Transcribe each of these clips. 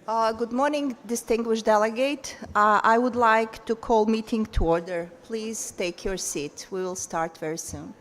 Good morning, distinguished delegate. I would like to call meeting to order. Please take your seat. We will start very soon.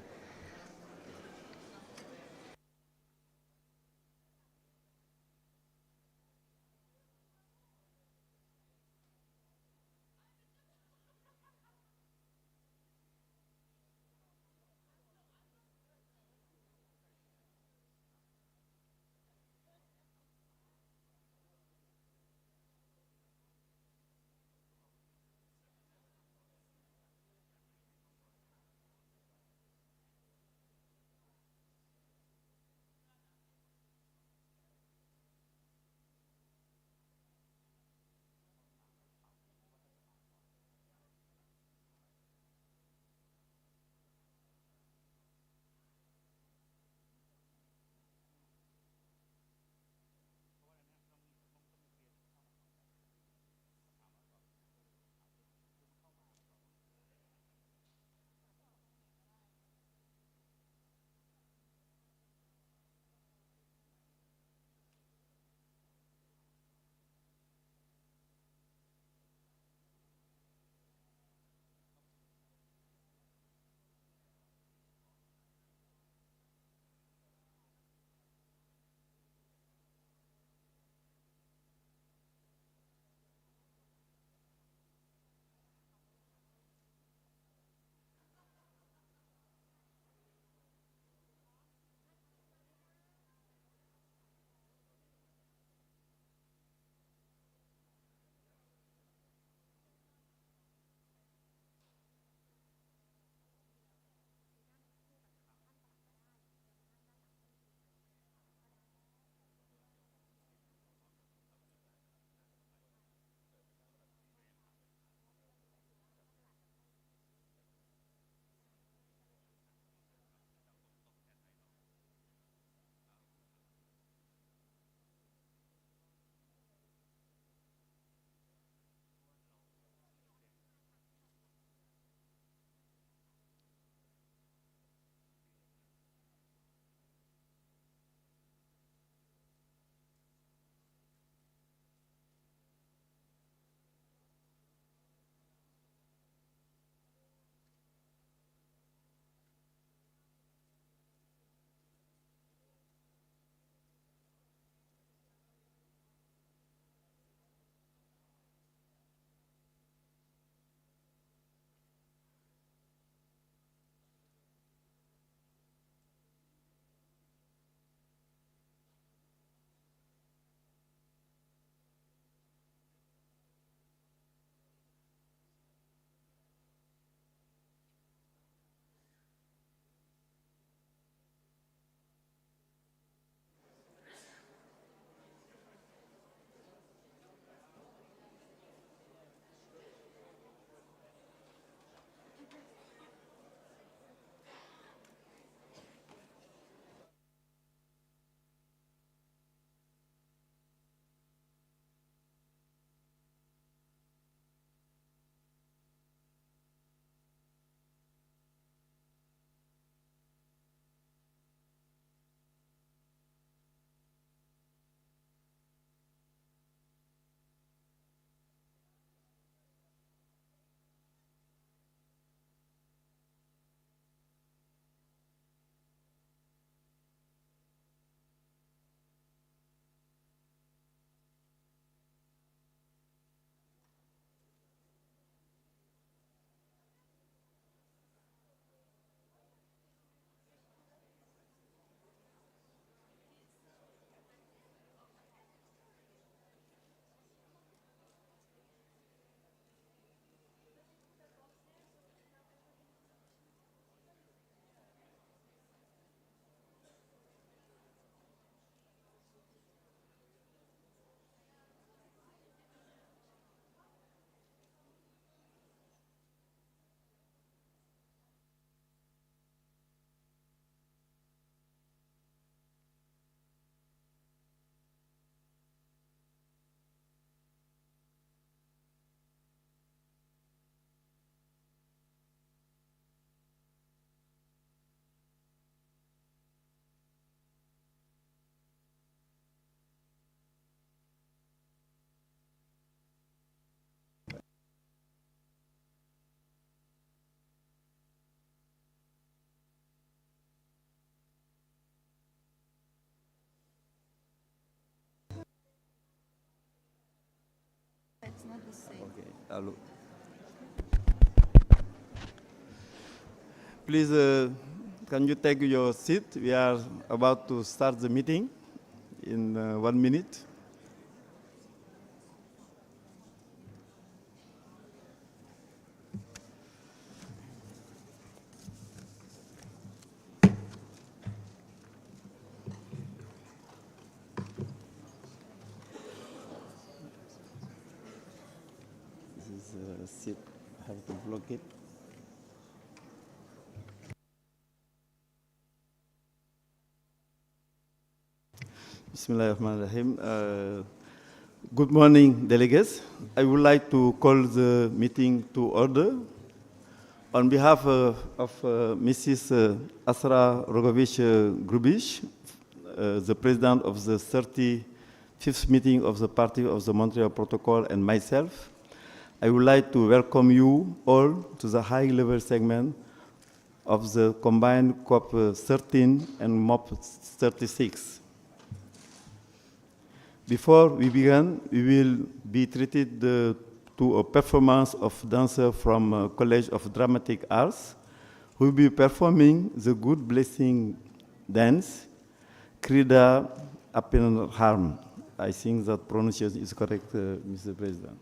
Okay. Hello. Please, can you take your seat? We are about to start the meeting in 1 minute. This is a seat. I have to block it. Bismillahirrahmanirrahim. Good morning, delegates. I would like to call the meeting to order. On behalf of Mrs. Asra Rogovich Grubish, the president of the 35th meeting of the Party of the Montreal Protocol, and myself, I would like to welcome you all to the high-level segment of the combined COP 13 and MOP 36. Before we begin, we will be treated to a performance of dancer from College of Dramatic Arts, who will be performing the Good Blessing dance, Krida Appenharm. I think that pronunciation is correct, Mr. President.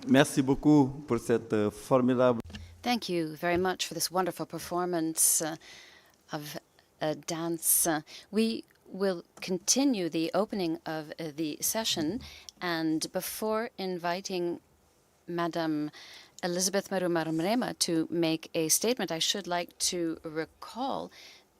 Merci beaucoup pour cette formidable. Thank you very much for this wonderful performance of dance. We will continue the opening of the session, and before inviting Madam Elizabeth Marumarumrema to make a statement, I should like to recall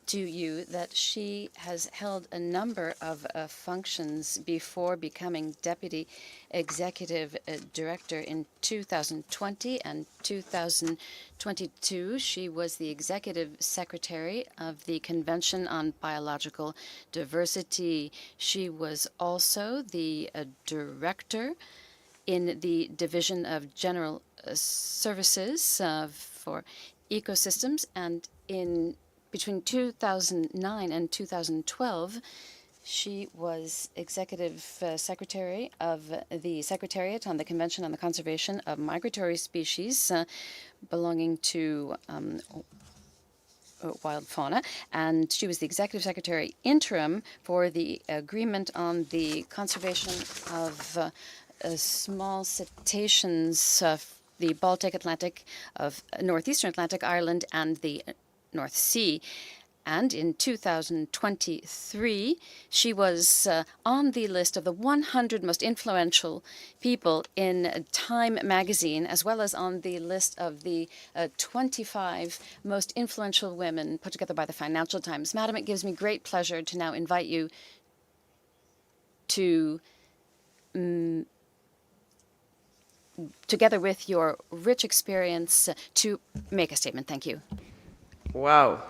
to you that she has held a number of functions before becoming Deputy Executive Director in 2020 and 2022. She was the Executive Secretary of the Convention on Biological Diversity. She was also the Director in the Division of General Services for Ecosystems, and between 2009 and 2012, she was Executive Secretary of the Secretariat on the Convention on the Conservation of Migratory Species belonging to wild fauna, and she was the Executive Secretary interim for the Agreement on the Conservation of small cetaceans, the Baltic, Atlantic, of Northeastern Atlantic, Ireland, and the North Sea. And in 2023, she was on the list of the 100 most influential people in Time magazine, as well as on the list of the 25 most influential women put together by the Financial Times. Madam, it gives me great pleasure to now invite you to together with your rich experience, to make a statement. Thank you. Wow.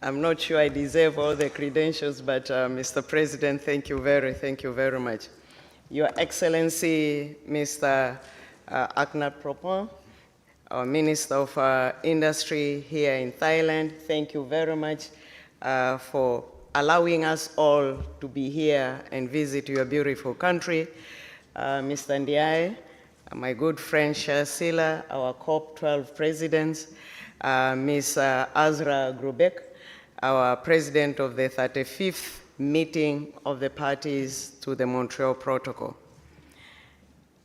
I'm not sure I deserve all the credentials, but Mr. President, thank you very much. Your Excellency, Mr. Aknat Propon, our Minister of Industry here in Thailand, thank you very much for allowing us all to be here and visit your beautiful country. Mr. Ndiaye, my good friend Shasila, our COP12 presidents, Ms. Azra Grubek, our president of the 35th meeting of the parties to the Montreal Protocol.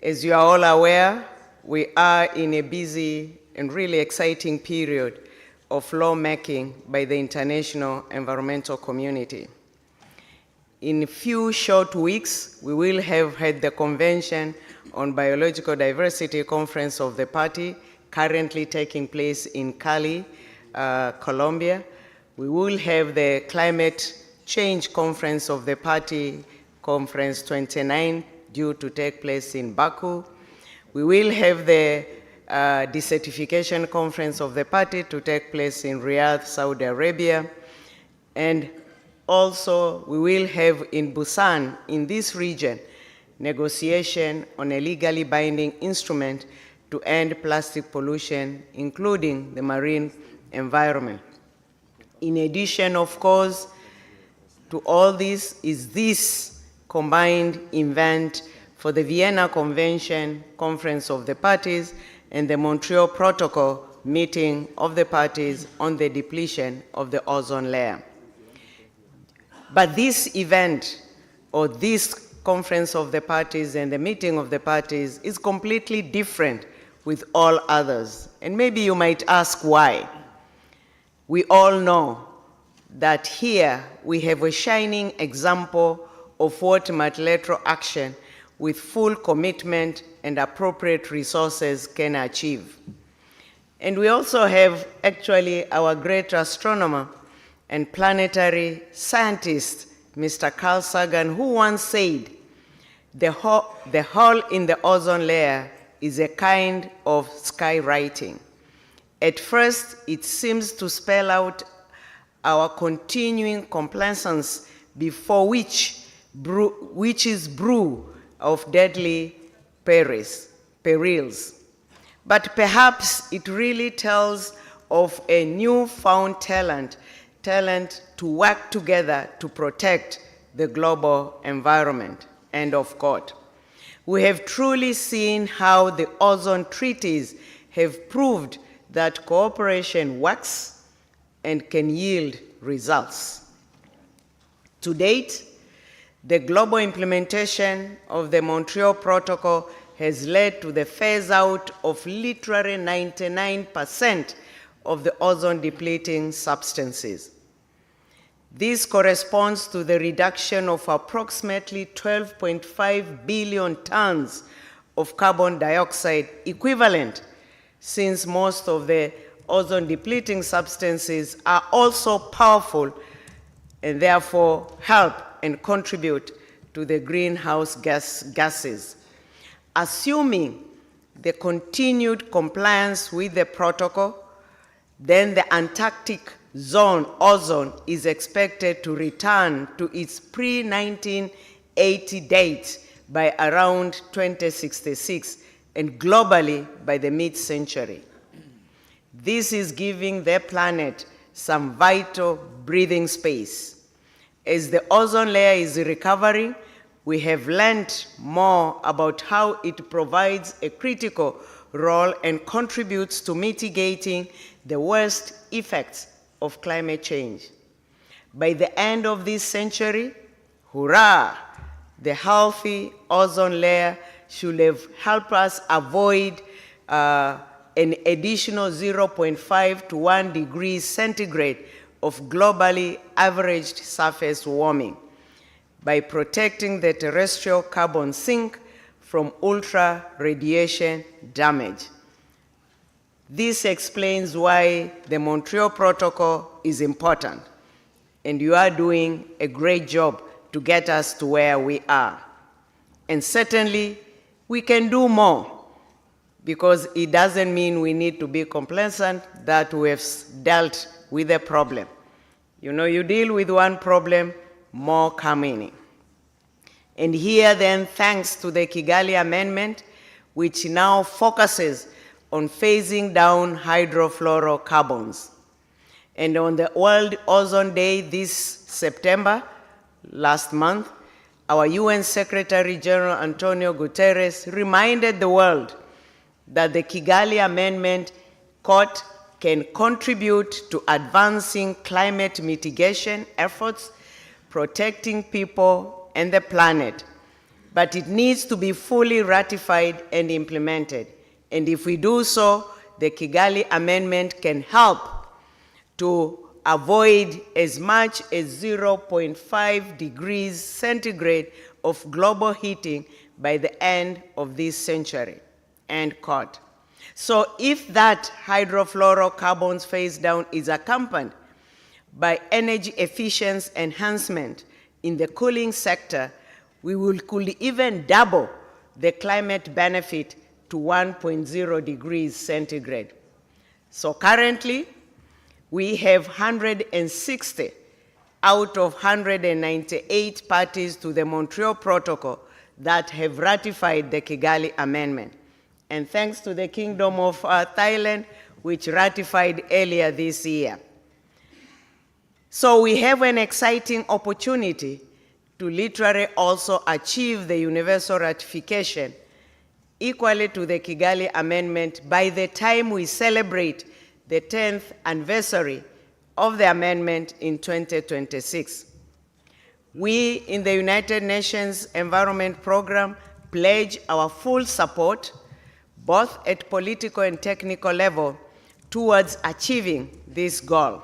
As you are all aware, we are in a busy and really exciting period of lawmaking by the international environmental community. In a few short weeks, we will have had the Convention on Biological Diversity Conference of the Party, currently taking place in Cali, Colombia. We will have the Climate Change Conference of the Party, Conference 29, due to take place in Baku. We will have the Desertification Conference of the Party to take place in Riyadh, Saudi Arabia. And also, we will have in Busan, in this region, negotiation on a legally binding instrument to end plastic pollution, including the marine environment. In addition, of course, to all this is this combined event for the Vienna Convention, Conference of the Parties, and the Montreal Protocol, meeting of the parties on the depletion of the ozone layer. But this event, or this Conference of the Parties and the meeting of the parties, is completely different with all others. And maybe you might ask why. We all know that here we have a shining example of what multilateral action with full commitment and appropriate resources can achieve. And we also have actually our great astronomer and planetary scientist, Mr. Carl Sagan, who once said, the hole in the ozone layer is a kind of skywriting. At first, it seems to spell out our continuing complacence before which is brew of deadly perils. But perhaps it really tells of a newfound talent to work together to protect the global environment. End of quote. We have truly seen how the ozone treaties have proved that cooperation works and can yield results. To date, The global implementation of the Montreal Protocol has led to the phase out of literally 99% of the ozone depleting substances. This corresponds to the reduction of approximately 12.5 billion tons of carbon dioxide equivalent, since most of the ozone depleting substances are also powerful and therefore help and contribute to the greenhouse gases. Assuming the continued compliance with the protocol, then the Antarctic zone ozone is expected to return to its pre-1980 date by around 2066 and globally by the mid-century. This is giving the planet some vital breathing space. As the ozone layer is recovering, we have learned more about how it provides a critical role and contributes to mitigating the worst effects of climate change. By the end of this century, hurrah, the healthy ozone layer should have helped us avoid an additional 0.5 to 1 degrees centigrade of globally averaged surface warming by protecting the terrestrial carbon sink from ultra radiation damage. This explains why the Montreal Protocol is important, and you are doing a great job to get us to where we are. And certainly, we can do more, because it doesn't mean we need to be complacent that we have dealt with a problem. You know, you deal with one problem, more come in. And here then, thanks to the Kigali Amendment, which now focuses on phasing down hydrofluorocarbons. And on the World Ozone Day this September, last month, our UN Secretary General Antonio Guterres reminded the world that the Kigali Amendment, quote, can contribute to advancing climate mitigation efforts, protecting people and the planet, but it needs to be fully ratified and implemented. And if we do so, the Kigali Amendment can help to avoid as much as 0.5 degrees centigrade of global heating by the end of this century, end quote. So if that hydrofluorocarbons phase down is accompanied by energy efficiency enhancement in the cooling sector, we could even double the climate benefit to 1.0 degrees centigrade. So currently, we have 160 out of 198 parties to the Montreal Protocol that have ratified the Kigali Amendment. And thanks to the Kingdom of Thailand, which ratified earlier this year. So we have an exciting opportunity to literally also achieve the universal ratification equally to the Kigali Amendment by the time we celebrate the 10th anniversary of the amendment in 2026. We in the United Nations Environment Program pledge our full support, both at political and technical level, towards achieving this goal.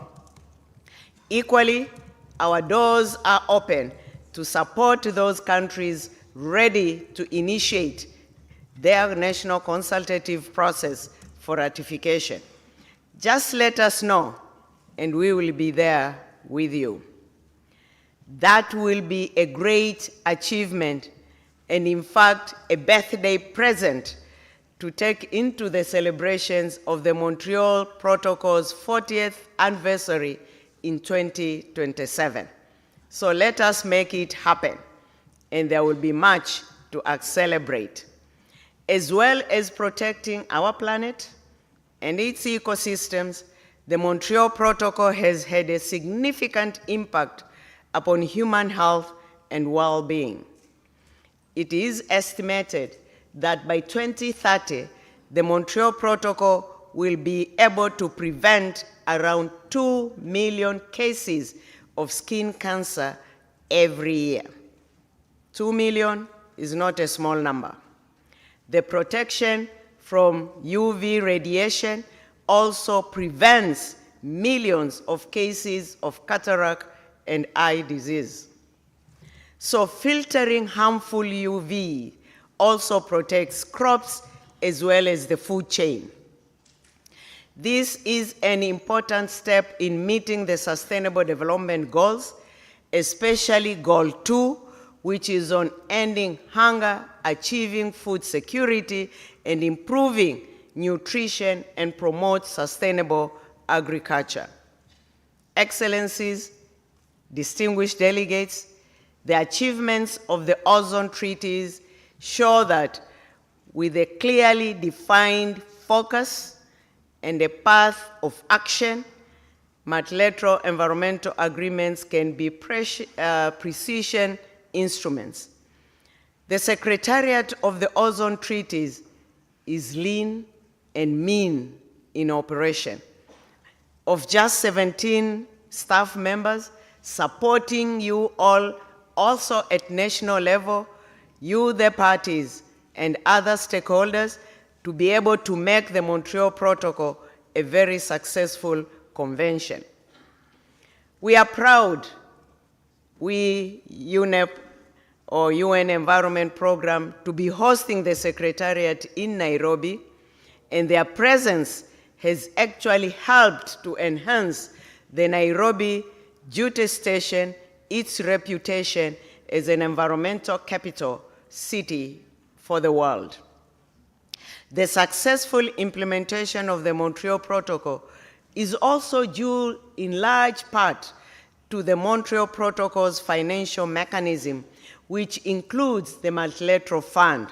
Equally, our doors are open to support those countries ready to initiate their national consultative process for ratification. Just let us know, and we will be there with you. That will be a great achievement, and in fact, a birthday present to take into the celebrations of the Montreal Protocol's 40th anniversary in 2027. So let us make it happen, and there will be much to celebrate. As well as protecting our planet and its ecosystems, the Montreal Protocol has had a significant impact upon human health and well-being. It is estimated that by 2030, the Montreal Protocol will be able to prevent around 2 million cases of skin cancer every year. 2 million is not a small number. The protection from UV radiation also prevents millions of cases of cataract and eye disease. So filtering harmful UV also protects crops as well as the food chain. This is an important step in meeting the Sustainable Development Goals, especially Goal 2, which is on ending hunger, achieving food security, and improving nutrition and promote sustainable agriculture. Excellencies, distinguished delegates, the achievements of the ozone treaties show that with a clearly defined focus and a path of action, multilateral environmental agreements can be precision instruments. The Secretariat of the Ozone Treaties is lean and mean in operation. Of just 17 staff members supporting you all, also at national level, you, the parties, and other stakeholders to be able to make the Montreal Protocol a very successful convention. We are proud, we, UNEP, or UN Environment Program, to be hosting the Secretariat in Nairobi, and their presence has actually helped to enhance the Nairobi duty station, its reputation as an environmental capital city for the world. The successful implementation of the Montreal Protocol is also due in large part to the Montreal Protocol's financial mechanism, which includes the Multilateral Fund,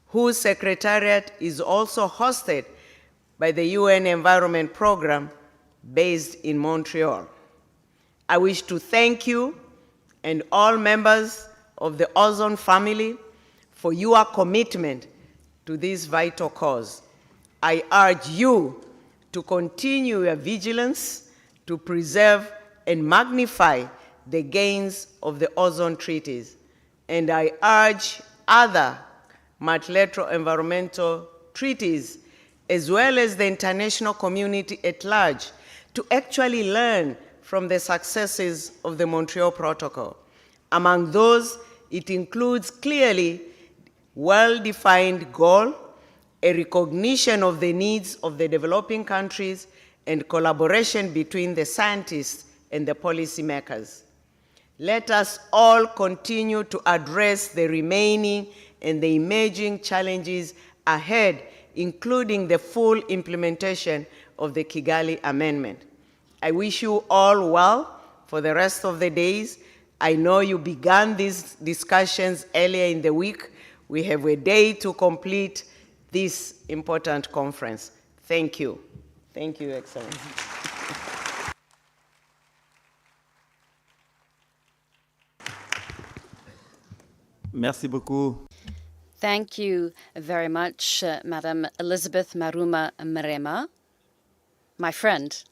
whose secretariat is also hosted by the UN Environment Program based in Montreal. I wish to thank you and all members of the Ozone family for your commitment to this vital cause. I urge you to continue your vigilance to preserve and magnify the gains of the ozone treaties. And I urge other multilateral environmental treaties, as well as the international community at large, to actually learn from the successes of the Montreal Protocol. Among those, it includes clearly well-defined goal, a recognition of the needs of the developing countries, and collaboration between the scientists and the policymakers. Let us all continue to address the remaining and the emerging challenges ahead, including the full implementation of the Kigali Amendment. I wish you all well for the rest of the days. I know you began these discussions earlier in the week. We have a day to complete this important conference. Thank you. Thank you, Excellency. Merci beaucoup. Thank you very much, Madam Elizabeth Maruma Mrema, my friend.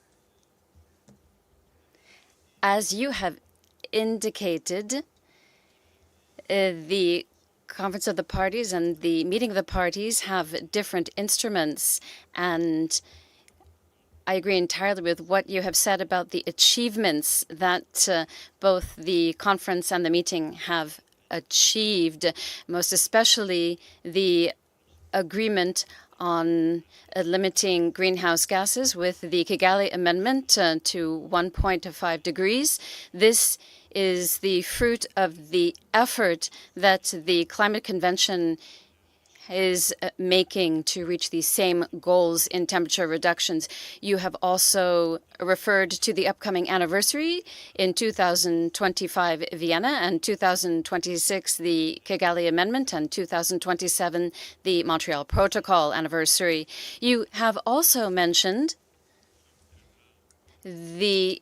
As you have indicated, the Conference of the Parties and the Meeting of the Parties have different instruments, and I agree entirely with what you have said about the achievements that both the conference and the meeting have achieved, most especially the agreement on limiting greenhouse gases with the Kigali Amendment to 1.5 degrees. This is the fruit of the effort that the Climate Convention is making to reach these same goals in temperature reductions. You have also referred to the upcoming anniversary in 2025 Vienna, and 2026 the Kigali Amendment, and 2027 the Montreal Protocol anniversary. You have also mentioned the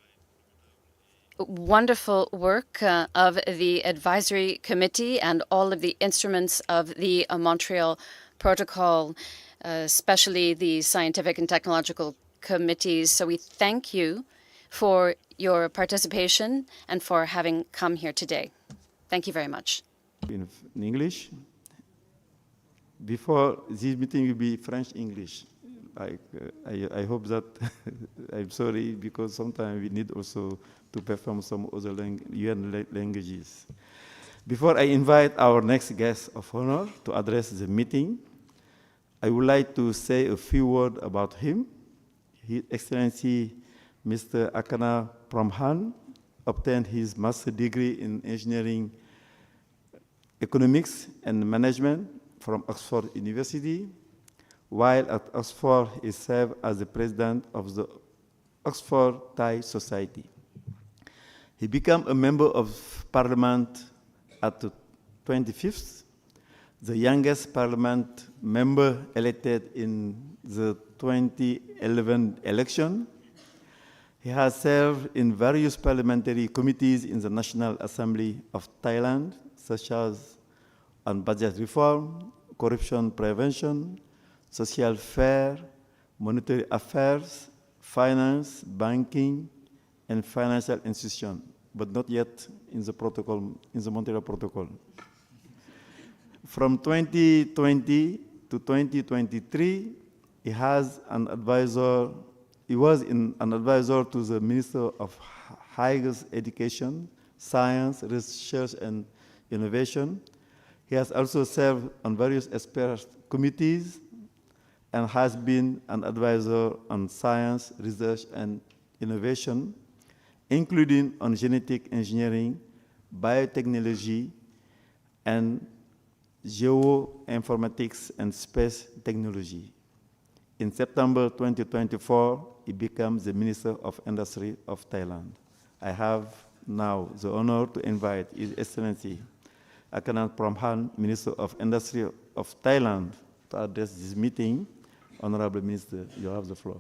wonderful work of the advisory committee and all of the instruments of the Montreal Protocol, especially the scientific and technological committees. So we thank you for your participation and for having come here today. Thank you very much. in English. Before this meeting will be French-English. I hope that, I'm sorry, because sometimes we need also to perform some other UN languages. Before I invite our next guest of honor to address the meeting, I would like to say a few words about him. His Excellency Mr. Akana Pramhan obtained his master's degree in engineering, economics, and management from Oxford University. While at Oxford, he served as the president of the Oxford Thai Society. He became a member of parliament at the 25th, the youngest parliament member elected in the 2011 election. He has served in various parliamentary committees in the National Assembly of Thailand, such as on budget reform, corruption prevention, social fair, monetary affairs, finance, banking, and financial institution, but not yet in the protocol, in the Montreal Protocol. From 2020 to 2023, he was an advisor to the Minister of Higher Education, Science, Research, and Innovation. He has also served on various expert committees and has been an advisor on science, research, and innovation, including on genetic engineering, biotechnology, and geoinformatics and space technology. In September 2024, he became the Minister of Industry of Thailand. I have now the honor to invite His Excellency Akana Pramhan, Minister of Industry of Thailand, to address this meeting. Honorable Minister, you have the floor.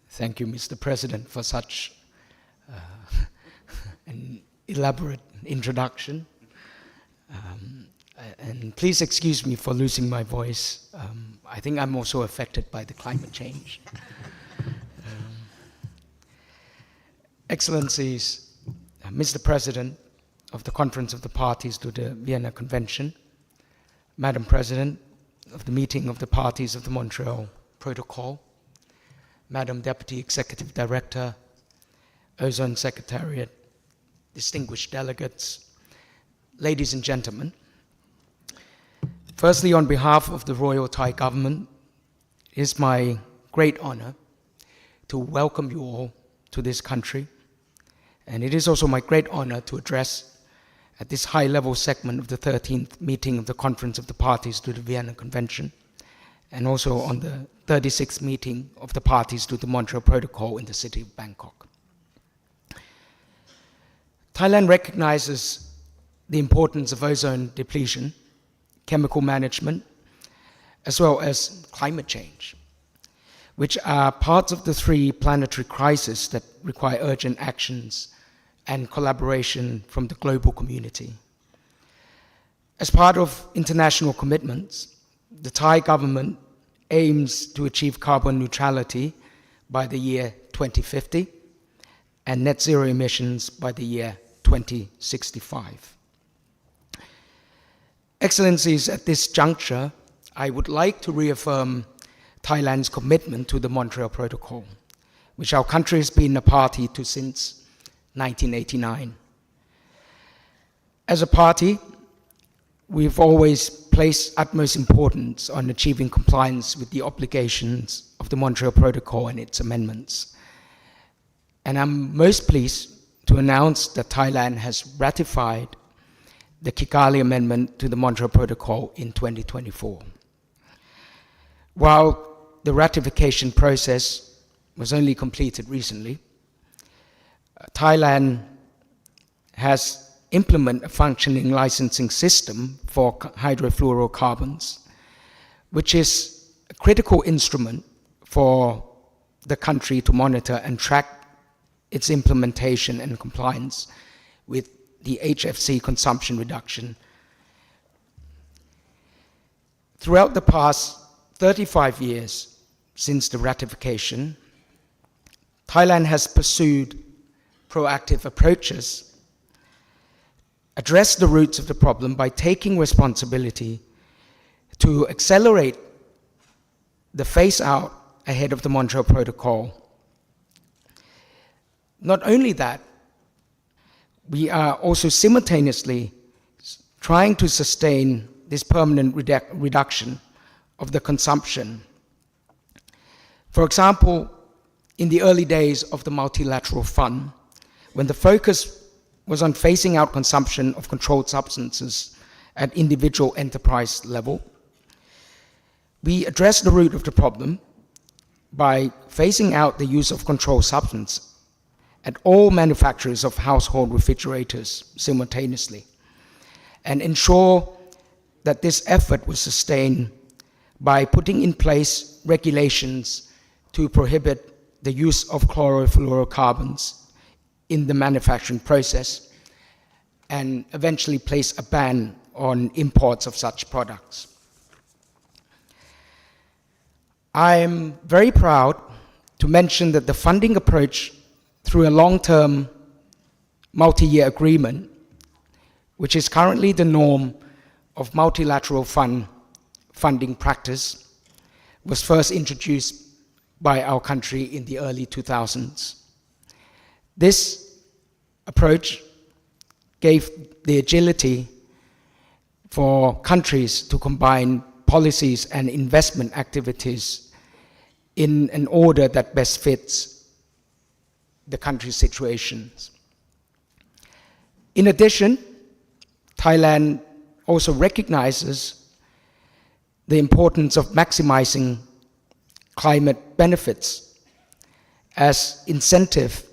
Thank you, Mr. President, for such an elaborate introduction. And please excuse me for losing my voice. I think I'm also affected by the climate change. Excellencies, Mr. President of the Conference of the Parties to the Vienna Convention, Madam President of the Meeting of the Parties of the Montreal Protocol, Madam Deputy Executive Director, Ozone Secretariat, distinguished delegates, ladies and gentlemen. Firstly, on behalf of the Royal Thai Government, it is my great honor to welcome you all to this country. And it is also my great honor to address at this high-level segment of the 13th meeting of the Conference of the Parties to the Vienna Convention, and also on the 36th meeting of the parties to the Montreal Protocol in the city of Bangkok. Thailand recognizes the importance of ozone depletion, chemical management, as well as climate change, which are parts of the three planetary crises that require urgent actions and collaboration from the global community. As part of international commitments, the Thai government aims to achieve carbon neutrality by the year 2050 and net zero emissions by the year 2065. Excellencies, at this juncture, I would like to reaffirm Thailand's commitment to the Montreal Protocol, which our country has been a party to since 1989. As a party, we've always placed utmost importance on achieving compliance with the obligations of the Montreal Protocol and its amendments. And I'm most pleased to announce that Thailand has ratified the Kigali Amendment to the Montreal Protocol in 2024. While the ratification process was only completed recently, Thailand has implemented a functioning licensing system for hydrofluorocarbons, which is a critical instrument for the country to monitor and track its implementation and compliance with the HFC consumption reduction. Throughout the past 35 years since the ratification, Thailand has pursued proactive approaches address the roots of the problem by taking responsibility to accelerate the phase out ahead of the Montreal Protocol. Not only that, we are also simultaneously trying to sustain this permanent reduction of the consumption. For example, in the early days of the multilateral fund, when the focus was on phasing out consumption of controlled substances at individual enterprise level, we addressed the root of the problem by phasing out the use of controlled substance at all manufacturers of household refrigerators simultaneously, and ensure that this effort was sustained by putting in place regulations to prohibit the use of chlorofluorocarbons in the manufacturing process, and eventually place a ban on imports of such products. I am very proud to mention that the funding approach through a long-term multi-year agreement, which is currently the norm of multilateral funding practice, was first introduced by our country in the early 2000s. This approach gave the agility for countries to combine policies and investment activities in an order that best fits the country's situations. In addition, Thailand also recognizes the importance of maximizing climate benefits as incentive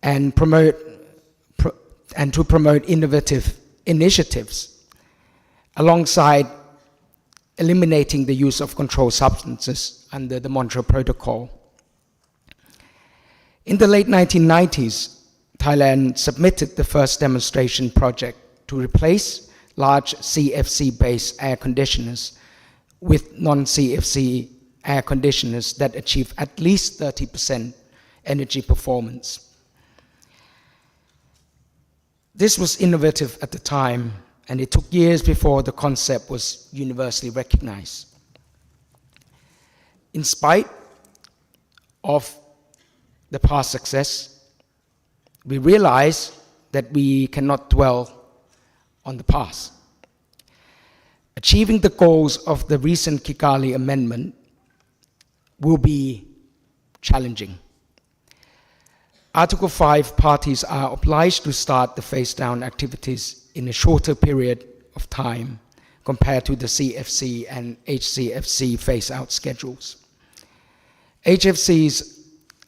and to promote innovative initiatives alongside eliminating the use of controlled substances under the Montreal Protocol. In the late 1990s, Thailand submitted the first demonstration project to replace large CFC-based air conditioners with non-CFC air conditioners that achieve at least 30% energy performance. This was innovative at the time, and it took years before the concept was universally recognized. In spite of the past success, we realize that we cannot dwell on the past. Achieving the goals of the recent Kigali Amendment will be challenging. Article 5 parties are obliged to start the phase-down activities in a shorter period of time compared to the CFC and HCFC phase-out schedules. HFCs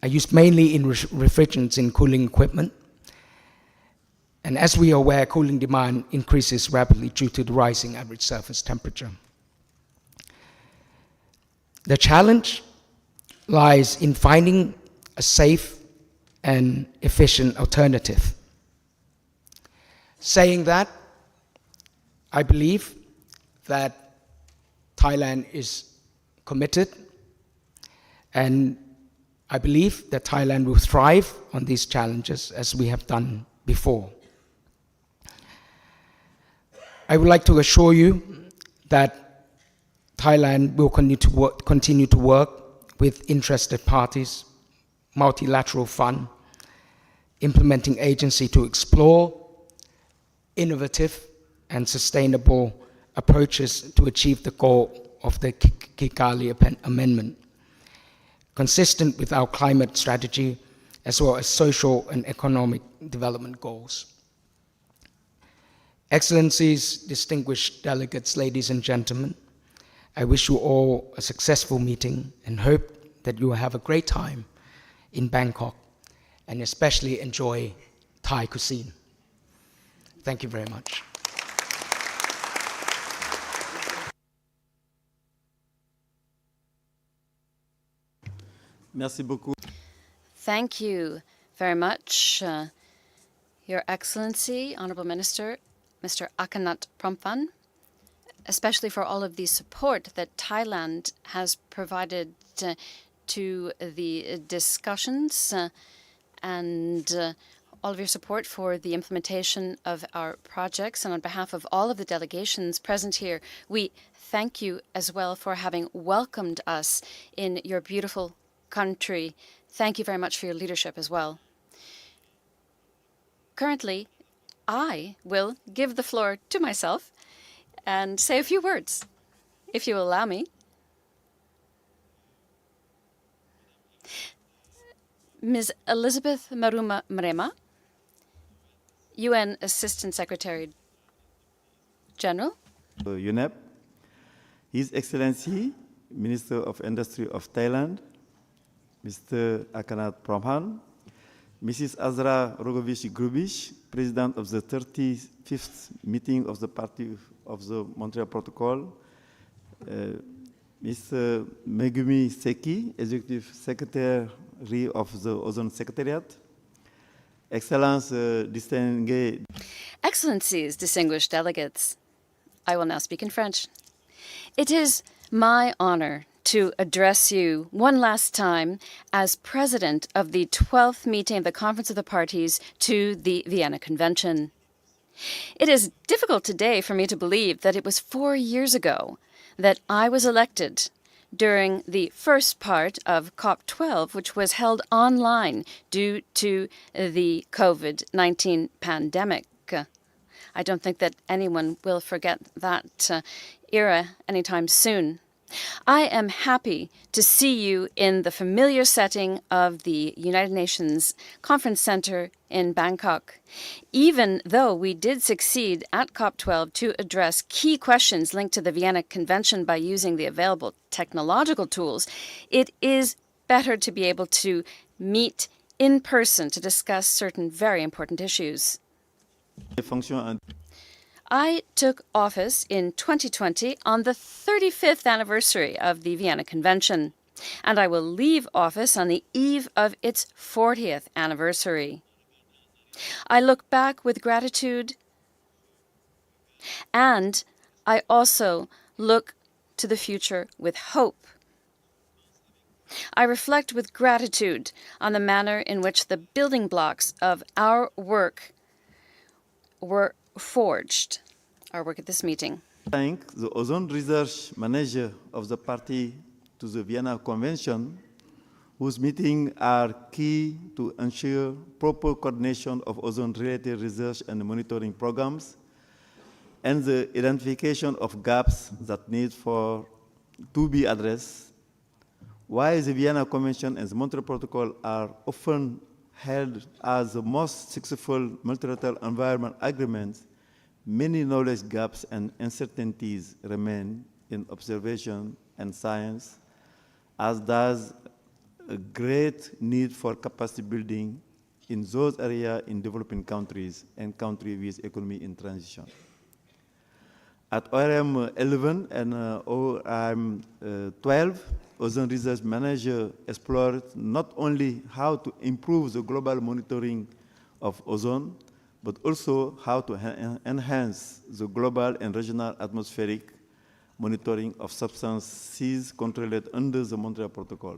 are used mainly in refrigerants in cooling equipment, and as we are aware, cooling demand increases rapidly due to the rising average surface temperature. The challenge lies in finding a safe and efficient alternative. Saying that, I believe that Thailand is committed, and I believe that Thailand will thrive on these challenges as we have done before. I would like to assure you that Thailand will continue to work with interested parties, multilateral fund, implementing agency to explore innovative and sustainable approaches to achieve the goal of the Kigali Amendment, consistent with our climate strategy as well as social and economic development goals. Excellencies, distinguished delegates, ladies and gentlemen, I wish you all a successful meeting and hope that you will have a great time in Bangkok and especially enjoy Thai cuisine. Thank you very much. Merci beaucoup. Thank you very much, Your Excellency, Honorable Minister, Mr. Akanat Prompan, especially for all of the support that Thailand has provided to the discussions and all of your support for the implementation of our projects. And on behalf of all of the delegations present here, we thank you as well for having welcomed us in your beautiful country. Thank you very much for your leadership as well. Currently, I will give the floor to myself and say a few words, if you will allow me. Ms. Elizabeth Maruma Mrema, UN Assistant Secretary General. UNEP, His Excellency, Minister of Industry of Thailand, Mr. Akhenaten Prabhan, Mrs. Azra Rogovich Grubish, President of the 35th meeting of the Party of the Montreal Protocol, Mr. Megumi Seki, Executive Secretary of the Ozone Secretariat, Excellencies, distinguished delegates, I will now speak in French. It is my honor to address you one last time as President of the 12th meeting of the Conference of the Parties to the Vienna Convention. It is difficult today for me to believe that it was 4 years ago that I was elected during the first part of COP12, which was held online due to the COVID-19 pandemic. I don't think that anyone will forget that era anytime soon. I am happy to see you in the familiar setting of the United Nations Conference Center in Bangkok. Even though we did succeed at COP12 to address key questions linked to the Vienna Convention by using the available technological tools, it is better to be able to meet in person to discuss certain very important issues. I took office in 2020 on the 35th anniversary of the Vienna Convention, and I will leave office on the eve of its 40th anniversary. I look back with gratitude, and I also look to the future with hope. I reflect with gratitude on the manner in which the building blocks of our work were forged, our work at this meeting. Thank the ozone research manager of the party to the Vienna Convention, whose meetings are key to ensure proper coordination of ozone-related research and monitoring programs, and the identification of gaps that need to be addressed. While the Vienna Convention and the Montreal Protocol are often held as the most successful multilateral environment agreements, many knowledge gaps and uncertainties remain in observation and science, as does a great need for capacity building in those areas in developing countries and countries with economy in transition. At ORM 11 and ORM 12, Ozone Research Manager explored not only how to improve the global monitoring of ozone, but also how to enhance the global and regional atmospheric monitoring of substances controlled under the Montreal Protocol.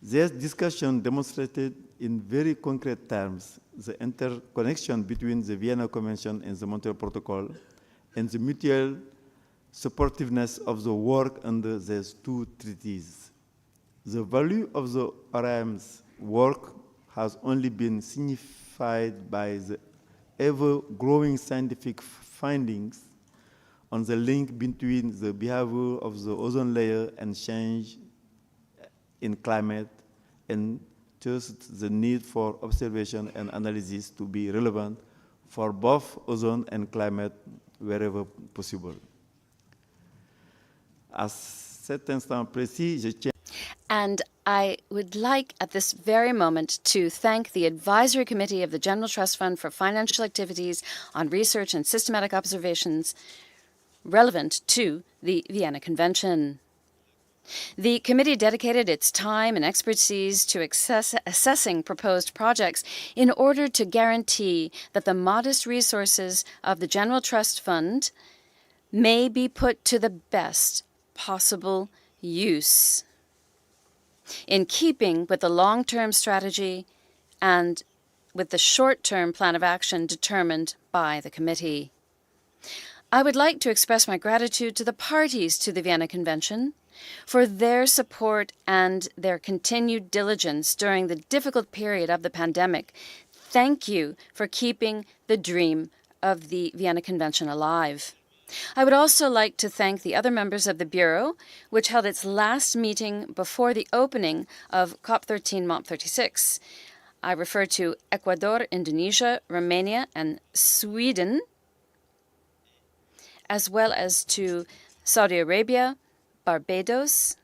This discussion demonstrated in very concrete terms the interconnection between the Vienna Convention and the Montreal Protocol and the mutual supportiveness of the work under these two treaties. The value of the ORM's work has only been signified by the ever-growing scientific findings on the link between the behavior of the ozone layer and change in climate, and just the need for observation and analysis to be relevant for both ozone and climate wherever possible. And I would like at this very moment to thank the Advisory Committee of the General Trust Fund for financial activities on research and systematic observations relevant to the Vienna Convention. The committee dedicated its time and expertise to assessing proposed projects in order to guarantee that the modest resources of the General Trust Fund may be put to the best possible use, in keeping with the long-term strategy and with the short-term plan of action determined by the committee. I would like to express my gratitude to the parties to the Vienna Convention for their support and their continued diligence during the difficult period of the pandemic. Thank you for keeping the dream of the Vienna Convention alive. I would also like to thank the other members of the Bureau, which held its last meeting before the opening of COP13 MOP 36. I refer to Ecuador, Indonesia, Romania, and Sweden, as well as to Saudi Arabia, Barbados,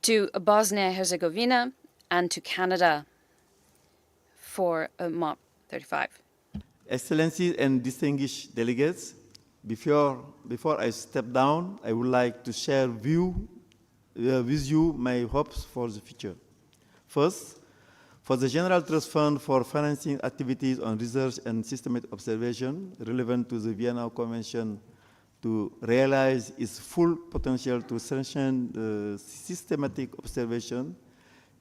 to Bosnia-Herzegovina, and to Canada for MOP 35. Excellencies and distinguished delegates, before I step down, I would like to share with you my hopes for the future. First, for the General Trust Fund for financing activities on research and systematic observation relevant to the Vienna Convention to realize its full potential to strengthen the systematic observation,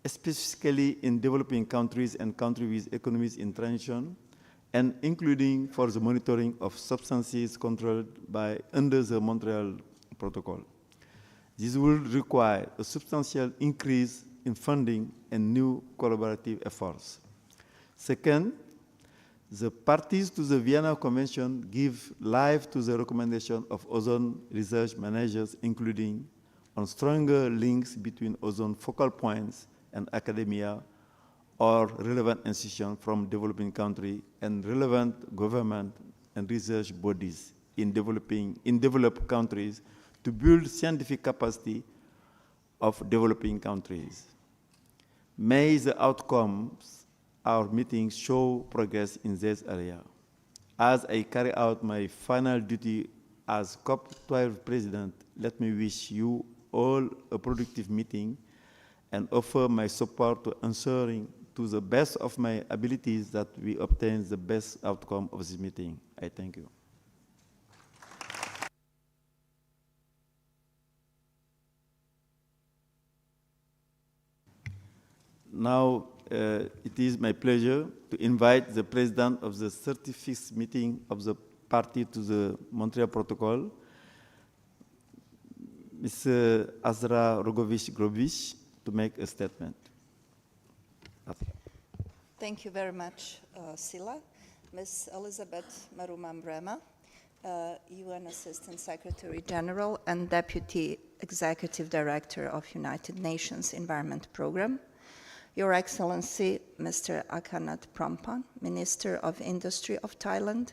specifically in developing countries and countries with economies in transition, and including for the monitoring of substances controlled under the Montreal Protocol. This will require a substantial increase in funding and new collaborative efforts. Second, the parties to the Vienna Convention give life to the recommendation of ozone research managers, including on stronger links between ozone focal points and academia or relevant institutions from developing countries and relevant government and research bodies in developed countries to build scientific capacity of developing countries. May the outcomes of our meetings show progress in this area. As I carry out my final duty as COP12 President, let me wish you all a productive meeting and offer my support to ensuring to the best of my abilities that we obtain the best outcome of this meeting. I thank you. Now, it is my pleasure to invite the President of the 35th meeting of the party to the Montreal Protocol, Mr. Azra Rogovich-Grovich, to make a statement. Thank you very much, Sila. Ms. Elizabeth Maruma-Mrema, UN Assistant Secretary General and Deputy Executive Director of United Nations Environment Program. Your Excellency, Mr. Akhanat Prompan, Minister of Industry of Thailand.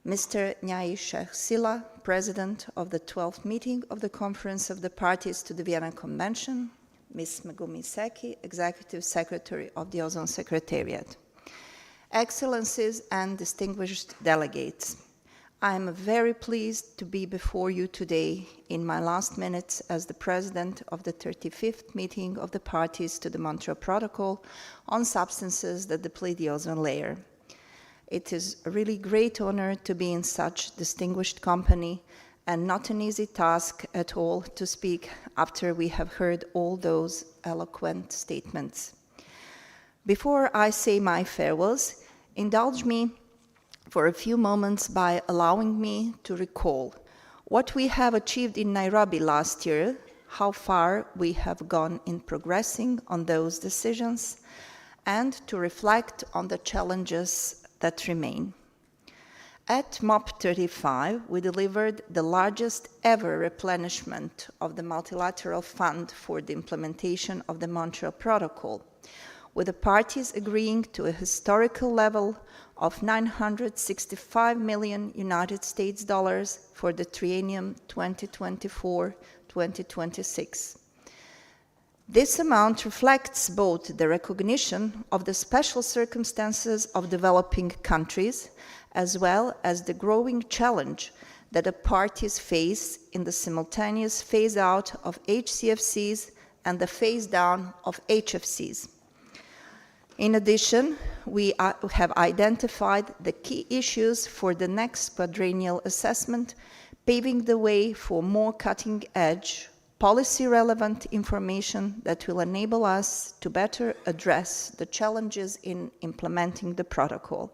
Mr. Nyai Sheikh Sila, President of the 12th meeting of the Conference of the Parties to the Vienna Convention. Ms. Megumi Seki, Executive Secretary of the Ozone Secretariat. Excellencies and distinguished delegates, I am very pleased to be before you today in my last minutes as the President of the 35th meeting of the parties to the Montreal Protocol on substances that deplete the ozone layer. It is a really great honor to be in such distinguished company and not an easy task at all to speak after we have heard all those eloquent statements. Before I say my farewells, indulge me for a few moments by allowing me to recall what we have achieved in Nairobi last year, how far we have gone in progressing on those decisions, and to reflect on the challenges that remain. At MOP 35, we delivered the largest ever replenishment of the Multilateral Fund for the implementation of the Montreal Protocol, with the parties agreeing to a historical level of $965 million for the triennium 2024-2026. This amount reflects both the recognition of the special circumstances of developing countries, as well as the growing challenge that the parties face in the simultaneous phase-out of HCFCs and the phase-down of HFCs. In addition, we have identified the key issues for the next quadrennial assessment, paving the way for more cutting-edge, policy-relevant information that will enable us to better address the challenges in implementing the protocol.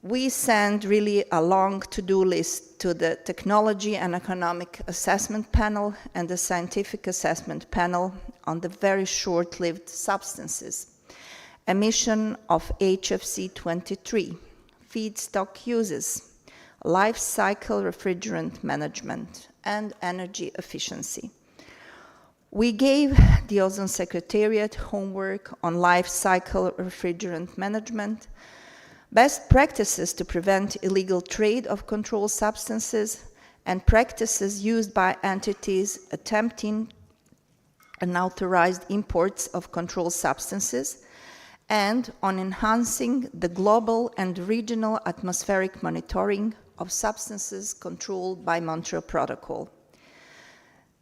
We send really a long to-do list to the Technology and Economic Assessment Panel and the Scientific Assessment Panel on the very short-lived substances, emission of HFC 23, feedstock uses, life cycle refrigerant management, and energy efficiency. We gave the Ozone Secretariat homework on life cycle refrigerant management, best practices to prevent illegal trade of controlled substances, and practices used by entities attempting unauthorized imports of controlled substances, and on enhancing the global and regional atmospheric monitoring of substances controlled by Montreal Protocol.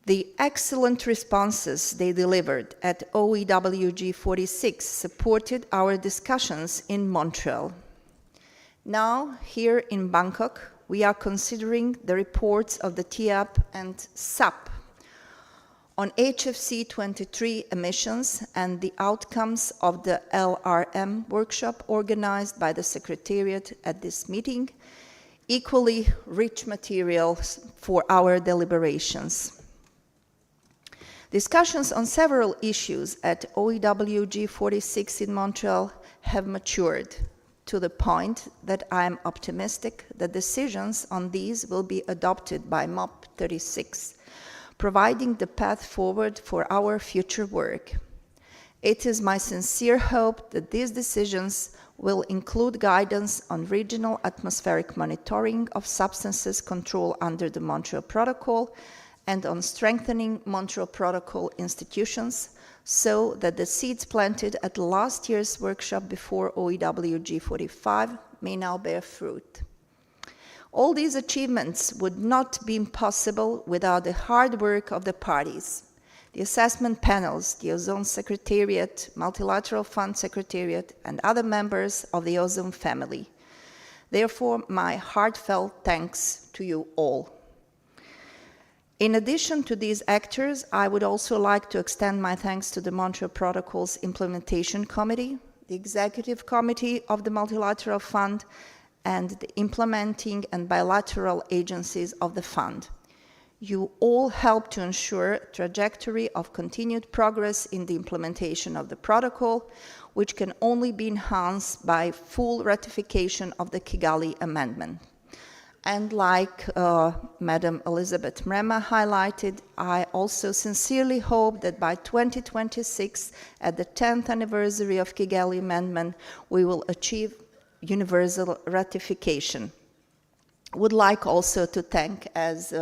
The excellent responses they delivered at OEWG 46 supported our discussions in Montreal. Now, here in Bangkok, we are considering the reports of the TIAP and SAP on HFC 23 emissions and the outcomes of the LRM workshop organized by the Secretariat at this meeting, equally rich materials for our deliberations. Discussions on several issues at OEWG 46 in Montreal have matured to the point that I am optimistic that decisions on these will be adopted by MOP 36, providing the path forward for our future work. It is my sincere hope that these decisions will include guidance on regional atmospheric monitoring of substances controlled under the Montreal Protocol and on strengthening Montreal Protocol institutions so that the seeds planted at last year's workshop before OEWG 45 may now bear fruit. All these achievements would not be possible without the hard work of the parties, the assessment panels, the Ozone Secretariat, Multilateral Fund Secretariat, and other members of the Ozone family. Therefore, my heartfelt thanks to you all. In addition to these actors, I would also like to extend my thanks to the Montreal Protocol's Implementation Committee, the Executive Committee of the Multilateral Fund, and the implementing and bilateral agencies of the Fund. You all help to ensure a trajectory of continued progress in the implementation of the protocol, which can only be enhanced by full ratification of the Kigali Amendment. And like Madam Elizabeth Mrema highlighted, I also sincerely hope that by 2026, at the 10th anniversary of Kigali Amendment, we will achieve universal ratification. Would like also to thank as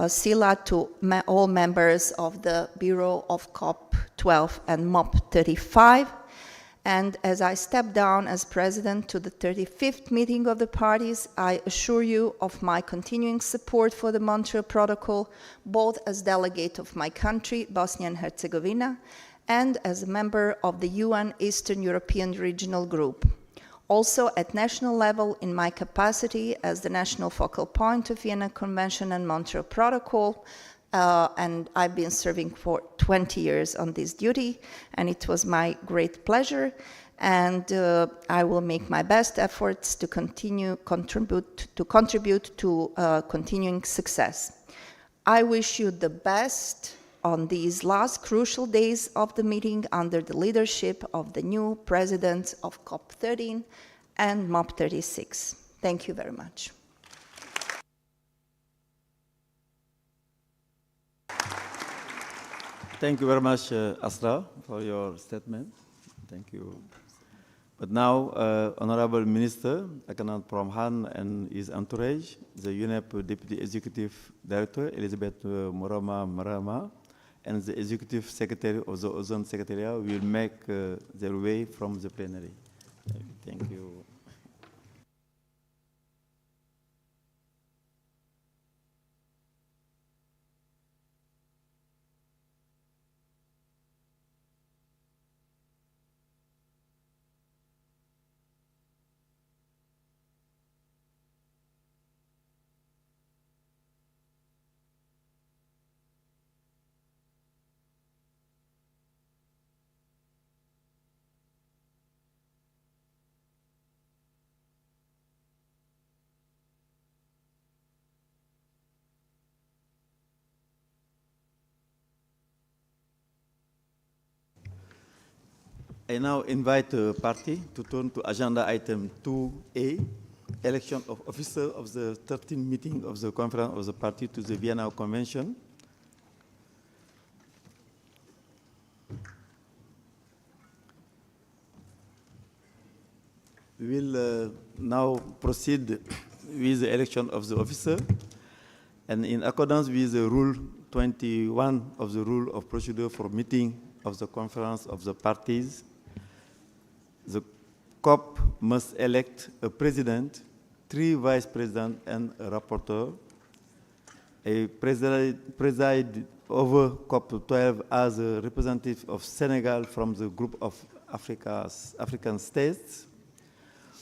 Sila to all members of the Bureau of COP 12 and MOP 35. And as I step down as president to the 35th meeting of the parties, I assure you of my continuing support for the Montreal Protocol, both as delegate of my country, Bosnia and Herzegovina, and as a member of the UN Eastern European Regional Group. Also at national level in my capacity as the national focal point of Vienna Convention and Montreal Protocol, and I've been serving for 20 years on this duty, and it was my great pleasure, and I will make my best efforts to contribute to continuing success. I wish you the best on these last crucial days of the meeting under the leadership of the new presidents of COP 13 and MOP 36. Thank you very much. Thank you very much, Asra, for your statement. Thank you. But now, Honorable Minister Akhenaton Promhan and his entourage, the UNEP Deputy Executive Director Elizabeth Mrema, and the Executive Secretary of the Ozone Secretariat will make their way from the plenary. Thank you. I now invite the party to turn to agenda item 2A, election of officer of the 13th meeting of the conference of the party to the Vienna Convention. We will now proceed with the election of the officer, and in accordance with the Rule 21 of the Rule of Procedure for Meeting of the Conference of the Parties, the COP must elect a president, 3 vice presidents, and a rapporteur. A preside over COP12 as a representative of Senegal from the group of African states,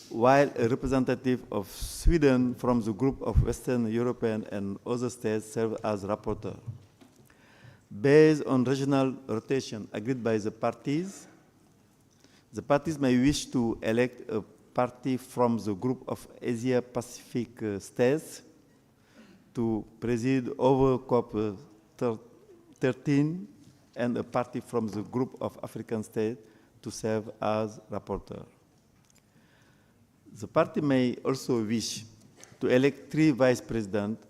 while a representative of Sweden from the group of Western European and other states serve as rapporteur. Based on regional rotation agreed by the parties may wish to elect a party from the group of Asia-Pacific states to preside over COP13 and a party from the group of African states to serve as rapporteur. The party may also wish to elect 3 vice presidents,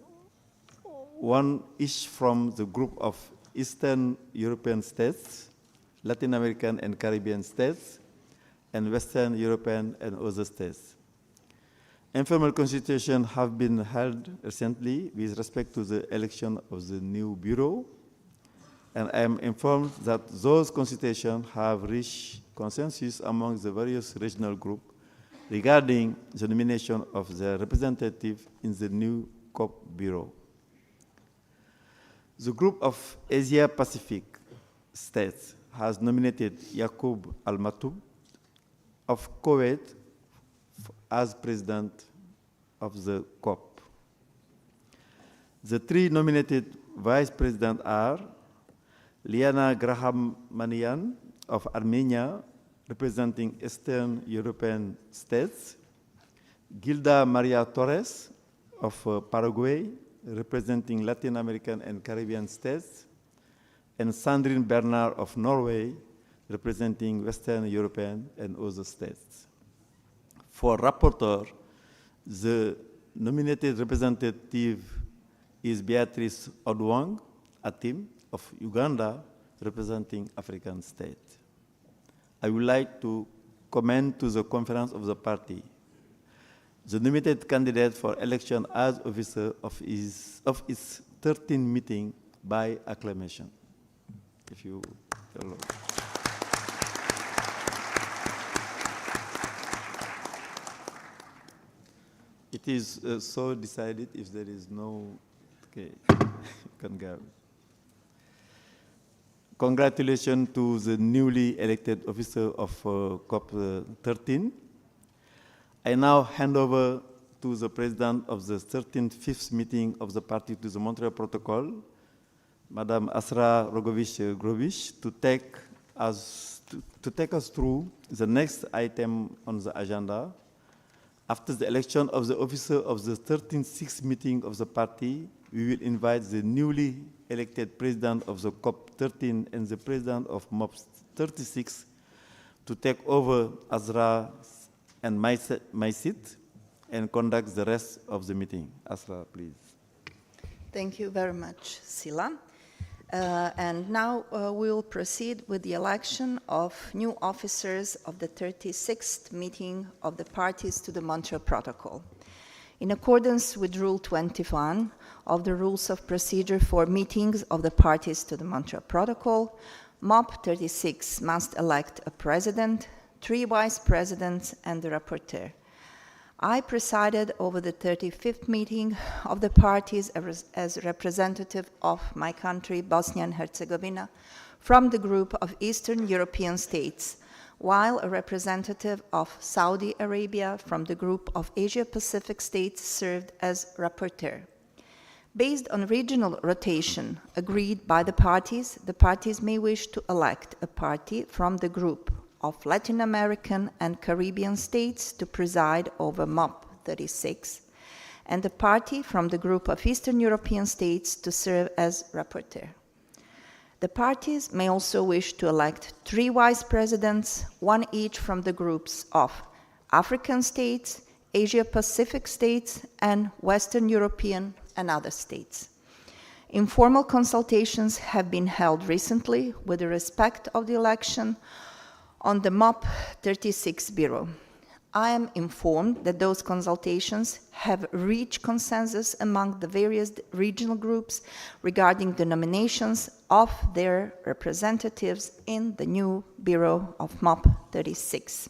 1 each from the group of Eastern European states, Latin American and Caribbean states, and Western European and other states. Informal consultations have been held recently with respect to the election of the new bureau, and I am informed that those consultations have reached consensus among the various regional groups regarding the nomination of the representative in the new COP bureau. The group of Asia-Pacific states has nominated Yaqub Al-Matoub of Kuwait as president of the COP. The 3 nominated vice presidents are Liana Graham-Manian of Armenia, representing Eastern European states, Gilda Maria Torres of Paraguay, representing Latin American and Caribbean states, and Sandrine Bernard of Norway, representing Western European and other states. For rapporteur, the nominated representative is Beatrice Odwang Atim of Uganda, representing African states. I would like to commend to the conference of the party the nominated candidate for election as officer of its 13th meeting by acclamation. If you allow. It is so decided. If there is no, okay, you can go. Congratulations to the newly elected officer of COP13. I now hand over to the president of the 13th meeting of the party to the Montreal Protocol, Madame Asra Rogovich-Grovich, to take us through the next item on the agenda. After the election of the officer of the 13th meeting of the party, we will invite the newly elected president of the COP13 and the president of MOP 36 to take over Asra and my seat and conduct the rest of the meeting. Asra, please. Thank you very much, Sila. And now we will proceed with the election of new officers of the 36th meeting of the parties to the Montreal Protocol. In accordance with Rule 21 of the Rules of Procedure for Meetings of the Parties to the Montreal Protocol, MOP 36 must elect a president, 3 vice presidents, and a rapporteur. I presided over the 35th meeting of the parties as representative of my country, Bosnia and Herzegovina, from the group of Eastern European states, while a representative of Saudi Arabia from the group of Asia-Pacific states served as rapporteur. Based on regional rotation agreed by the parties may wish to elect a party from the group of Latin American and Caribbean states to preside over MOP 36, and a party from the group of Eastern European states to serve as rapporteur. The parties may also wish to elect 3 vice presidents, 1 each from the groups of African states, Asia-Pacific states, and Western European and other states. Informal consultations have been held recently with respect of the election on the MOP 36 Bureau. I am informed that those consultations have reached consensus among the various regional groups regarding the nominations of their representatives in the new Bureau of MOP 36.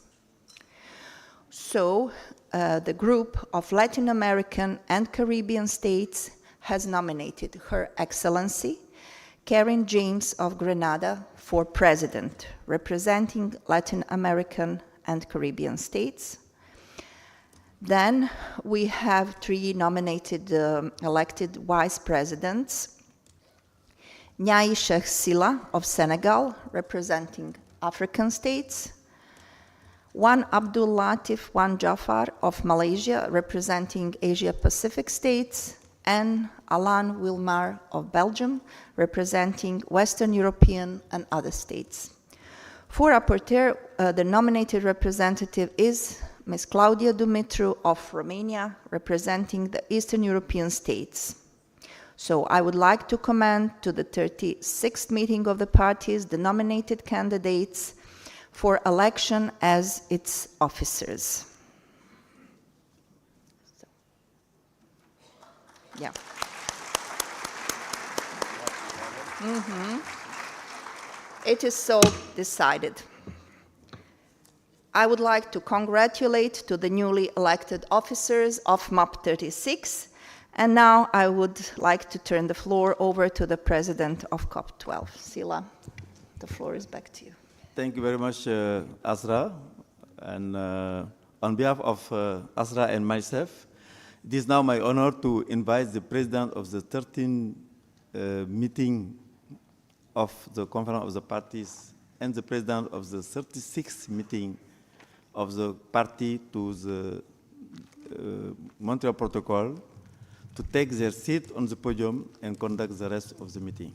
So, the group of Latin American and Caribbean states has nominated Her Excellency Karen James of Grenada for president, representing Latin American and Caribbean states. Then we have 3 nominated elected vice presidents. Nyai Sheikh Silla of Senegal, representing African states. Wan Abdul Latif Wan Jafar of Malaysia, representing Asia-Pacific states. And Alain Wilmar of Belgium, representing Western European and other states. For rapporteur, the nominated representative is Ms. Claudia Dumitru of Romania, representing the Eastern European states. So I would like to commend to the 36th meeting of the parties the nominated candidates for election as its officers. Yeah. It is so decided. I would like to congratulate to the newly elected officers of MOP 36, and now I would like to turn the floor over to the president of COP12. Sila, the floor is back to you. Thank you very much, Asra. And on behalf of Asra and myself, it is now my honor to invite the president of the 13th meeting of the Conference of the Parties and the president of the 36th meeting of the party to the Montreal Protocol to take their seat on the podium and conduct the rest of the meeting.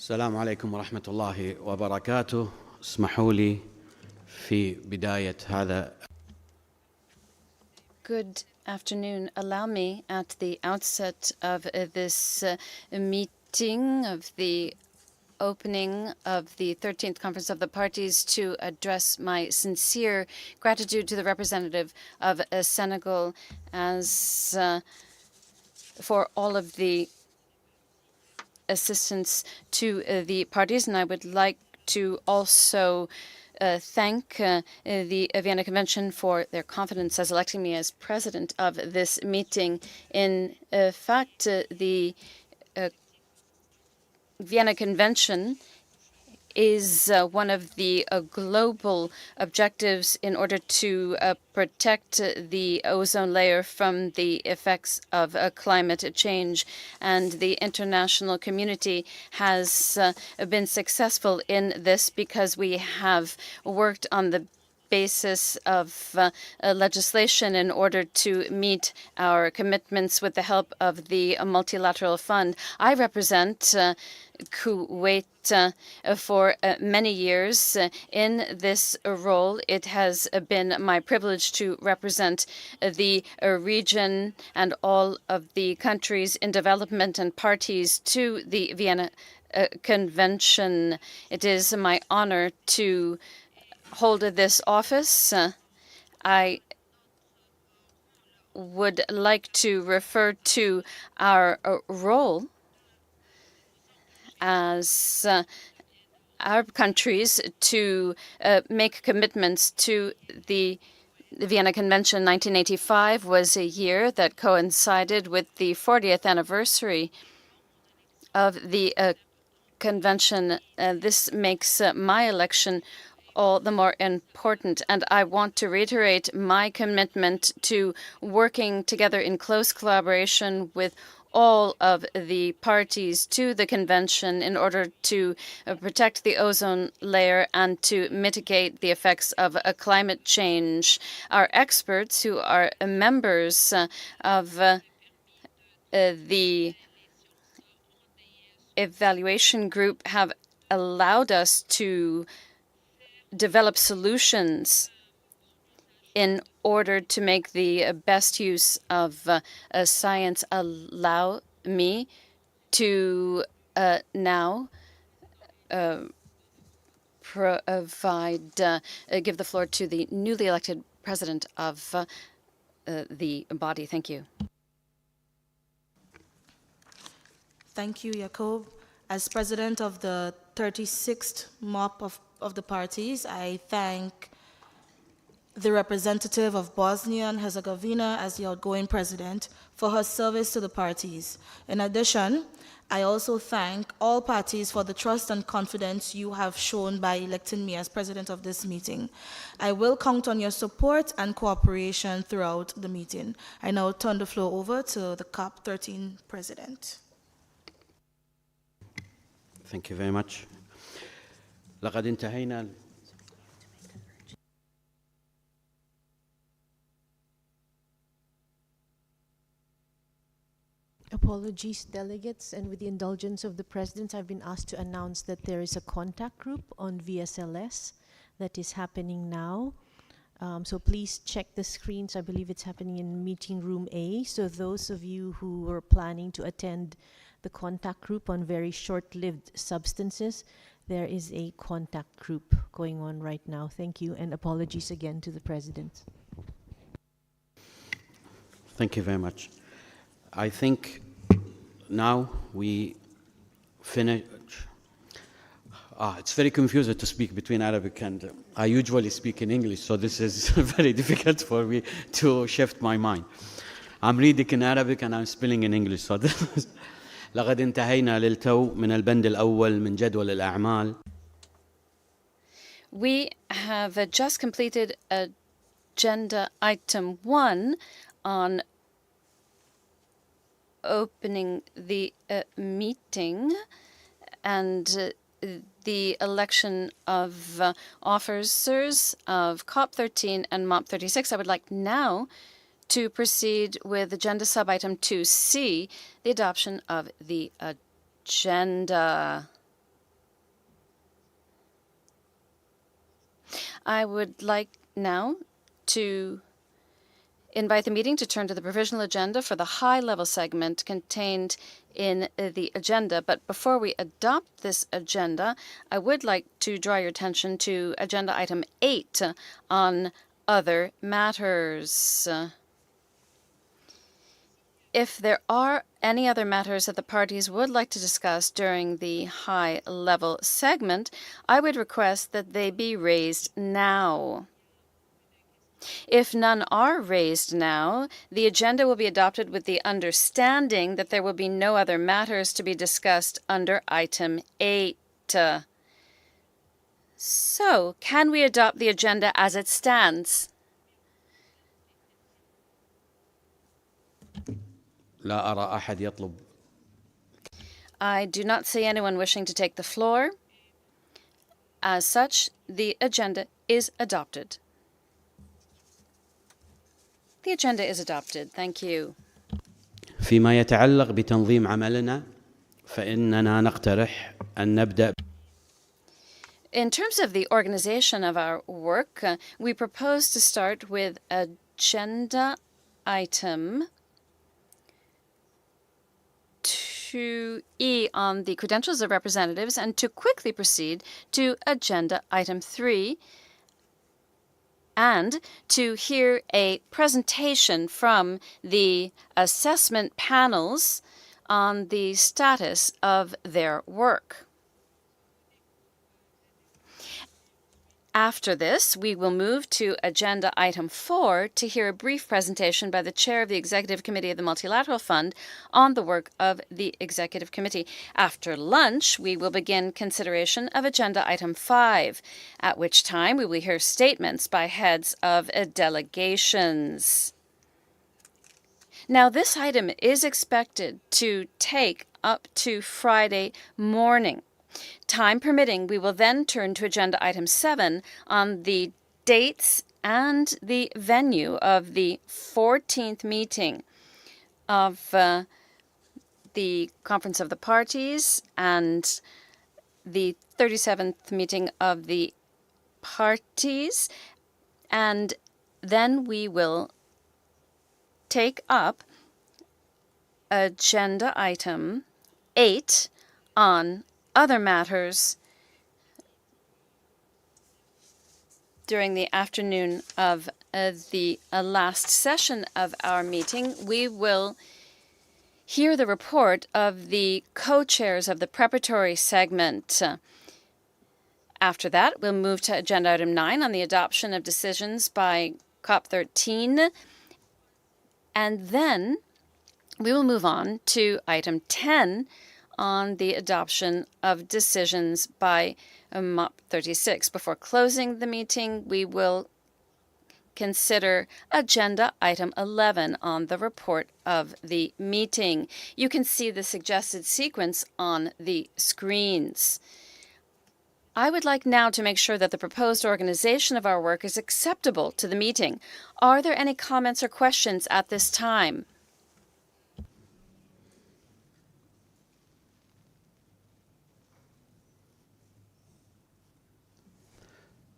السلام عليكم ورحمة الله وبركاته. اسمحوا لي في بداية هذا. Good afternoon. Allow me at the outset of this meeting of the opening of the 13th Conference of the Parties to address my sincere gratitude to the representative of Senegal as for all of the assistance to the parties, and I would like to also thank the Vienna Convention for their confidence as electing me as president of this meeting. In fact, the Vienna Convention is one of the global objectives in order to protect the ozone layer from the effects of climate change. And the international community has been successful in this because we have worked on the basis of legislation in order to meet our commitments with the help of the multilateral fund. I represent Kuwait for many years. In this role, it has been my privilege to represent the region and all of the countries in development and parties to the Vienna Convention. It is my honor to hold this office. I would like to refer to our role as our countries to make commitments to the Vienna Convention. 1985 was a year that coincided with the 40th anniversary of the convention. This makes my election all the more important, and I want to reiterate my commitment to working together in close collaboration with all of the parties to the convention in order to protect the ozone layer and to mitigate the effects of climate change. Our experts, who are members of the evaluation group, have allowed us to develop solutions in order to make the best use of science. Allow me to now give the floor to the newly elected president of the body. Thank you. Thank you, Jacob. As president of the 36th MOP of the parties, I thank the representative of Bosnia and Herzegovina as the outgoing president for her service to the parties. In addition, I also thank all parties for the trust and confidence you have shown by electing me as president of this meeting. I will count on your support and cooperation throughout the meeting. I now turn the floor over to the COP13 president. Thank you very much. لقد انتهينا Apologies, delegates, and with the indulgence of the President, I've been asked to announce that there is a contact group on VSLS that is happening now. So please check the screens. I believe it's happening in meeting room A. So those of you who were planning to attend the contact group on very short-lived substances, there is a contact group going on right now. Thank you, and apologies again to the President. Thank you very much. I think now we finish. It's very confusing to speak between Arabic and I usually speak in English, so this is very difficult for me to shift my mind. I'm reading in Arabic and I'm spelling in English. So لقد انتهينا للتو من البند الأول من جدول الأعمال. We have just completed agenda item 1 on opening the meeting and the election of officers of COP13 and MOP 36. I would like now to proceed with agenda sub-item 2C, the adoption of the agenda. I would like now to invite the meeting to turn to the provisional agenda for the high-level segment contained in the agenda. But before we adopt this agenda, I would like to draw your attention to agenda item 8 on other matters. If there are any other matters that the parties would like to discuss during the high-level segment, I would request that they be raised now. If none are raised now, the agenda will be adopted with the understanding that there will be no other matters to be discussed under item 8. So, can we adopt the agenda as it stands? لا أرى أحد يطلب. I do not see anyone wishing to take the floor. As such, the agenda is adopted. The agenda is adopted. Thank you. فيما يتعلق بتنظيم عملنا فإننا نقترح أن نبدأ. In terms of the organization of our work, we propose to start with agenda item 2E on the credentials of representatives and to quickly proceed to agenda item 3 and to hear a presentation from the assessment panels on the status of their work. After this, we will move to agenda item 4 to hear a brief presentation by the chair of the Executive Committee of the Multilateral Fund on the work of the Executive Committee. After lunch, we will begin consideration of agenda item 5, at which time we will hear statements by heads of delegations. Now, this item is expected to take up to Friday morning. Time permitting, we will then turn to agenda item 7 on the dates and the venue of the 14th meeting of the Conference of the Parties and the 37th meeting of the parties. And then we will take up agenda item 8 on other matters during the afternoon of the last session of our meeting. We will hear the report of the co-chairs of the preparatory segment. After that, we'll move to agenda item 9 on the adoption of decisions by COP13. And then we will move on to item 10 on the adoption of decisions by MOP 36. Before closing the meeting, we will consider agenda item 11 on the report of the meeting. You can see the suggested sequence on the screens. I would like now to make sure that the proposed organization of our work is acceptable to the meeting. Are there any comments or questions at this time?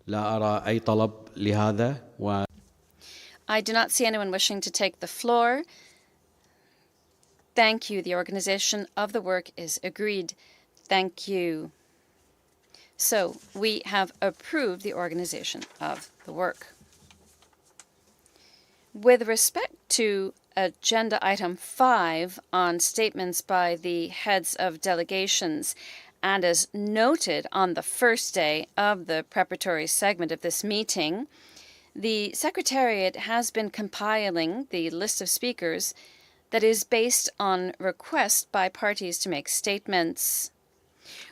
لا أرى أي طلب لهذا I do not see anyone wishing to take the floor. Thank you. The organization of the work is agreed. Thank you. So we have approved the organization of the work. With respect to agenda item 5 on statements by the heads of delegations, and as noted on the first day of the preparatory segment of this meeting, the Secretariat has been compiling the list of speakers that is based on requests by parties to make statements.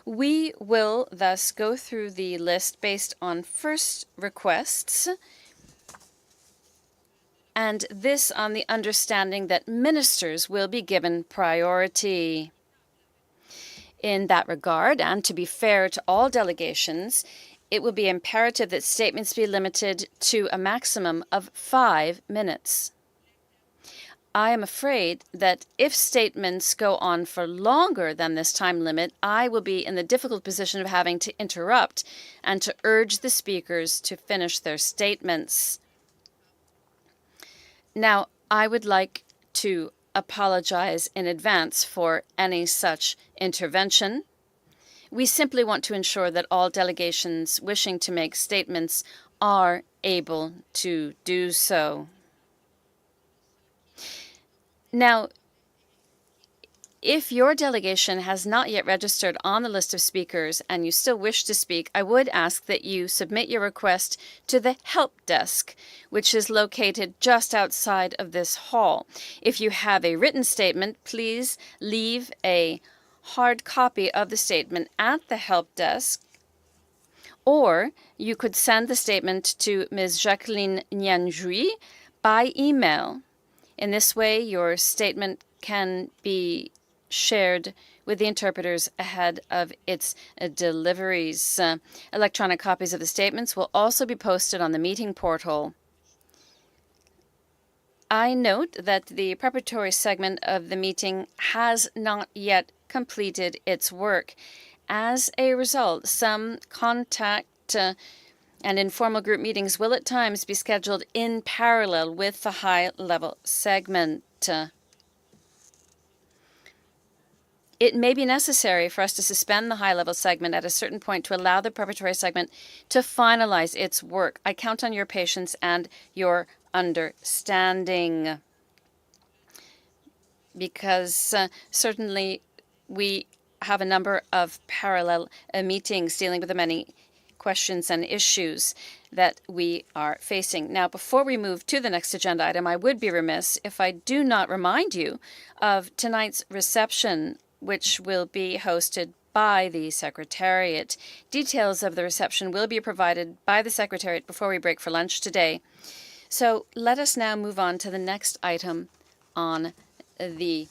We will thus go through the list based on first requests, and this on the understanding that ministers will be given priority. In that regard, and to be fair to all delegations, it will be imperative that statements be limited to a maximum of 5 minutes. I am afraid that if statements go on for longer than this time limit, I will be in the difficult position of having to interrupt and to urge the speakers to finish their statements. Now, I would like to apologize in advance for any such intervention. We simply want to ensure that all delegations wishing to make statements are able to do so. Now, If your delegation has not yet registered on the list of speakers and you still wish to speak, I would ask that you submit your request to the help desk, which is located just outside of this hall. If you have a written statement, please leave a hard copy of the statement at the help desk, or you could send the statement to Ms. Jacqueline Nyanjui by email. In this way, your statement can be shared with the interpreters ahead of its deliveries. Electronic copies of the statements will also be posted on the meeting portal. I note that the preparatory segment of the meeting has not yet completed its work. As a result, some contact and informal group meetings will at times be scheduled in parallel with the high-level segment. It may be necessary for us to suspend the high-level segment at a certain point to allow the preparatory segment to finalize its work. I count on your patience and your understanding, because certainly we have a number of parallel meetings dealing with the many questions and issues that we are facing. Now, before we move to the next agenda item, I would be remiss if I do not remind you of tonight's reception, which will be hosted by the Secretariat. Details of the reception will be provided by the Secretariat before we break for lunch today. So let us now move on to the next item on the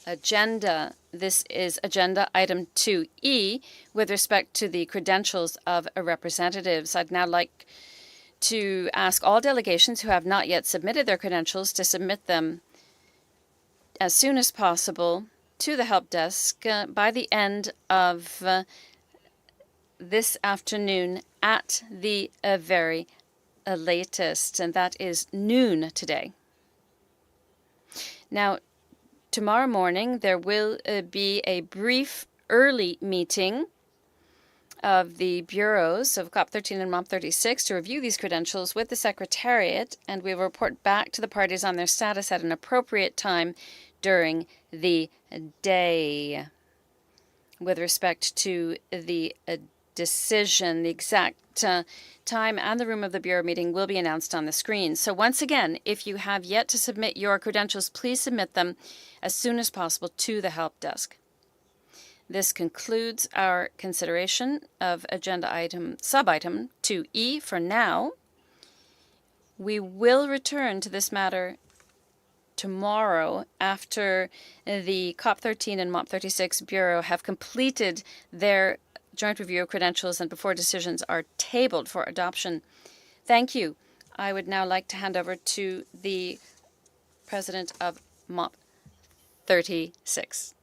agenda. This is agenda item 2E with respect to the credentials of representatives. I'd now like to ask all delegations who have not yet submitted their credentials to submit them as soon as possible to the help desk by the end of this afternoon at the very latest, and that is noon today. Now, tomorrow morning, there will be a brief early meeting of the bureaus of COP13 and MOP 36 to review these credentials with the Secretariat, and we will report back to the parties on their status at an appropriate time during the day. With respect to the decision, the exact time and the room of the Bureau meeting will be announced on the screen. So once again, if you have yet to submit your credentials, please submit them as soon as possible to the help desk. This concludes our consideration of agenda item, sub-item 2E for now. We will return to this matter tomorrow after the COP13 and MOP 36 Bureau have completed their joint review of credentials and before decisions are tabled for adoption. Thank you. I would now like to hand over to the President of MOP 36.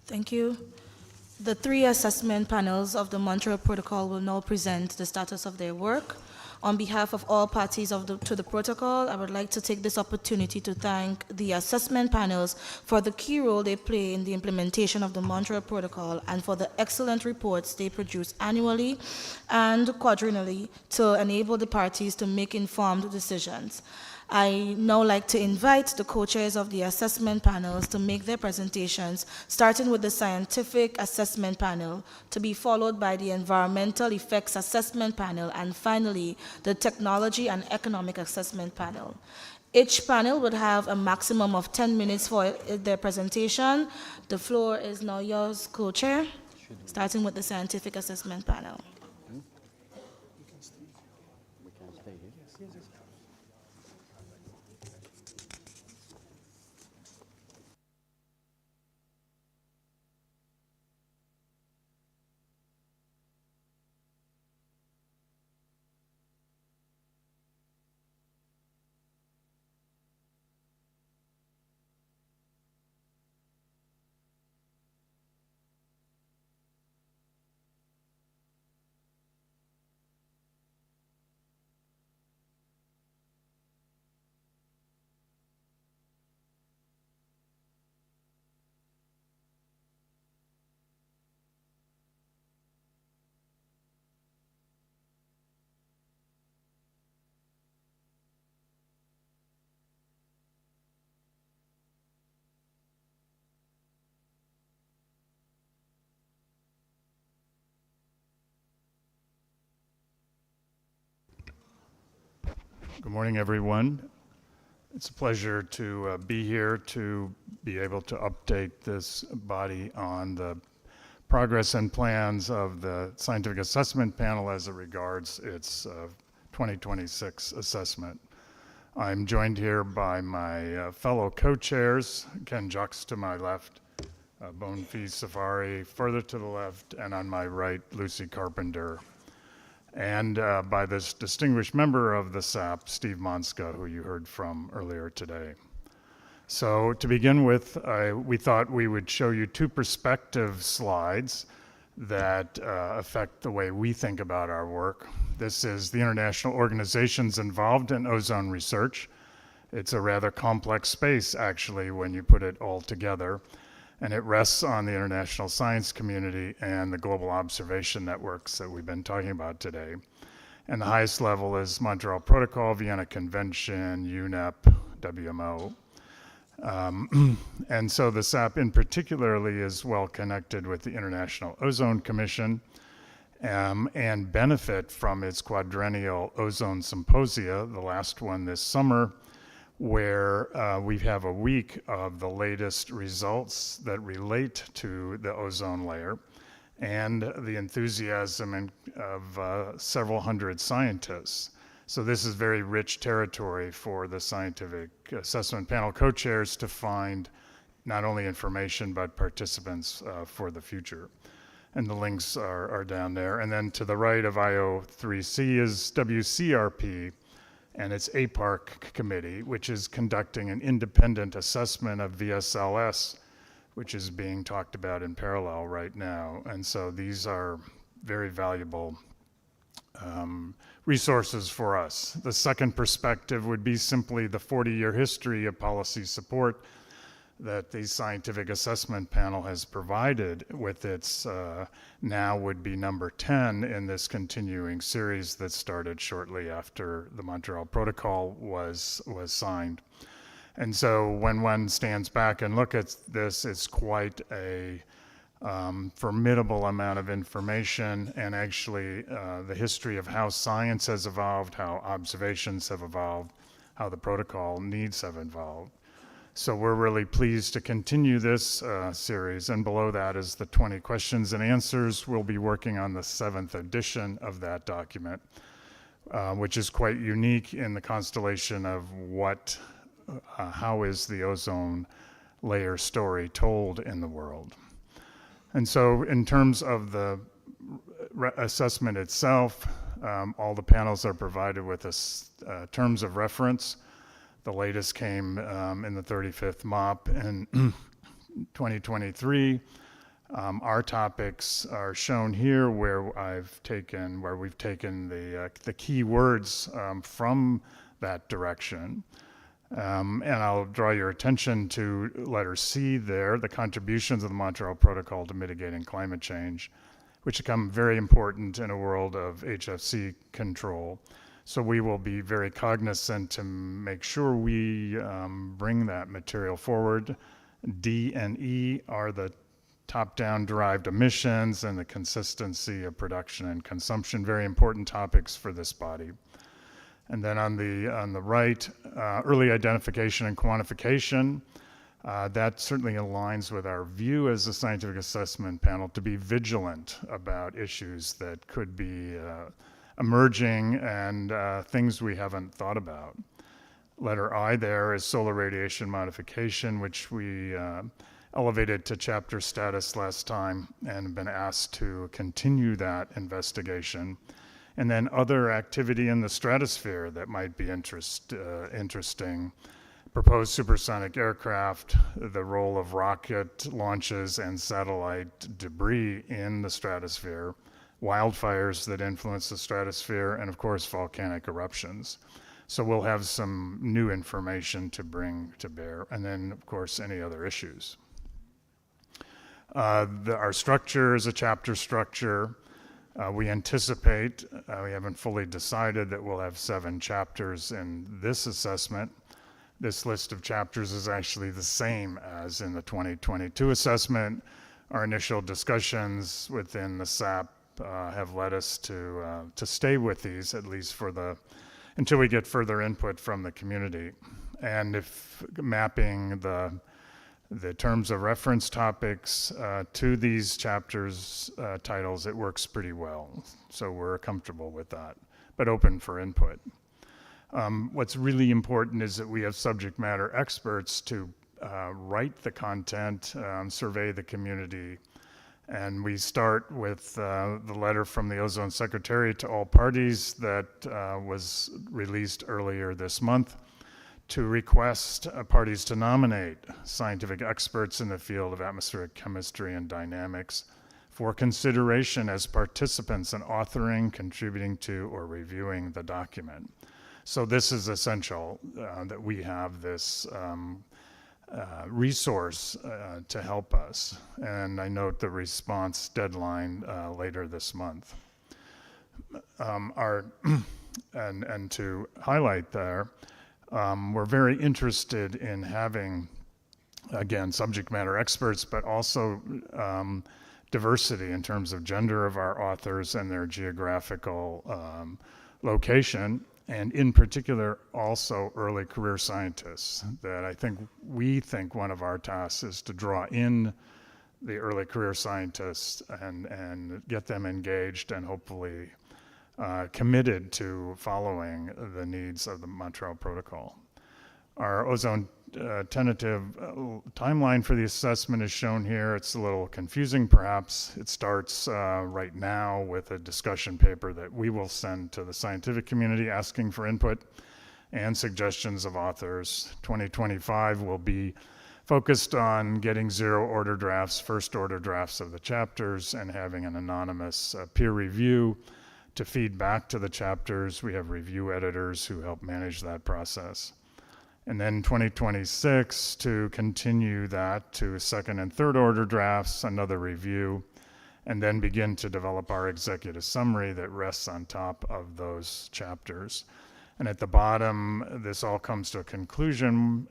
Thank you. The three assessment panels of the Montreal Protocol will now present the status of their work. On behalf of all parties to the protocol, I would like to take this opportunity to thank the assessment panels for the key role they play in the implementation of the Montreal Protocol and for the excellent reports they produce annually and quadrennially to enable the parties to make informed decisions. I now like to invite the co-chairs of the assessment panels to make their presentations, starting with the scientific assessment panel, to be followed by the environmental effects assessment panel, and finally, the technology and economic assessment panel. Each panel would have a maximum of 10 minutes for their presentation. The floor is now yours, co-chair, starting with the scientific assessment panel. Good morning, everyone. It's a pleasure to be here to be able to update this body on the progress and plans of the Scientific Assessment Panel as it regards its 2026 assessment. I'm joined here by my fellow co-chairs, Ken Jux to my left, Bonfi Safari further to the left, and on my right, Lucy Carpenter, and by this distinguished member of the SAP, Steve Monska, who you heard from earlier today. So to begin with, we thought we would show you two perspective slides that affect the way we think about our work. This is the international organizations involved in ozone research. It's a rather complex space, actually, when you put it all together, and it rests on the international science community and the global observation networks that we've been talking about today. And the highest level is Montreal Protocol, Vienna Convention, UNEP, WMO. And so the SAP in particularly is well connected with the International Ozone Commission and benefit from its quadrennial ozone symposia, the last one this summer, where we have a week of the latest results that relate to the ozone layer and the enthusiasm of several hundred scientists. So this is very rich territory for the Scientific Assessment Panel co-chairs to find not only information but participants for the future. And the links are down there. And then to the right of IO3C is WCRP and its APARC committee, which is conducting an independent assessment of VSLS, which is being talked about in parallel right now. And so these are very valuable resources for us. The second perspective would be simply the 40-year history of policy support that the Scientific Assessment Panel has provided with its now would be number 10 in this continuing series that started shortly after the Montreal Protocol was signed. And so when one stands back and look at this, it's quite a formidable amount of information, and actually the history of how science has evolved, how observations have evolved, how the protocol needs have evolved. So we're really pleased to continue this series, and below that is the 20 questions and answers. We'll be working on the 7th edition of that document, which is quite unique in the constellation of how is the ozone layer story told in the world. And so in terms of the assessment itself, all the panels are provided with terms of reference. The latest came in the 35th MOP in 2023. Our topics are shown here where we've taken the key words from that direction. And I'll draw your attention to letter C there, the contributions of the Montreal Protocol to mitigating climate change, which become very important in a world of HFC control. So we will be very cognizant to make sure we bring that material forward. D and E are the top-down derived emissions and the consistency of production and consumption, very important topics for this body. And then on the right, early identification and quantification, that certainly aligns with our view as a Scientific Assessment Panel to be vigilant about issues that could be emerging and things we haven't thought about. Letter I there is solar radiation modification, which we elevated to chapter status last time and have been asked to continue that investigation. And then other activity in the stratosphere that might be interesting. Proposed supersonic aircraft, the role of rocket launches and satellite debris in the stratosphere, wildfires that influence the stratosphere, and of course volcanic eruptions. So we'll have some new information to bring to bear, and then of course any other issues. Our structure is a chapter structure. We anticipate, we haven't fully decided, that we'll have 7 chapters in this assessment. This list of chapters is actually the same as in the 2022 assessment. Our initial discussions within the SAP have led us to stay with these, at least for the until we get further input from the community. And if mapping the terms of reference topics to these chapters titles, it works pretty well. So we're comfortable with that, but open for input. What's really important is that we have subject matter experts to write the content, survey the community, and we start with the letter from the Ozone Secretariat to all parties that was released earlier this month to request parties to nominate scientific experts in the field of atmospheric chemistry and dynamics for consideration as participants in authoring, contributing to, or reviewing the document. So this is essential that we have this resource to help us. And I note the response deadline later this month. And to highlight there, we're very interested in having, again, subject matter experts, but also diversity in terms of gender of our authors and their geographical location, and in particular, also early career scientists. That we think one of our tasks is to draw in the early career scientists and get them engaged and hopefully committed to following the needs of the Montreal Protocol. Our ozone tentative timeline for the assessment is shown here. It's a little confusing perhaps. It starts right now with a discussion paper that we will send to the scientific community asking for input and suggestions of authors. 2025 will be focused on getting zero order drafts, first order drafts of the chapters, and having an anonymous peer review to feed back to the chapters. We have review editors who help manage that process. And then 2026 to continue that to second and third order drafts, another review, and then begin to develop our executive summary that rests on top of those chapters. And at the bottom, this all comes to a conclusion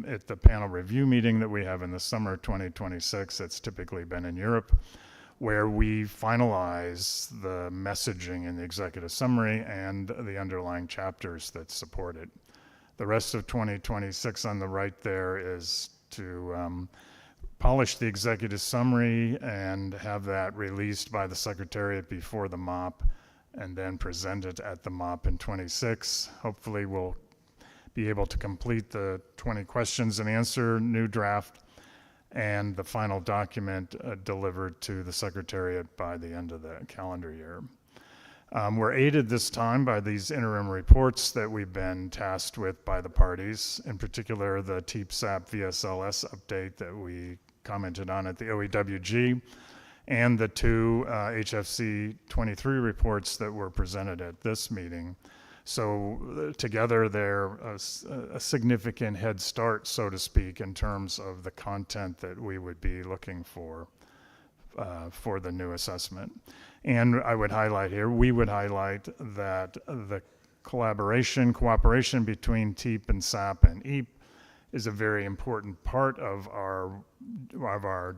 at the panel review meeting that we have in the summer of 2026. It's typically been in Europe, where we finalize the messaging in the executive summary and the underlying chapters that support it. The rest of 2026 on the right there is to polish the executive summary and have that released by the Secretariat before the MOP, and then present it at the MOP in 26. Hopefully we'll be able to complete the 20 questions and answer new draft and the final document delivered to the Secretariat by the end of the calendar year. We're aided this time by these interim reports that we've been tasked with by the parties, in particular the TEEP-SAP VSLS update that we commented on at the OEWG, and the two HFC 23 reports that were presented at this meeting. So together they're a significant head start, so to speak, in terms of the content that we would be looking for the new assessment. And I would highlight here, we would highlight that the cooperation between TEEP and SAP and EAP is a very important part of our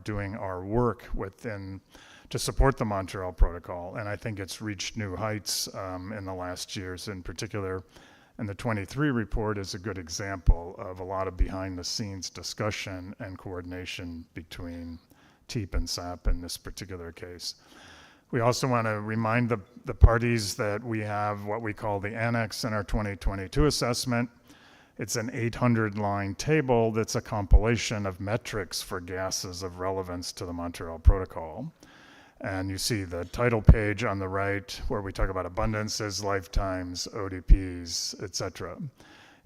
doing our work within to support the Montreal Protocol. And I think it's reached new heights in the last years in particular. And the 23 report is a good example of a lot of behind the scenes discussion and coordination between TEEP and SAP in this particular case. We also want to remind the parties that we have what we call the annex in our 2022 assessment. It's an 800-line table that's a compilation of metrics for gases of relevance to the Montreal Protocol. And you see the title page on the right where we talk about abundances, lifetimes, ODPs, etc.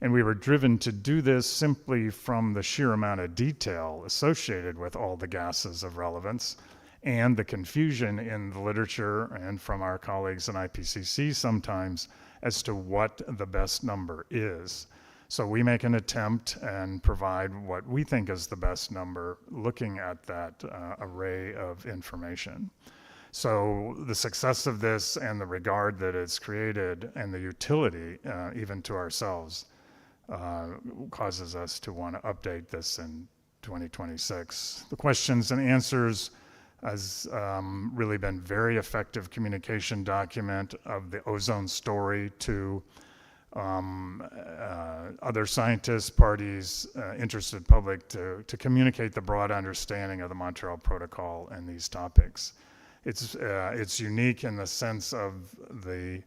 And we were driven to do this simply from the sheer amount of detail associated with all the gases of relevance and the confusion in the literature and from our colleagues in IPCC sometimes as to what the best number is. So we make an attempt and provide what we think is the best number looking at that array of information. So the success of this and the regard that it's created and the utility even to ourselves causes us to want to update this in 2026. The questions and answers has really been very effective communication document of the ozone story to other scientists, parties, interested public to communicate the broad understanding of the Montreal Protocol and these topics. It's unique in the sense of the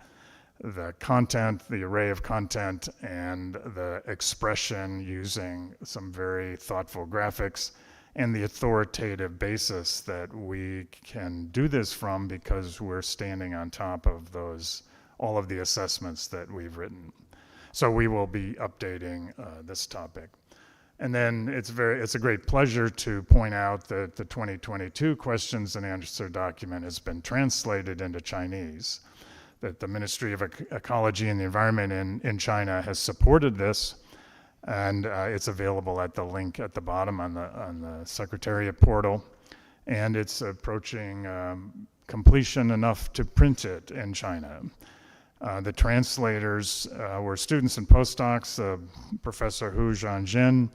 content, the array of content, and the expression using some very thoughtful graphics, and the authoritative basis that we can do this from because we're standing on top of all of the assessments that we've written. So we will be updating this topic. And then it's a great pleasure to point out that the 2022 questions and answer document has been translated into Chinese, that the Ministry of Ecology and the Environment in China has supported this, and it's available at the link at the bottom on the Secretariat portal, and it's approaching completion enough to print it in China. The translators were students and postdocs, Professor Hu Zhangjin,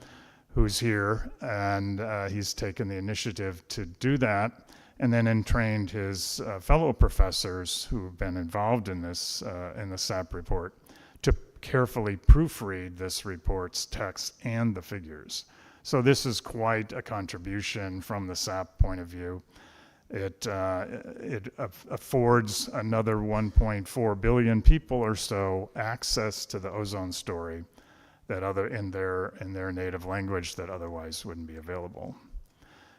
who's here, and he's taken the initiative to do that, and then trained his fellow professors who've been involved in this, in the SAP report, to carefully proofread this report's text and the figures. So this is quite a contribution from the SAP point of view. It affords another 1.4 billion people or so access to the ozone story that in their native language that otherwise wouldn't be available.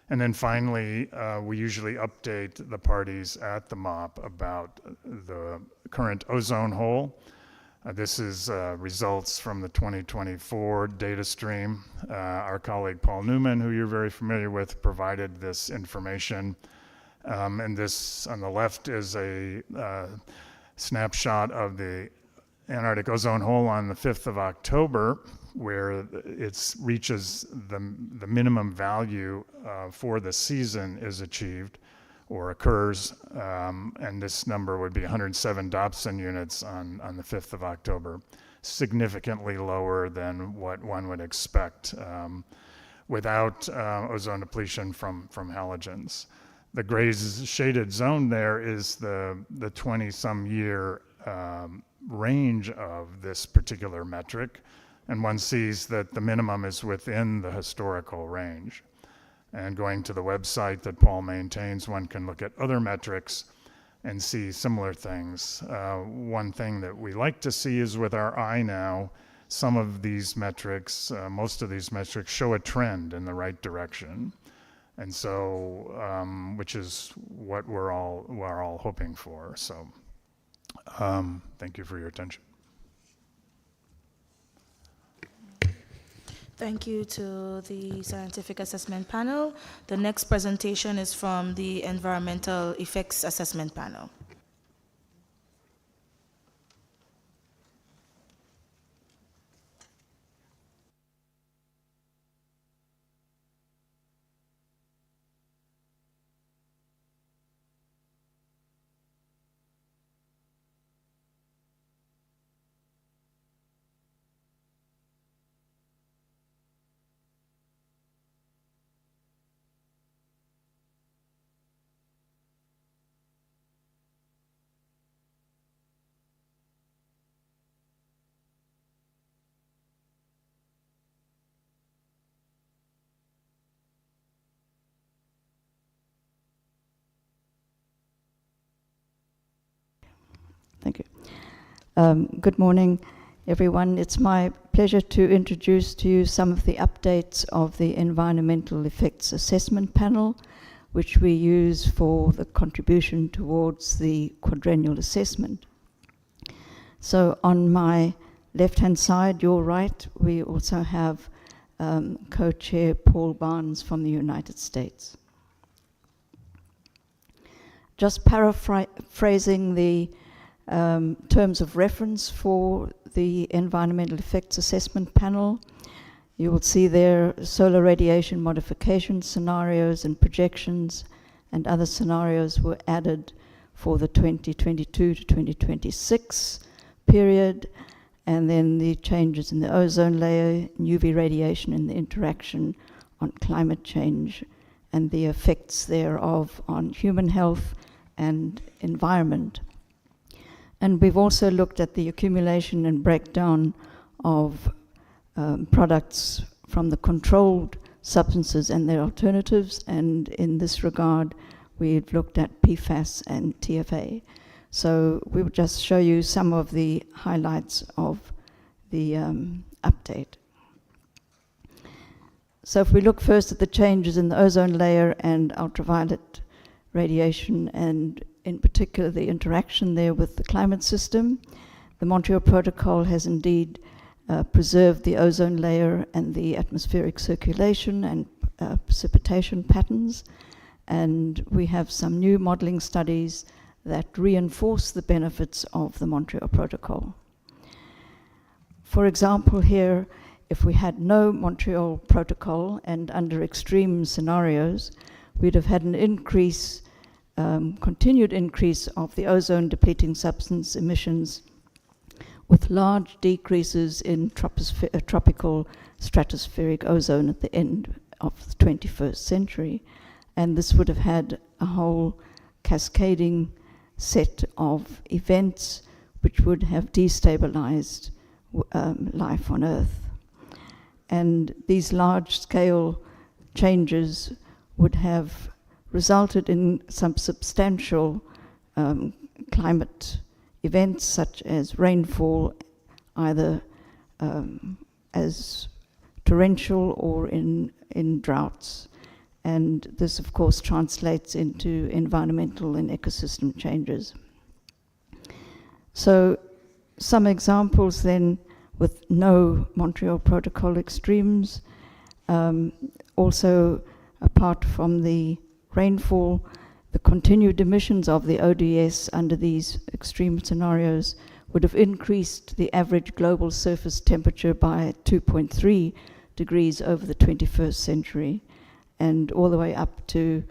And then finally, we usually update the parties at the MOP about the current ozone hole. This is results from the 2024 data stream. Our colleague Paul Newman, who you're very familiar with, provided this information. And this on the left is a snapshot of the Antarctic ozone hole on the 5th of October, where it reaches the minimum value for the season is achieved or occurs, and this number would be 107 Dobson units on the 5th of October, significantly lower than what one would expect without ozone depletion from halogens. The gray shaded zone there is the 20-some year range of this particular metric, and one sees that the minimum is within the historical range. And going to the website that Paul maintains, one can look at other metrics and see similar things. One thing that we like to see is with our eye now, some of these metrics, most of these metrics show a trend in the right direction. And so, which is what we're all hoping for. So, thank you for your attention. Thank you to the Scientific Assessment Panel. The next presentation is from the Environmental Effects Assessment Panel. Thank you. Good morning, everyone. It's my pleasure to introduce to you some of the updates of the Environmental Effects Assessment Panel, which we use for the contribution towards the quadrennial assessment. So on my left-hand side, your right, we also have co-chair Paul Barnes from the United States. Just paraphrasing the terms of reference for the Environmental Effects Assessment Panel. You will see there solar radiation modification scenarios and projections and other scenarios were added for the 2022 to 2026 period, and then the changes in the ozone layer, UV radiation, and the interaction on climate change and the effects thereof on human health and environment. And we've also looked at the accumulation and breakdown of products from the controlled substances and their alternatives, and in this regard, we've looked at PFAS and TFA. So we will just show you some of the highlights of the update. So if we look first at the changes in the ozone layer and ultraviolet radiation, and in particular the interaction there with the climate system, the Montreal Protocol has indeed preserved the ozone layer and the atmospheric circulation and precipitation patterns, and we have some new modeling studies that reinforce the benefits of the Montreal Protocol. For example, here, if we had no Montreal Protocol and under extreme scenarios, we'd have had an increase, continued increase of the ozone depleting substance emissions, with large decreases in tropical stratospheric ozone at the end of the 21st century. And this would have had a whole cascading set of events which would have destabilized life on Earth. And these large-scale changes would have resulted in some substantial climate events, such as rainfall, either as torrential or in droughts. And this, of course, translates into environmental and ecosystem changes. So some examples then with no Montreal Protocol extremes. Also, apart from the rainfall, the continued emissions of the ODS under these extreme scenarios would have increased the average global surface temperature by 2.3 degrees over the 21st century, and all the way up to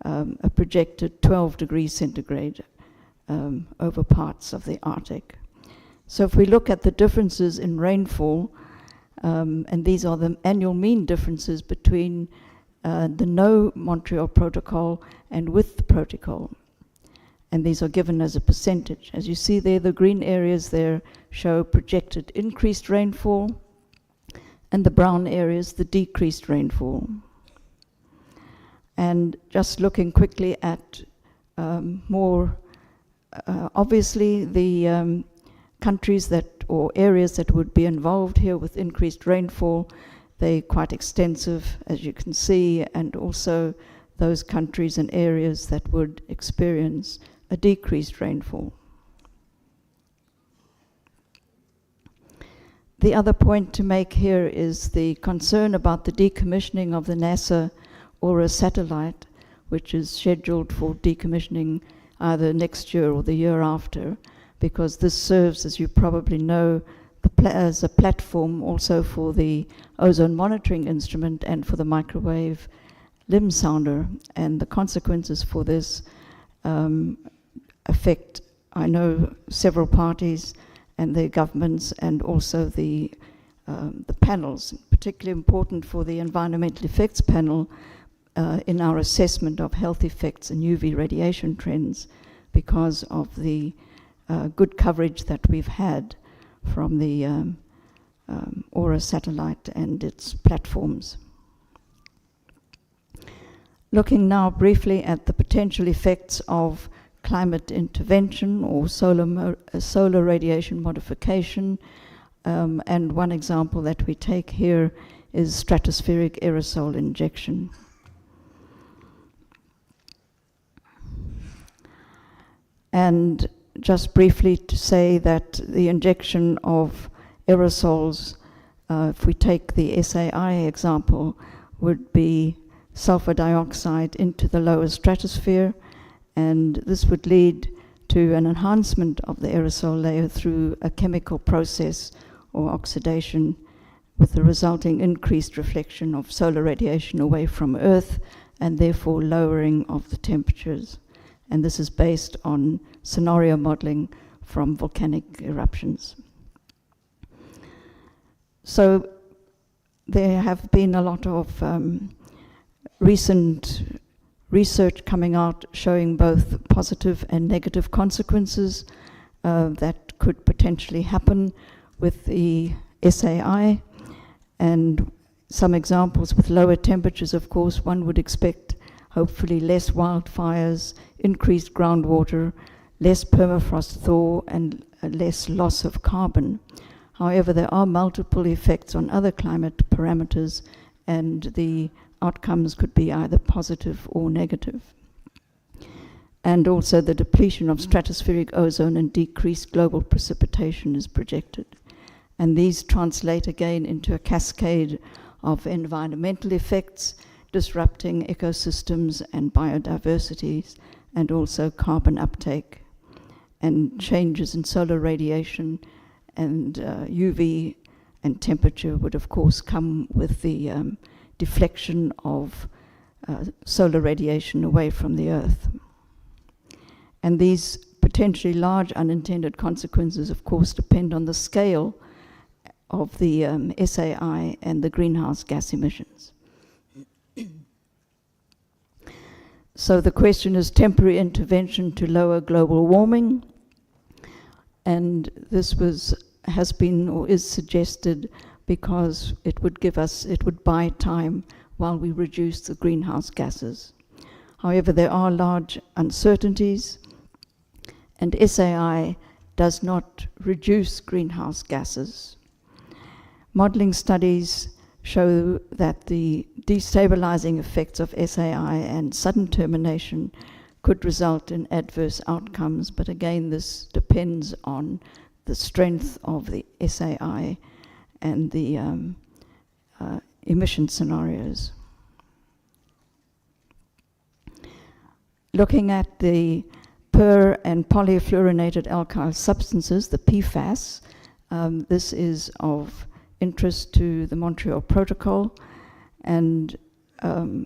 a projected 12 degrees centigrade over parts of the Arctic. So if we look at the differences in rainfall, and these are the annual mean differences between the no Montreal Protocol and with the protocol, and these are given as a percentage. As you see there, the green areas there show projected increased rainfall, and the brown areas, the decreased rainfall. And just looking quickly at more obviously the countries that, or areas that would be involved here with increased rainfall, they're quite extensive, as you can see, and also those countries and areas that would experience a decreased rainfall. The other point to make here is the concern about the decommissioning of the NASA Aura satellite, which is scheduled for decommissioning either next year or the year after, because this serves, as you probably know, as a platform also for the ozone monitoring instrument and for the microwave limb sounder. And the consequences for this affect, I know, several parties and their governments, and also the panels, particularly important for the environmental effects panel in our assessment of health effects and UV radiation trends, because of the good coverage that we've had from the Aura satellite and its platforms. Looking now briefly at the potential effects of climate intervention or solar radiation modification, and one example that we take here is stratospheric aerosol injection. And just briefly to say that the injection of aerosols, if we take the SAI example, would be sulfur dioxide into the lower stratosphere, and this would lead to an enhancement of the aerosol layer through a chemical process or oxidation, with the resulting increased reflection of solar radiation away from Earth, and therefore lowering of the temperatures. And this is based on scenario modeling from volcanic eruptions. So there have been a lot of recent research coming out showing both positive and negative consequences that could potentially happen with the SAI. And some examples: with lower temperatures, of course, one would expect hopefully less wildfires, increased groundwater, less permafrost thaw, and less loss of carbon. However, there are multiple effects on other climate parameters, and the outcomes could be either positive or negative. And also the depletion of stratospheric ozone and decreased global precipitation is projected. And these translate again into a cascade of environmental effects, disrupting ecosystems and biodiversities, and also carbon uptake, and changes in solar radiation and UV and temperature would of course come with the deflection of solar radiation away from the Earth. And these potentially large unintended consequences of course depend on the scale of the SAI and the greenhouse gas emissions. So the question is temporary intervention to lower global warming, and this has been or is suggested because it would buy time while we reduce the greenhouse gases. However, there are large uncertainties, and SAI does not reduce greenhouse gases. Modeling studies show that the destabilizing effects of SAI and sudden termination could result in adverse outcomes, but again, this depends on the strength of the SAI and the emission scenarios. Looking at the per and polyfluorinated alkyl substances, the PFAS, this is of interest to the Montreal Protocol, and the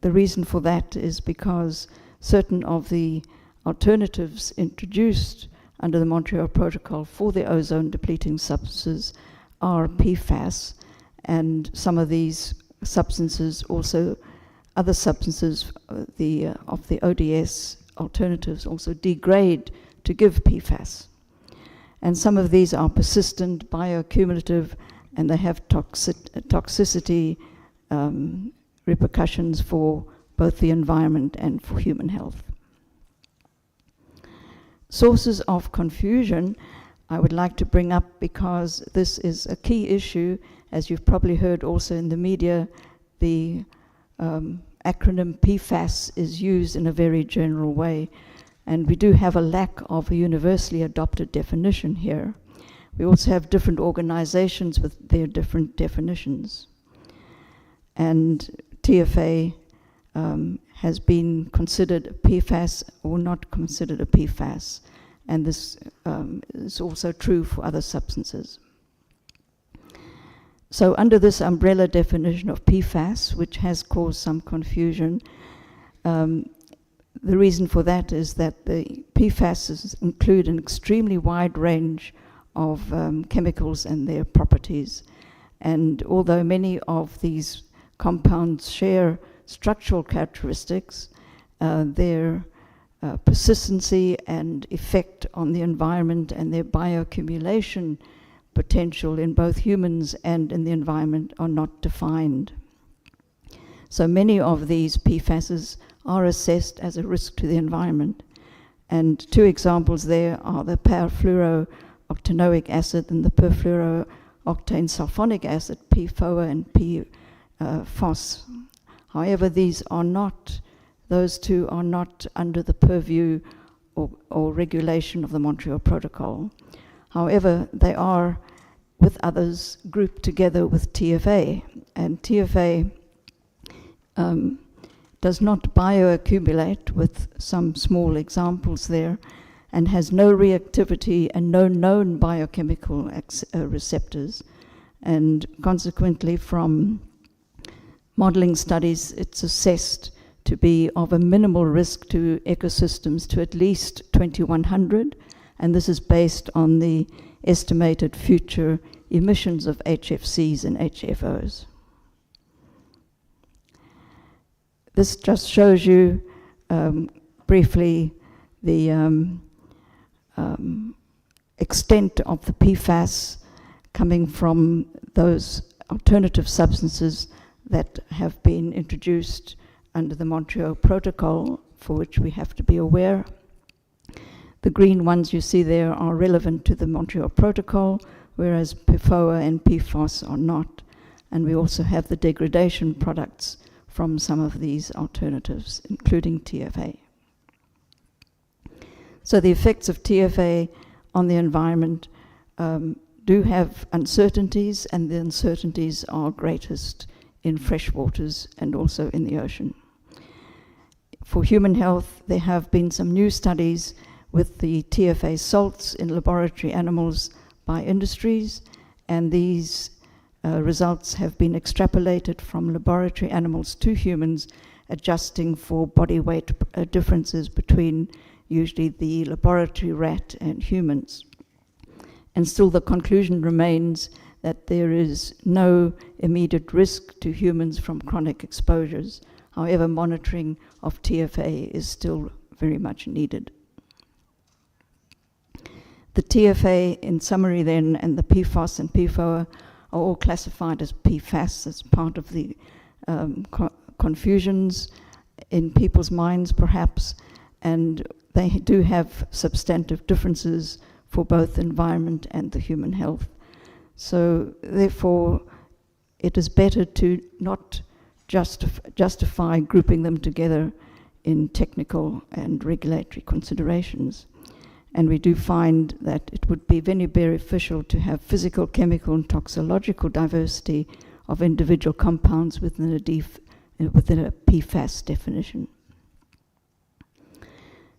reason for that is because certain of the alternatives introduced under the Montreal Protocol for the ozone depleting substances are PFAS, and some of these substances also, other substances of the ODS alternatives also degrade to give PFAS. And some of these are persistent, bioaccumulative, and they have toxicity repercussions for both the environment and for human health. Sources of confusion I would like to bring up because this is a key issue. As you've probably heard also in the media, the acronym PFAS is used in a very general way, and we do have a lack of a universally adopted definition here. We also have different organizations with their different definitions. And TFA has been considered a PFAS or not considered a PFAS, and this is also true for other substances. So under this umbrella definition of PFAS, which has caused some confusion, the reason for that is that the PFAS include an extremely wide range of chemicals and their properties. And although many of these compounds share structural characteristics, their persistency and effect on the environment and their bioaccumulation potential in both humans and in the environment are not defined. So many of these PFASs are assessed as a risk to the environment. And two examples there are the perfluorooctanoic acid and the perfluorooctane sulfonic acid, PFOA and PFOS. However, those two are not under the purview or regulation of the Montreal Protocol. However, they are, with others, grouped together with TFA. And TFA does not bioaccumulate, with some small examples there, and has no reactivity and no known biochemical receptors. And consequently, from modeling studies, it's assessed to be of a minimal risk to ecosystems to at least 2100, and this is based on the estimated future emissions of HFCs and HFOs. This just shows you briefly the extent of the PFAS coming from those alternative substances that have been introduced under the Montreal Protocol, for which we have to be aware. The green ones you see there are relevant to the Montreal Protocol, whereas PFOA and PFOS are not. And we also have the degradation products from some of these alternatives, including TFA. So the effects of TFA on the environment do have uncertainties, and the uncertainties are greatest in fresh waters and also in the ocean. For human health, there have been some new studies with the TFA salts in laboratory animals by industries, and these results have been extrapolated from laboratory animals to humans, adjusting for body weight differences between usually the laboratory rat and humans. And still the conclusion remains that there is no immediate risk to humans from chronic exposures. However, monitoring of TFA is still very much needed. The TFA, in summary then, and the PFOS and PFOA are all classified as PFAS as part of the confusions in people's minds, perhaps, and they do have substantive differences for both the environment and the human health. So therefore, it is better to not justify grouping them together in technical and regulatory considerations. And we do find that it would be very beneficial to have physical, chemical, and toxicological diversity of individual compounds within a PFAS definition.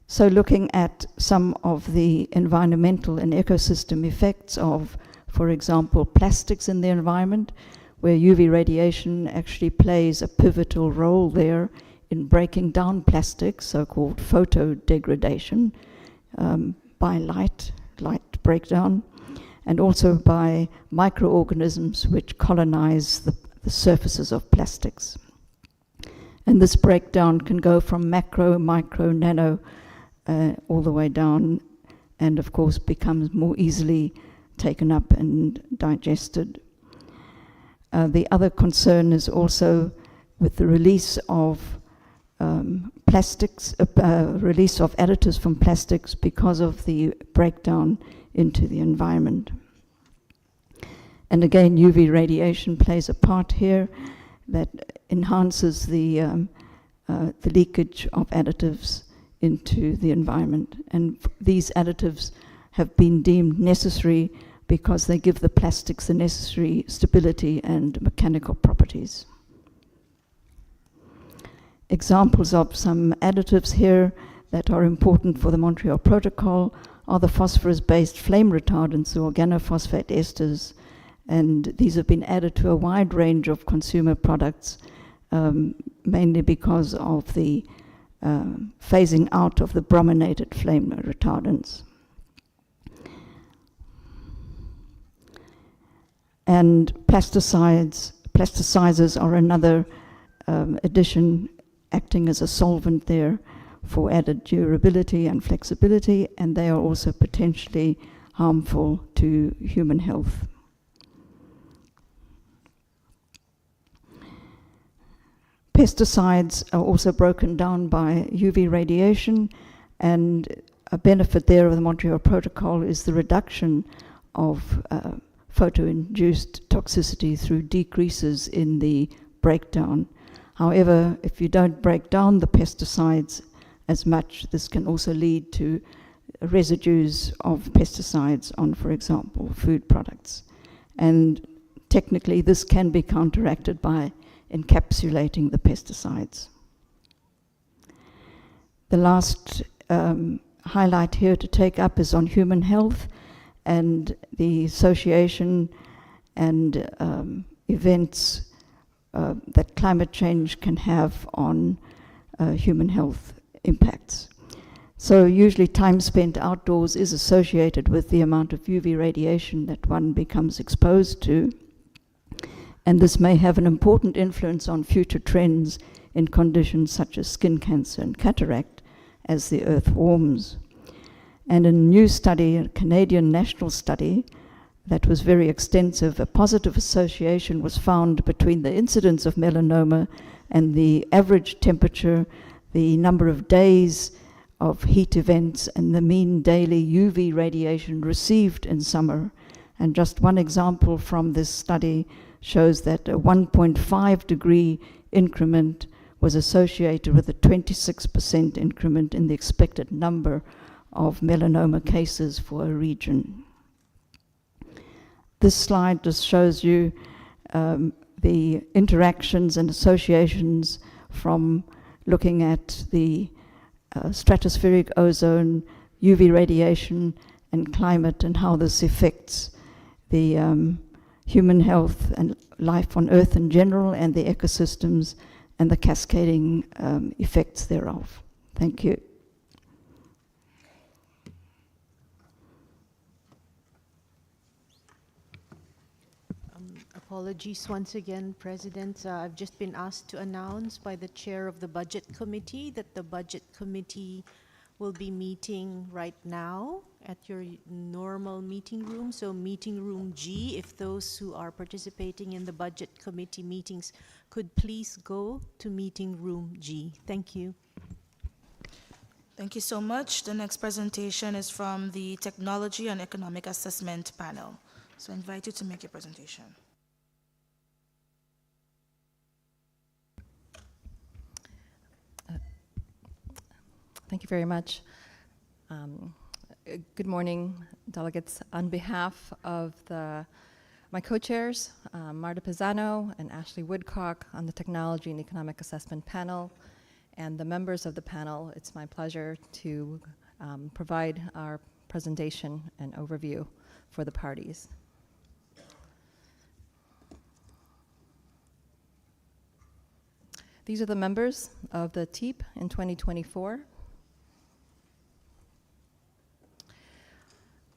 So looking at some of the environmental and ecosystem effects of, for example, plastics in the environment, where UV radiation actually plays a pivotal role there in breaking down plastics, so-called photodegradation, by light breakdown, and also by microorganisms which colonize the surfaces of plastics. And this breakdown can go from macro, micro, nano, all the way down, and of course becomes more easily taken up and digested. The other concern is also with the release of plastics, release of additives from plastics because of the breakdown into the environment. And again, UV radiation plays a part here that enhances the leakage of additives into the environment. And these additives have been deemed necessary because they give the plastics the necessary stability and mechanical properties. Examples of some additives here that are important for the Montreal Protocol are the phosphorus-based flame retardants, or organophosphate esters, and these have been added to a wide range of consumer products, mainly because of the phasing out of the brominated flame retardants. And plasticizers are another addition, acting as a solvent there for added durability and flexibility, and they are also potentially harmful to human health. Pesticides are also broken down by UV radiation, and a benefit there of the Montreal Protocol is the reduction of photo-induced toxicity through decreases in the breakdown. However, if you don't break down the pesticides as much, this can also lead to residues of pesticides on, for example, food products. And technically, this can be counteracted by encapsulating the pesticides. The last highlight here to take up is on human health and the association and events that climate change can have on human health impacts. So usually time spent outdoors is associated with the amount of UV radiation that one becomes exposed to, and this may have an important influence on future trends in conditions such as skin cancer and cataract as the Earth warms. And in a new study, a Canadian national study that was very extensive, a positive association was found between the incidence of melanoma and the average temperature, the number of days of heat events, and the mean daily UV radiation received in summer. And just one example from this study shows that a 1.5 degree increment was associated with a 26% increment in the expected number of melanoma cases for a region. This slide just shows you the interactions and associations from looking at the stratospheric ozone, UV radiation, and climate, and how this affects the human health and life on Earth in general, and the ecosystems and the cascading effects thereof. Thank you. Apologies once again, President. I've just been asked to announce by the chair of the Budget Committee that the Budget Committee will be meeting right now at your normal meeting room. So meeting room G, if those who are participating in the Budget Committee meetings could please go to meeting room G. Thank you. Thank you so much. The next presentation is from the Technology and Economic Assessment panel. So I invite you to make your presentation. Thank you very much. Good morning, delegates. On behalf of my co-chairs, Marta Pisano and Ashley Woodcock on the Technology and Economic Assessment panel, and the members of the panel, it's my pleasure to provide our presentation and overview for the parties. These are the members of the TEEP in 2024.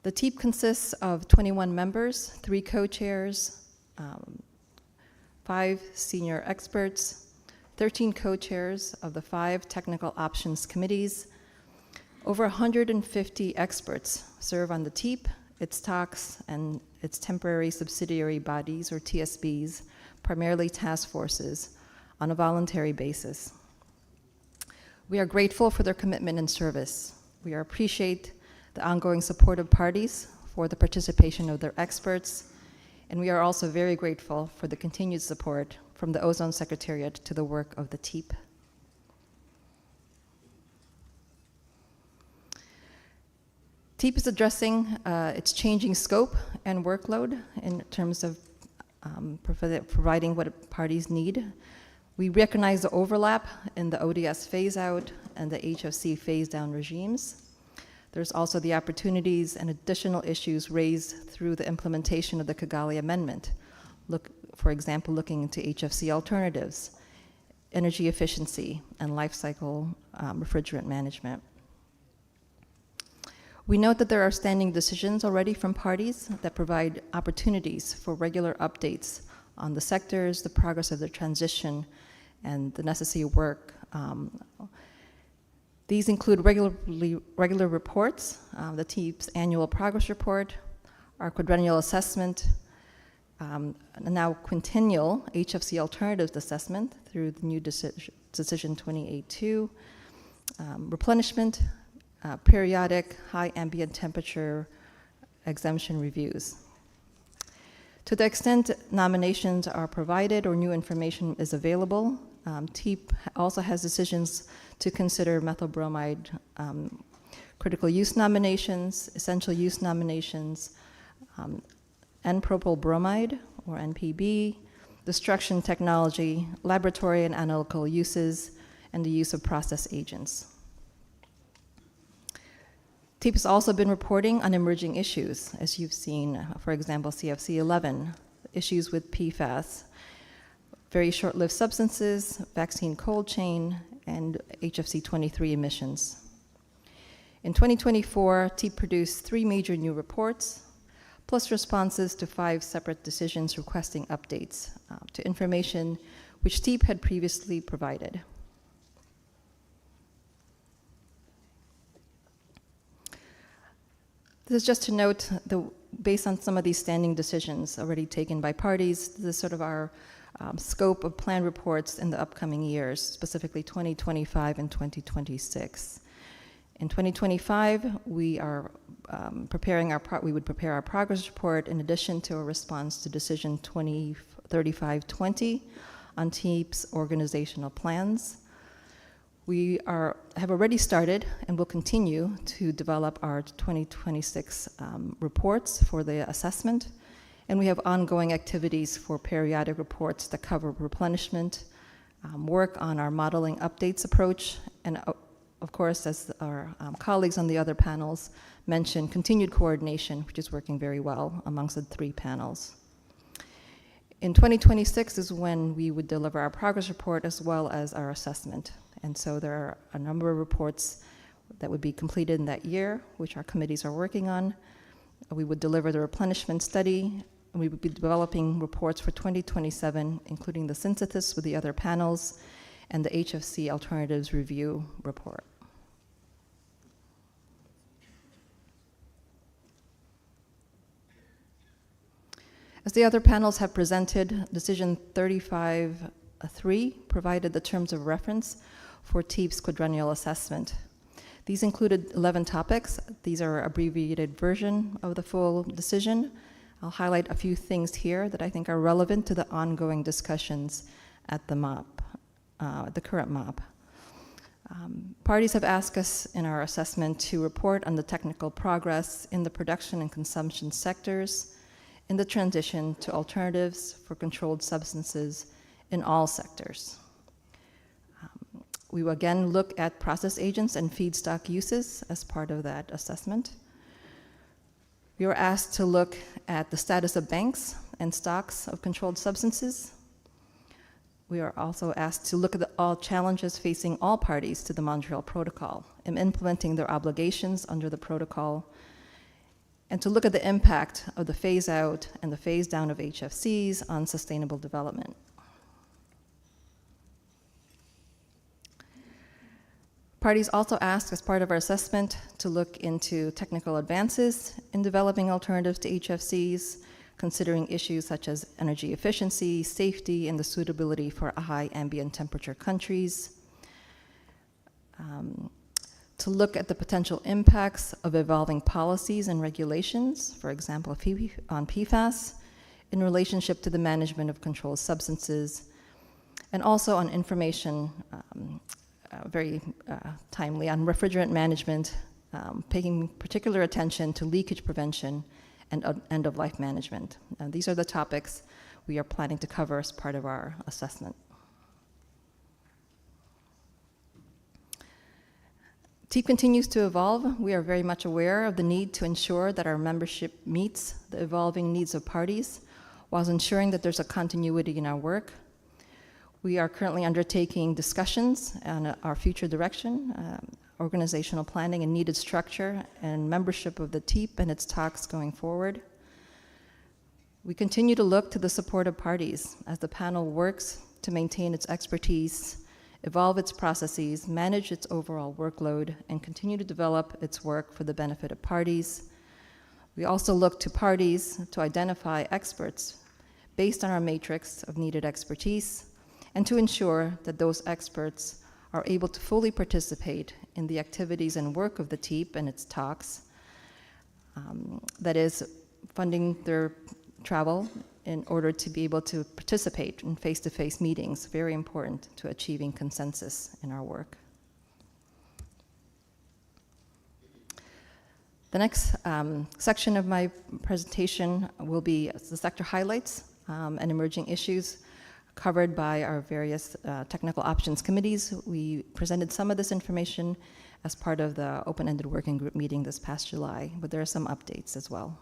The TEEP consists of 21 members, 3 co-chairs, 5 senior experts, 13 co-chairs of the 5 technical options committees. Over 150 experts serve on the TEEP, its talks, and its temporary subsidiary bodies, or TSBs, primarily task forces, on a voluntary basis. We are grateful for their commitment and service. We appreciate the ongoing support of parties for the participation of their experts, and we are also very grateful for the continued support from the Ozone Secretariat to the work of the TEEP. TEEP is addressing its changing scope and workload in terms of providing what parties need. We recognize the overlap in the ODS phase-out and the HFC phase-down regimes. There's also the opportunities and additional issues raised through the implementation of the Kigali Amendment. For example, looking into HFC alternatives, energy efficiency, and life cycle refrigerant management. We note that there are standing decisions already from parties that provide opportunities for regular updates on the sectors, the progress of their transition, and the necessary work. These include regular reports, the TEEP's annual progress report, our quadrennial assessment, now quintennial HFC alternatives assessment through the new decision 28.2, replenishment, periodic high ambient temperature exemption reviews. To the extent nominations are provided or new information is available, TEEP also has decisions to consider methyl bromide critical use nominations, essential use nominations, N-propyl bromide, or NPB, destruction technology, laboratory and analytical uses, and the use of process agents. TEEP has also been reporting on emerging issues, as you've seen, for example, CFC 11, issues with PFAS, very short-lived substances, vaccine cold chain, and HFC 23 emissions. In 2024, TEEP produced 3 major new reports, plus responses to 5 separate decisions requesting updates to information which TEEP had previously provided. This is just to note, based on some of these standing decisions already taken by parties, this is sort of our scope of plan reports in the upcoming years, specifically 2025 and 2026. In 2025, we are we would prepare our progress report in addition to a response to Decision 2035-20 on TEEP's organizational plans. We have already started and will continue to develop our 2026 reports for the assessment, and we have ongoing activities for periodic reports that cover replenishment, work on our modeling updates approach, and of course, as our colleagues on the other panels mentioned, continued coordination, which is working very well amongst the three panels. In 2026 is when we would deliver our progress report as well as our assessment. And so there are a number of reports that would be completed in that year, which our committees are working on. We would deliver the replenishment study, and we would be developing reports for 2027, including the synthesis with the other panels and the HFC Alternatives Review report. As the other panels have presented, Decision 35-3 provided the terms of reference for TEEP's quadrennial assessment. These included 11 topics. These are an abbreviated version of the full decision. I'll highlight a few things here that I think are relevant to the ongoing discussions at the MOP, the current MOP. Parties have asked us in our assessment to report on the technical progress in the production and consumption sectors, in the transition to alternatives for controlled substances in all sectors. We will again look at process agents and feedstock uses as part of that assessment. We were asked to look at the status of banks and stocks of controlled substances. We are also asked to look at all challenges facing all parties to the Montreal Protocol in implementing their obligations under the protocol, and to look at the impact of the phase out and the phase down of HFCs on sustainable development. Parties also asked, as part of our assessment, to look into technical advances in developing alternatives to HFCs, considering issues such as energy efficiency, safety, and the suitability for high ambient temperature countries. To look at the potential impacts of evolving policies and regulations, for example, on PFAS, in relationship to the management of controlled substances, and also on information, very timely, on refrigerant management, paying particular attention to leakage prevention and end-of-life management. These are the topics we are planning to cover as part of our assessment. TEEP continues to evolve. We are very much aware of the need to ensure that our membership meets the evolving needs of parties, while ensuring that there's a continuity in our work. We are currently undertaking discussions on our future direction, organizational planning and needed structure, and membership of the TEEP and its talks going forward. We continue to look to the support of parties as the panel works to maintain its expertise, evolve its processes, manage its overall workload, and continue to develop its work for the benefit of parties. We also look to parties to identify experts based on our matrix of needed expertise, and to ensure that those experts are able to fully participate in the activities and work of the TEEP and its talks, that is, funding their travel in order to be able to participate in face-to-face meetings, very important to achieving consensus in our work. The next section of my presentation will be the sector highlights and emerging issues covered by our various technical options committees. We presented some of this information as part of the open-ended working group meeting this past July, but there are some updates as well.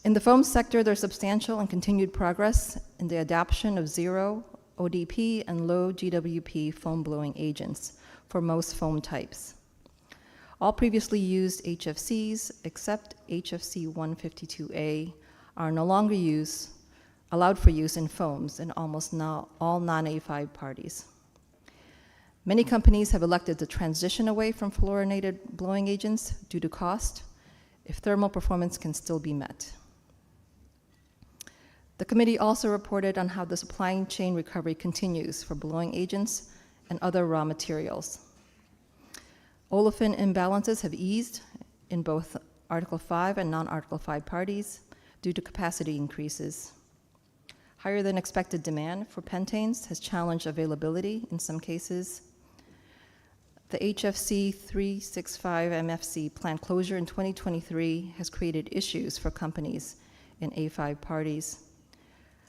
In the foam sector, there's substantial and continued progress in the adoption of zero ODP and low GWP foam blowing agents for most foam types. All previously used HFCs, except HFC 152A, are no longer allowed for use in foams in almost all non-A5 parties. Many companies have elected to transition away from fluorinated blowing agents due to cost, if thermal performance can still be met. The committee also reported on how the supply chain recovery continues for blowing agents and other raw materials. Olefin imbalances have eased in both Article 5 and non-Article 5 parties due to capacity increases. Higher than expected demand for pentanes has challenged availability in some cases. The HFC 365 MFC plant closure in 2023 has created issues for companies in A5 parties.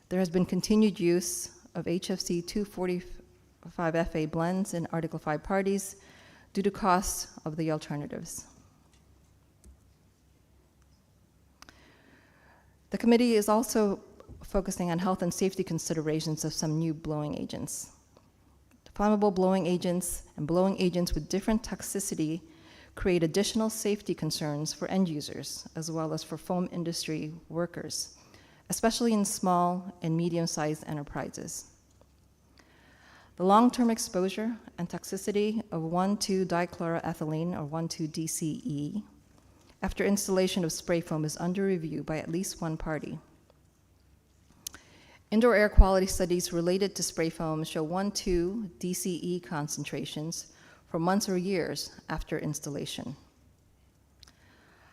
There has been continued use of HFC 245FA blends in Article 5 parties due to costs of the alternatives. The committee is also focusing on health and safety considerations of some new blowing agents. Flammable blowing agents and blowing agents with different toxicity create additional safety concerns for end users as well as for foam industry workers, especially in small and medium-sized enterprises. The long-term exposure and toxicity of 1,2-dichloroethylene or 1,2-DCE after installation of spray foam is under review by at least one party. Indoor air quality studies related to spray foam show 1,2-DCE concentrations for months or years after installation.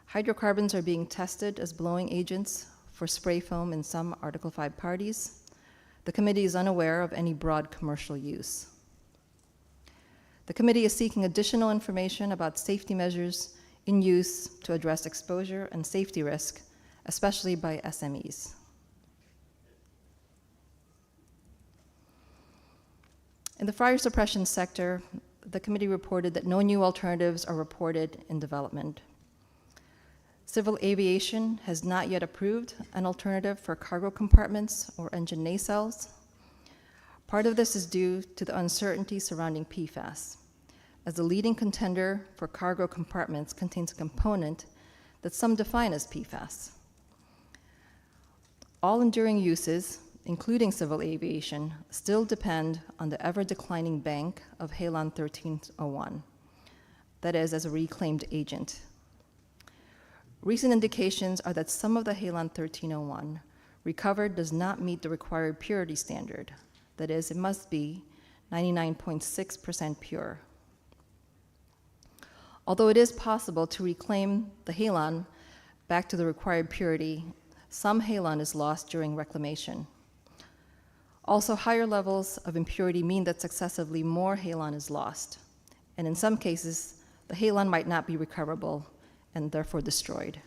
Hydrocarbons are being tested as blowing agents for spray foam in some Article 5 parties. The committee is unaware of any broad commercial use. The committee is seeking additional information about safety measures in use to address exposure and safety risk, especially by SMEs. In the fire suppression sector, the committee reported that no new alternatives are reported in development. Civil aviation has not yet approved an alternative for cargo compartments or engine nacelles. Part of this is due to the uncertainty surrounding PFAS, as the leading contender for cargo compartments contains a component that some define as PFAS. All enduring uses, including civil aviation, still depend on the ever-declining bank of halon 1301, that is, as a reclaimed agent. Recent indications are that some of the halon 1301 recovered does not meet the required purity standard, that is, it must be 99.6% pure. Although it is possible to reclaim the halon back to the required purity, some halon is lost during reclamation. Also, higher levels of impurity mean that successively more halon is lost, and in some cases, the halon might not be recoverable and therefore destroyed.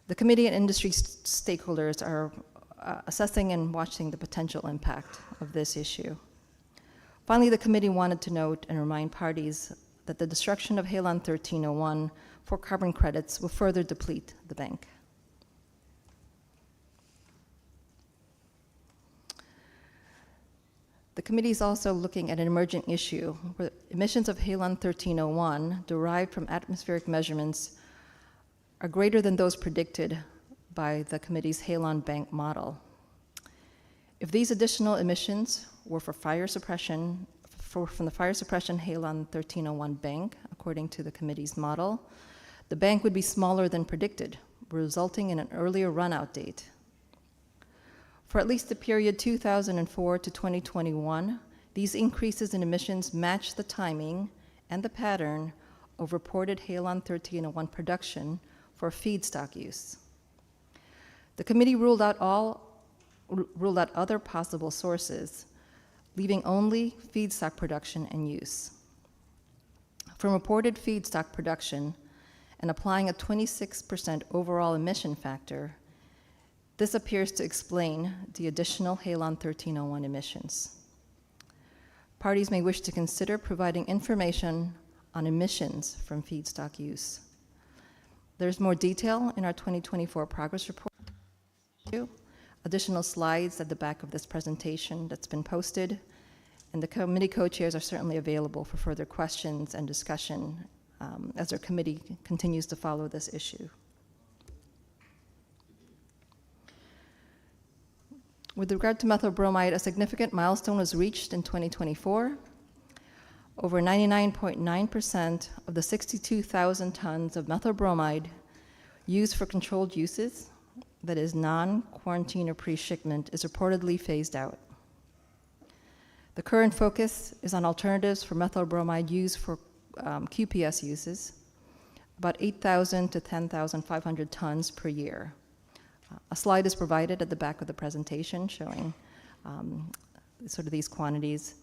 The committee and industry stakeholders are assessing and watching the potential impact of this issue. Finally, the committee wanted to note and remind parties that the destruction of halon 1301 for carbon credits will further deplete the bank. The committee is also looking at an emergent issue where emissions of halon 1301 derived from atmospheric measurements are greater than those predicted by the committee's halon bank model. If these additional emissions were for fire suppression, from the fire suppression halon 1301 bank, according to the committee's model, the bank would be smaller than predicted, resulting in an earlier run-out date. For at least the period 2004 to 2021, these increases in emissions match the timing and the pattern of reported halon 1301 production for feedstock use. The committee ruled out other possible sources, leaving only feedstock production and use. From reported feedstock production and applying a 26% overall emission factor, this appears to explain the additional halon 1301 emissions. Parties may wish to consider providing information on emissions from feedstock use. There's more detail in our 2024 progress report. Additional slides at the back of this presentation that's been posted, and the committee co-chairs are certainly available for further questions and discussion as our committee continues to follow this issue. With regard to methyl bromide, a significant milestone was reached in 2024. Over 99.9% of the 62,000 tons of methyl bromide used for controlled uses, that is non-quarantine or pre-shipment, is reportedly phased out. The current focus is on alternatives for methyl bromide used for QPS uses, about 8,000 to 10,500 tons per year. A slide is provided at the back of the presentation showing sort of these quantities.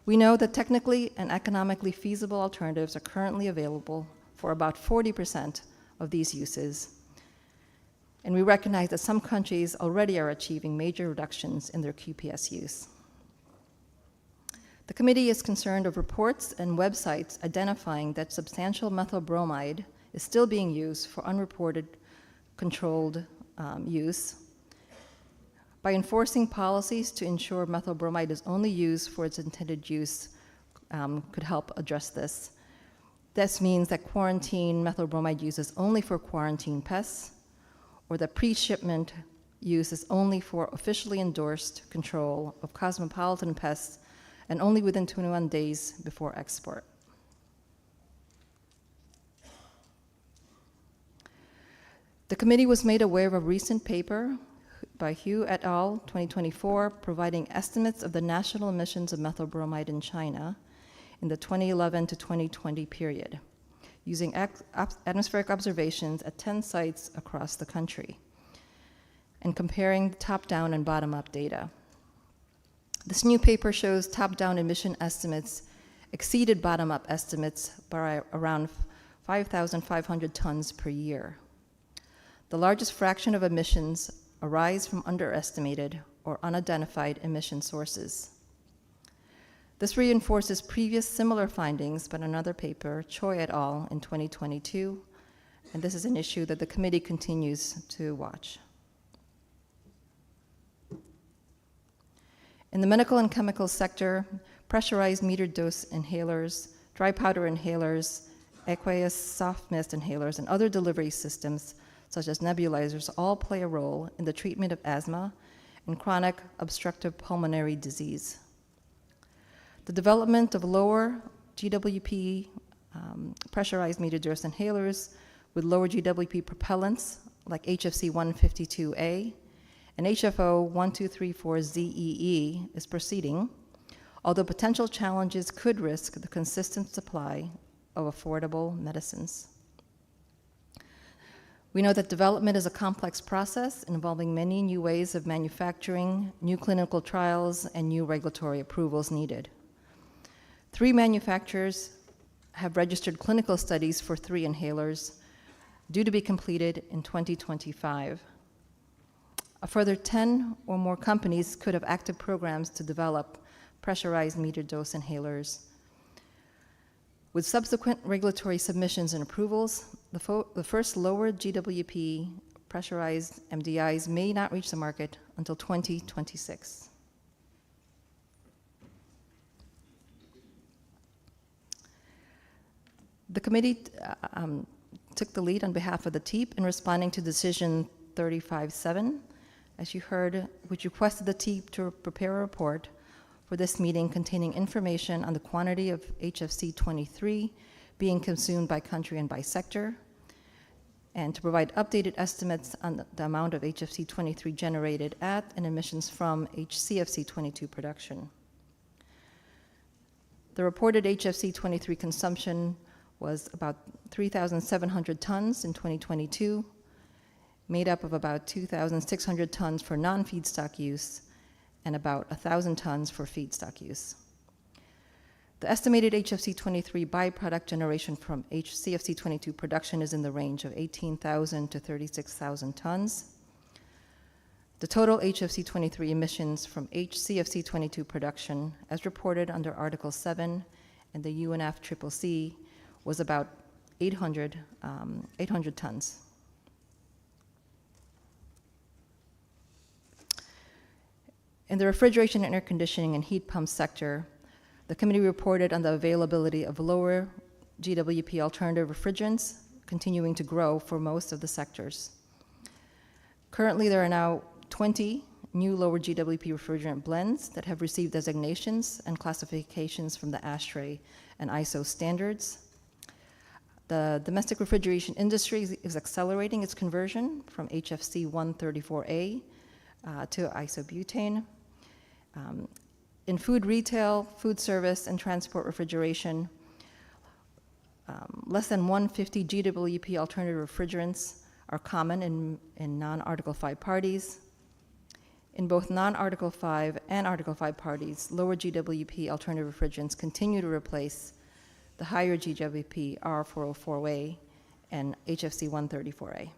We know that technically and economically feasible alternatives are currently available for about 40% of these uses. And we recognize that some countries already are achieving major reductions in their QPS use. The committee is concerned of reports and websites identifying that substantial methyl bromide is still being used for unreported controlled use. By enforcing policies to ensure methyl bromide is only used for its intended use could help address this. This means that quarantine methyl bromide use is only for quarantine pests, or that pre-shipment use is only for officially endorsed control of cosmopolitan pests and only within 21 days before export. The committee was made aware of a recent paper by Hu et al. 2024 providing estimates of the national emissions of methyl bromide in China in the 2011 to 2020 period, using atmospheric observations at 10 sites across the country, and comparing top-down and bottom-up data. This new paper shows top-down emission estimates exceeded bottom-up estimates by around 5,500 tons per year. The largest fraction of emissions arise from underestimated or unidentified emission sources. This reinforces previous similar findings by another paper, Choi et al. In 2022, and this is an issue that the committee continues to watch. In the medical and chemical sector, pressurized metered dose inhalers, dry powder inhalers, aqueous soft mist inhalers, and other delivery systems such as nebulizers all play a role in the treatment of asthma and chronic obstructive pulmonary disease. The development of lower GWP pressurized metered dose inhalers with lower GWP propellants like HFC 152A and HFO 1234ZEE is proceeding, although potential challenges could risk the consistent supply of affordable medicines. We know that development is a complex process involving many new ways of manufacturing, new clinical trials, and new regulatory approvals needed. 3 manufacturers have registered clinical studies for 3 inhalers due to be completed in 2025. A further 10 or more companies could have active programs to develop pressurized metered dose inhalers. With subsequent regulatory submissions and approvals, the first lower GWP pressurized MDIs may not reach the market until 2026. The committee took the lead on behalf of the TEEP in responding to decision 35-7, as you heard, which requested the TEEP to prepare a report for this meeting containing information on the quantity of HFC 23 being consumed by country and by sector, and to provide updated estimates on the amount of HFC 23 generated at and emissions from HCFC 22 production. The reported HFC 23 consumption was about 3,700 tons in 2022, made up of about 2,600 tons for non-feedstock use and about 1,000 tons for feedstock use. The estimated HFC 23 byproduct generation from HCFC 22 production is in the range of 18,000 to 36,000 tons. The total HFC 23 emissions from HCFC 22 production, as reported under Article 7 and the UNFCCC, was about 800 tons. In the refrigeration and air conditioning and heat pump sector, the committee reported on the availability of lower GWP alternative refrigerants continuing to grow for most of the sectors. Currently, there are now 20 new lower GWP refrigerant blends that have received designations and classifications from the ASHRAE and ISO standards. The domestic refrigeration industry is accelerating its conversion from HFC 134A to isobutane. In food retail, food service, and transport refrigeration, less than 150 GWP alternative refrigerants are common in non-Article 5 parties. In both non-Article 5 and Article 5 parties, lower GWP alternative refrigerants continue to replace the higher GWP R404A and HFC 134A.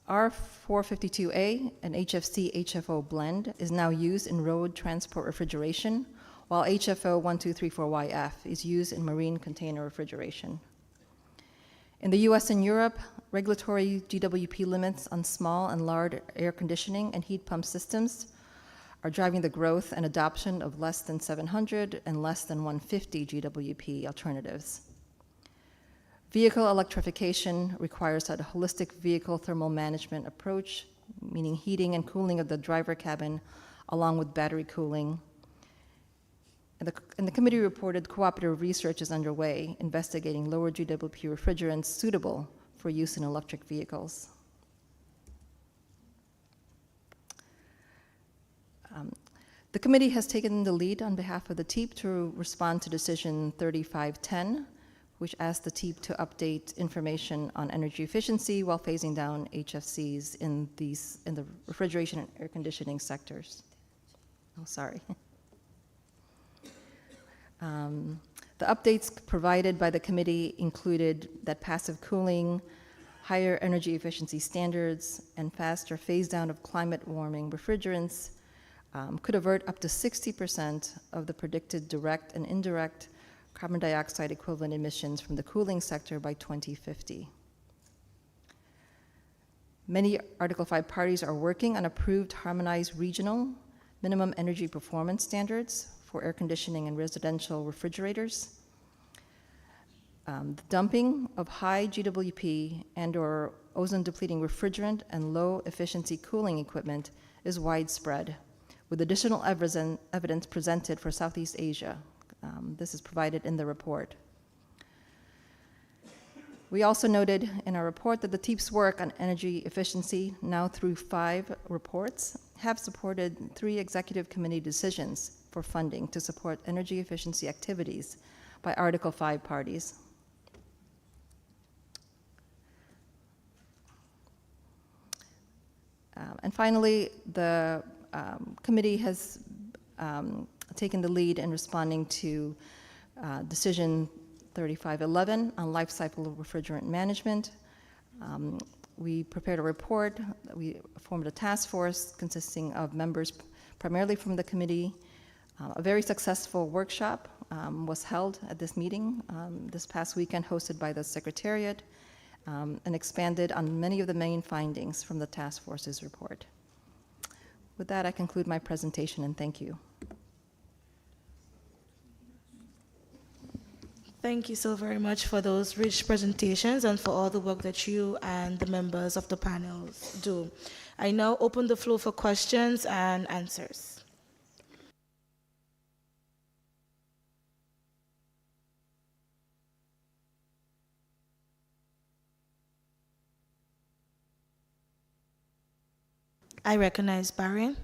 R452A, an HFC HFO blend, is now used in road transport refrigeration, while HFO 1234YF is used in marine container refrigeration. In the US and Europe, regulatory GWP limits on small and large air conditioning and heat pump systems are driving the growth and adoption of less than 700 and less than 150 GWP alternatives. Vehicle electrification requires a holistic vehicle thermal management approach, meaning heating and cooling of the driver cabin, along with battery cooling. And the committee reported cooperative research is underway investigating lower GWP refrigerants suitable for use in electric vehicles. The committee has taken the lead on behalf of the TEEP to respond to Decision 3510, which asked the TEEP to update information on energy efficiency while phasing down HFCs in the refrigeration and air conditioning sectors. Oh, sorry. The updates provided by the committee included that passive cooling, higher energy efficiency standards, and faster phase down of climate warming refrigerants could avert up to 60% of the predicted direct and indirect carbon dioxide equivalent emissions from the cooling sector by 2050. Many Article 5 parties are working on approved harmonized regional minimum energy performance standards for air conditioning and residential refrigerators. The dumping of high GWP and/or ozone-depleting refrigerant and low-efficiency cooling equipment is widespread, with additional evidence presented for Southeast Asia. This is provided in the report. We also noted in our report that the TEEP's work on energy efficiency, now through 5 reports, have supported 3 executive committee decisions for funding to support energy efficiency activities by Article 5 parties. And finally, the committee has taken the lead in responding to Decision 3511 on life cycle refrigerant management. We prepared a report. We formed a task force consisting of members primarily from the committee. A very successful workshop was held at this meeting this past weekend, hosted by the Secretariat, and expanded on many of the main findings from the task force's report. With that, I conclude my presentation, and thank you. Thank you so very much for those rich presentations and for all the work that you and the members of the panels do. I now open the floor for questions and answers. I recognize Barry.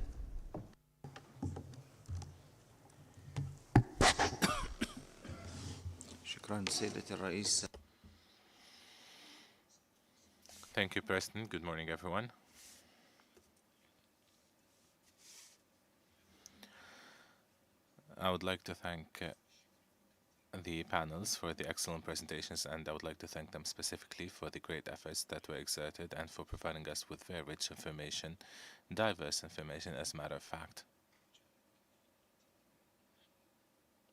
Thank you, President. Good morning, everyone. I would like to thank the panels for the excellent presentations, and I would like to thank them specifically for the great efforts that were exerted and for providing us with very rich information, diverse information, as a matter of fact,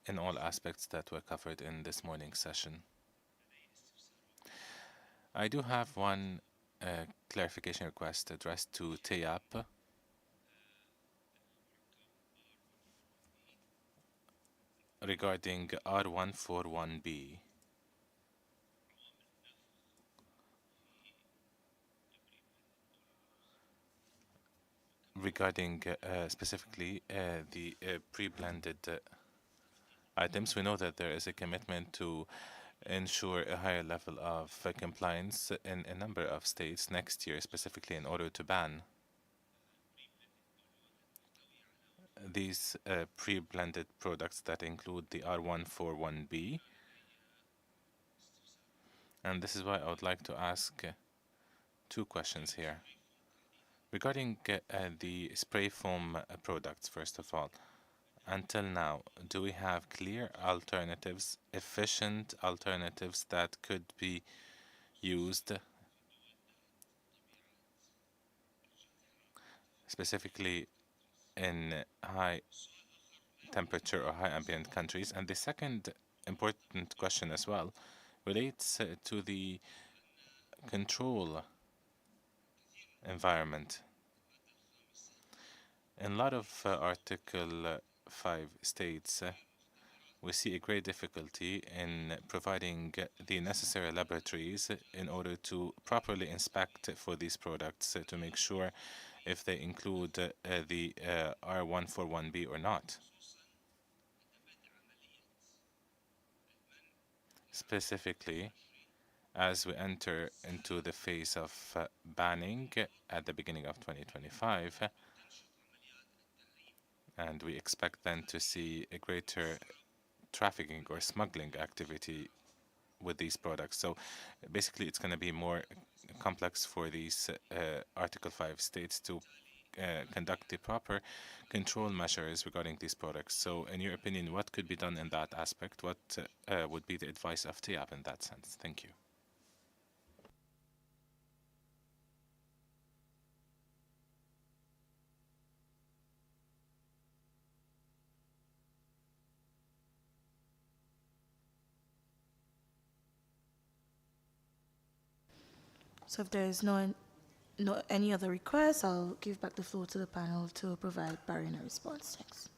in all aspects that were covered in this morning's session. I do have one clarification request addressed to TEAP. Regarding R141B. regarding specifically the pre-blended items, we know that there is a commitment to ensure a higher level of compliance in a number of states next year, specifically in order to ban these pre-blended products that include the R141B. And this is why I would like to ask two questions here. Regarding the spray foam products, first of all, until now, do we have clear alternatives, efficient alternatives that could be used specifically in high temperature or high ambient countries? And the second important question as well relates to the control environment. In a lot of Article 5 states, we see a great difficulty in providing the necessary laboratories in order to properly inspect for these products to make sure if they include the R141B or not. Specifically, as we enter into the phase of banning at the beginning of 2025, and we expect then to see a greater trafficking or smuggling activity with these products. So basically, it's going to be more complex for these Article 5 states to conduct the proper control measures regarding these products. So in your opinion, what could be done in that aspect? What would be the advice of TIAB in that sense? Thank you. So if there is any other requests, I'll give back the floor to the panel to provide Barry a response. Thanks.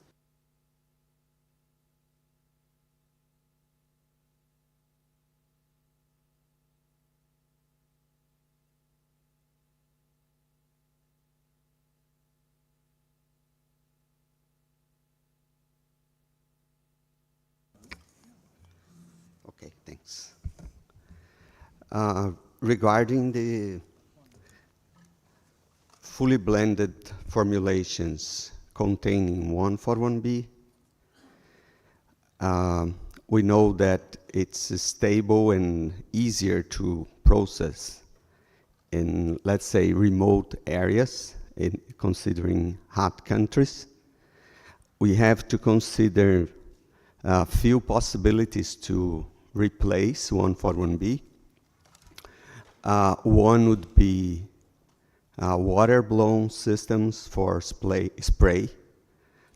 Okay, thanks. Regarding the fully blended formulations containing 141B, we know that it's stable and easier to process in, let's say, remote areas, in considering hot countries. We have to consider a few possibilities to replace 141B. One would be water-blown systems for spray.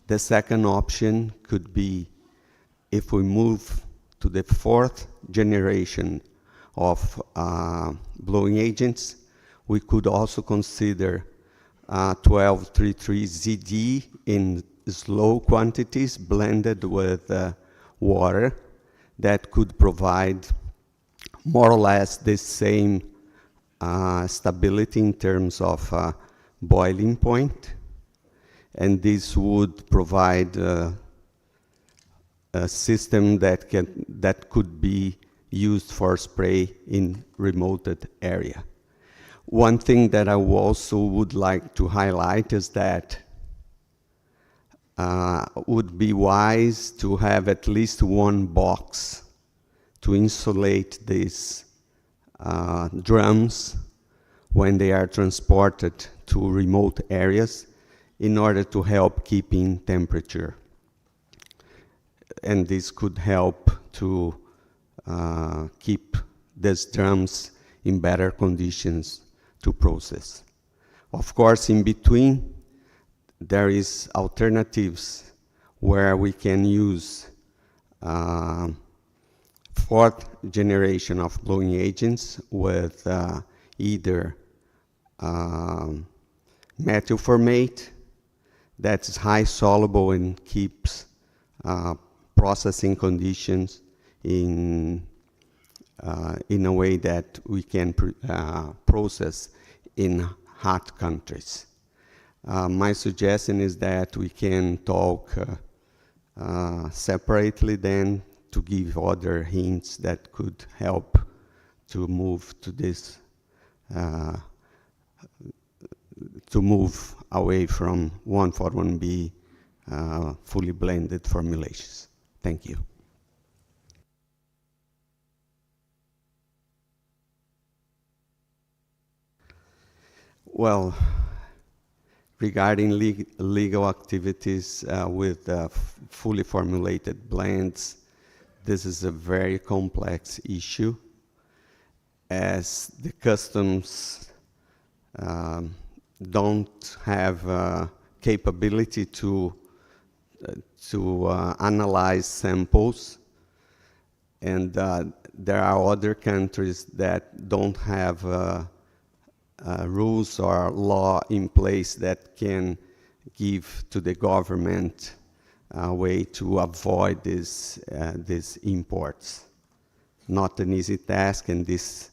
The second option could be if we move to the fourth generation of blowing agents, we could also consider 1233ZD in slow quantities blended with water that could provide more or less the same stability in terms of boiling point, and this would provide a system that could be used for spray in remote area. One thing that I also would like to highlight is that would be wise to have at least one box to insulate these drums when they are transported to remote areas in order to help keeping temperature. And this could help to keep these drums in better conditions to process. Of course, in between, there is alternatives where we can use fourth generation of blowing agents with either methylformate that's high soluble and keeps processing conditions in a way that we can process in hot countries. My suggestion is that we can talk separately then to give other hints that could help to move to this, to move away from 141B fully blended formulations. Thank you. Well, regarding legal activities with fully formulated blends, this is a very complex issue, as the customs don't have capability to analyze samples, and there are other countries that don't have rules or law in place that can give to the government a way to avoid these imports. Not an easy task, and this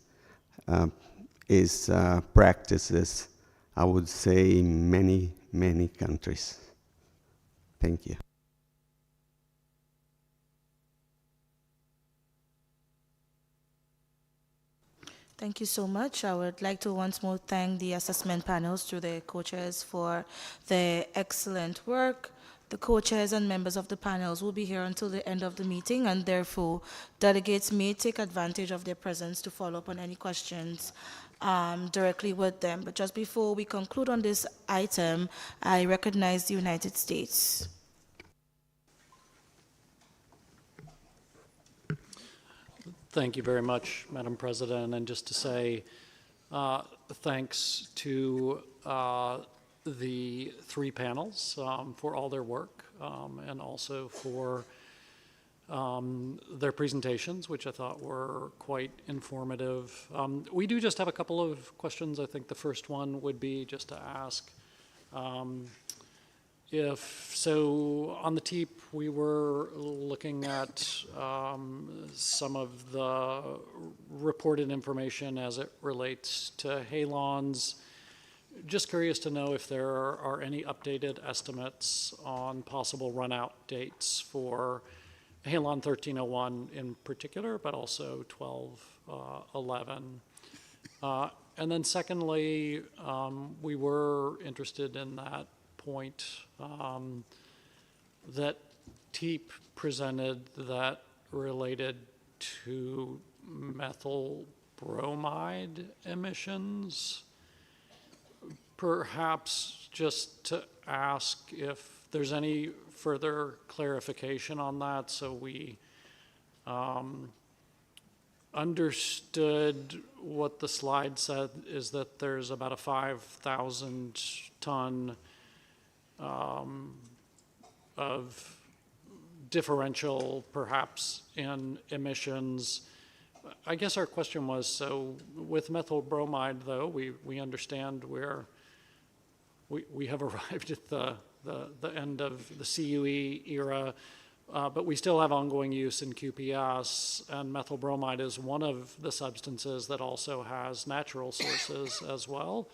is practices, I would say, in many, many countries. Thank you. Thank you so much. I would like to once more thank the assessment panels through the co-chairs for their excellent work. The co-chairs and members of the panels will be here until the end of the meeting, and therefore delegates may take advantage of their presence to follow up on any questions directly with them. But just before we conclude on this item, I recognize the United States. Thank you very much, Madam President. And just to say thanks to the three panels for all their work and also for their presentations, which I thought were quite informative. We do just have a couple of questions. I think the first one would be just to ask so on the TEEP, we were looking at some of the reported information as it relates to halons. Just curious to know if there are any updated estimates on possible run-out dates for halon 1301 in particular, but also 1211. And then secondly, we were interested in that point that TEEP presented that related to methyl bromide emissions. Perhaps just to ask if there's any further clarification on that, so we understood what the slide said is that there's about a 5,000 ton of differential perhaps in emissions. I guess our question was, so with methyl bromide though, we understand we have arrived at the end of the CUE era, but we still have ongoing use in QPS, and methyl bromide is one of the substances that also has natural sources as well.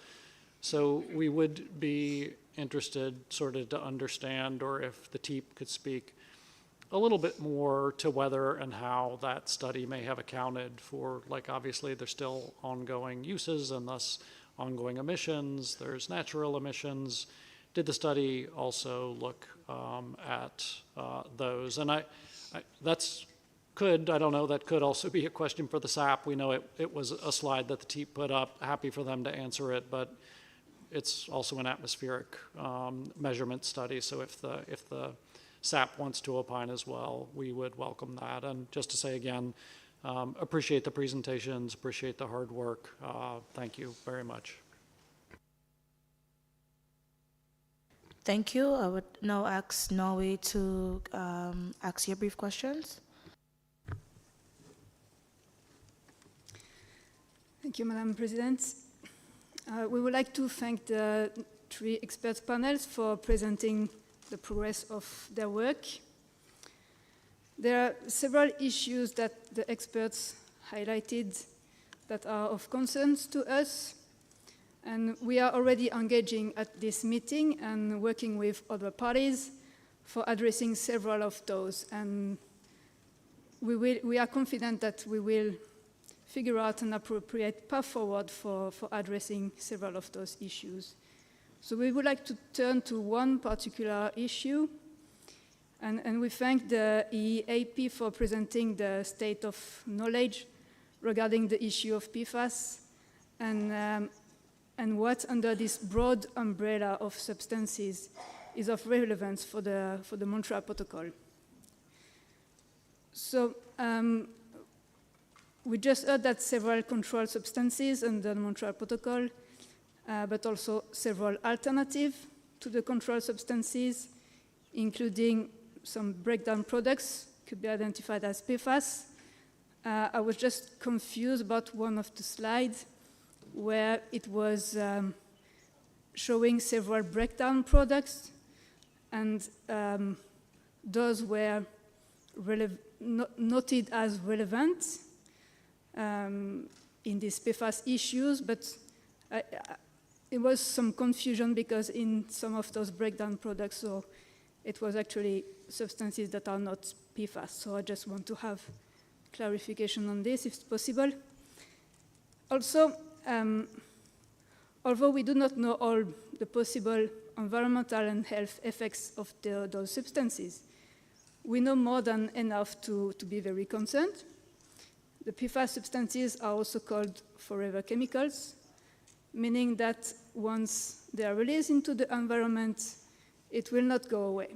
So we would be interested sort of to understand, or if the TEEP could speak a little bit more to whether and how that study may have accounted for, like, obviously there's still ongoing uses and thus ongoing emissions, there's natural emissions. Did the study also look at those? And I don't know, that could also be a question for the SAP. We know it was a slide that the TEEP put up, happy for them to answer it, but it's also an atmospheric measurement study, so if the SAP wants to opine as well, we would welcome that. And just to say again, appreciate the presentations, appreciate the hard work. Thank you very much. Thank you. I would now ask Norway to ask your brief questions. Thank you, Madam President. We would like to thank the three expert panels for presenting the progress of their work. There are several issues that the experts highlighted that are of concern to us. And we are already engaging at this meeting and working with other parties for addressing several of those. And we are confident that we will figure out an appropriate path forward for addressing several of those issues. So we would like to turn to one particular issue, and we thank the EAP for presenting the state of knowledge regarding the issue of PFAS and what under this broad umbrella of substances is of relevance for the Montreal Protocol. So we just heard that several controlled substances under the Montreal Protocol, but also several alternatives to the controlled substances, including some breakdown products could be identified as PFAS. I was just confused about one of the slides where it was showing several breakdown products, and those were noted as relevant in these PFAS issues, but it was some confusion because in some of those breakdown products, so it was actually substances that are not PFAS. So I just want to have clarification on this, if possible. Also, although we do not know all the possible environmental and health effects of those substances, we know more than enough to be very concerned. The PFAS substances are also called forever chemicals, meaning that once they are released into the environment, it will not go away.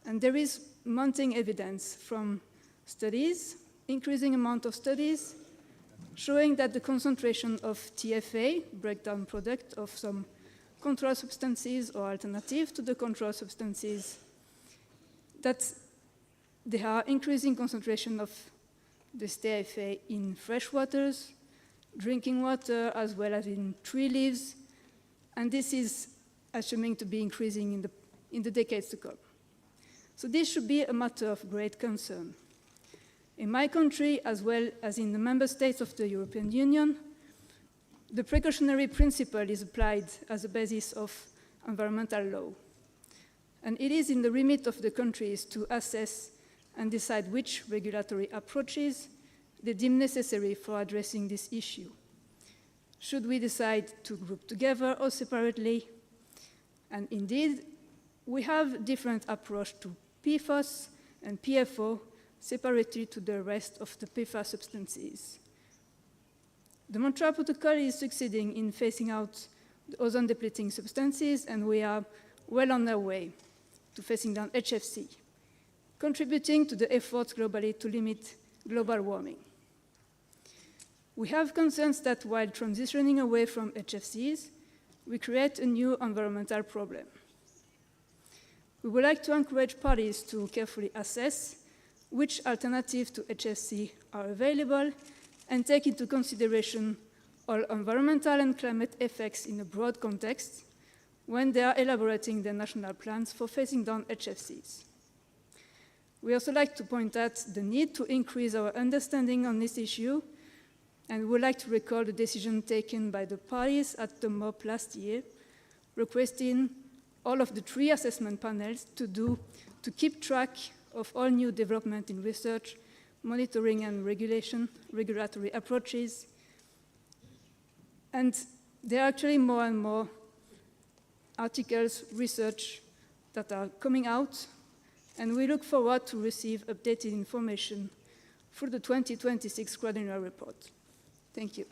And there is mounting evidence from studies, increasing amount of studies, showing that the concentration of TFA, breakdown product of some controlled substances or alternative to the controlled substances, that there are increasing concentration of this TFA in fresh waters, drinking water, as well as in tree leaves, and this is assuming to be increasing in the decades to come. So this should be a matter of great concern. In my country, as well as in the member states of the European Union, the precautionary principle is applied as a basis of environmental law. And it is in the remit of the countries to assess and decide which regulatory approaches they deem necessary for addressing this issue. Should we decide to group together or separately? And indeed, we have different approach to PFOS and PFO separately to the rest of the PFAS substances. The Montreal Protocol is succeeding in phasing out the ozone-depleting substances, and we are well on our way to phasing down HFC, contributing to the efforts globally to limit global warming. We have concerns that while transitioning away from HFCs, we create a new environmental problem. We would like to encourage parties to carefully assess which alternatives to HFC are available and take into consideration all environmental and climate effects in a broad context when they are elaborating their national plans for phasing down HFCs. We also like to point out the need to increase our understanding on this issue, and we would like to recall the decision taken by the parties at the MOP last year, requesting all of the 3 assessment panels to keep track of all new development in research, monitoring and regulatory approaches. And there are actually more and more articles, research that are coming out, and we look forward to receive updated information for the 2026 Quadrennial Report. Thank you.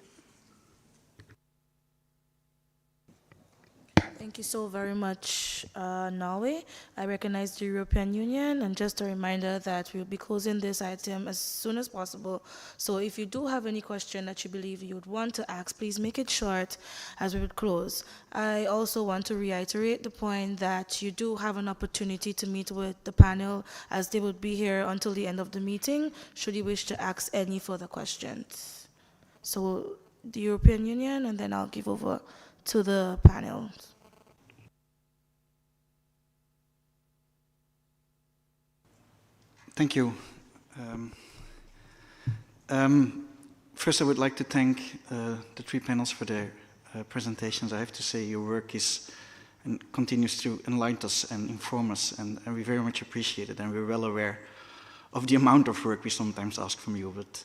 Thank you so very much, Norway. I recognize the European Union, and just a reminder that we'll be closing this item as soon as possible. So if you do have any question that you believe you would want to ask, please make it short as we would close. I also want to reiterate the point that you do have an opportunity to meet with the panel, as they would be here until the end of the meeting, should you wish to ask any further questions. So the European Union, and then I'll give over to the panel. Thank you. First, I would like to thank the 3 panels for their presentations. I have to say your work is and continues to enlighten us and inform us, and we very much appreciate it, and we're well aware of the amount of work we sometimes ask from you, but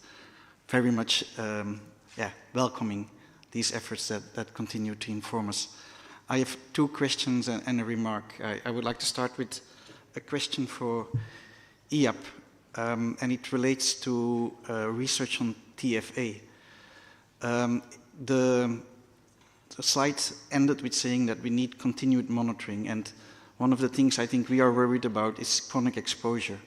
very much welcoming these efforts that continue to inform us. I have two questions and a remark. I would like to start with a question for IAP, and it relates to research on TFA. The slide ended with saying that we need continued monitoring, and one of the things I think we are worried about is chronic exposure.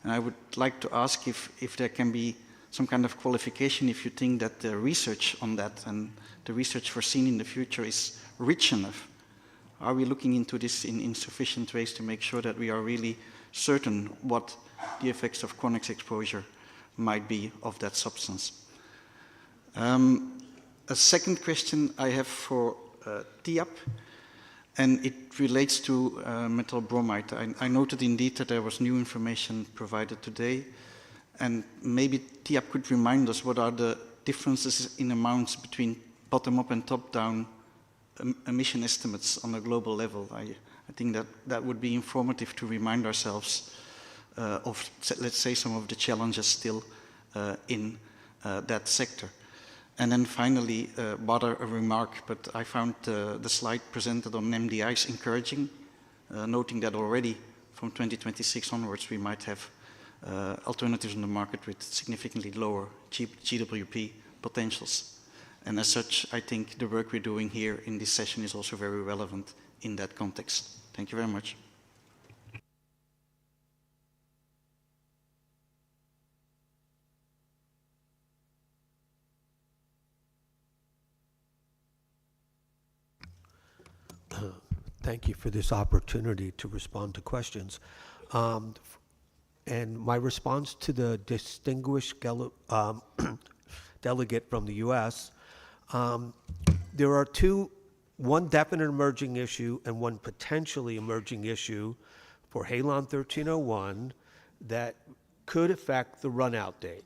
And I would like to ask if there can be some kind of qualification if you think that the research on that and the research foreseen in the future is rich enough. Are we looking into this in sufficient ways to make sure that we are really certain what the effects of chronic exposure might be of that substance? A second question I have for TIAP, and it relates to methyl bromide. I noted indeed that there was new information provided today, and maybe TIAP could remind us what are the differences in amounts between bottom-up and top-down emission estimates on a global level. I think that would be informative to remind ourselves of, let's say, some of the challenges still in that sector. And then finally, rather a remark, but I found the slide presented on MDIs encouraging, noting that already from 2026 onwards we might have alternatives on the market with significantly lower GWP potentials. And as such, I think the work we're doing here in this session is also very relevant in that context. Thank you very much. Thank you for this opportunity to respond to questions. And my response to the distinguished delegate from the US, there are one definite emerging issue and one potentially emerging issue for Halon 1301 that could affect the run-out date.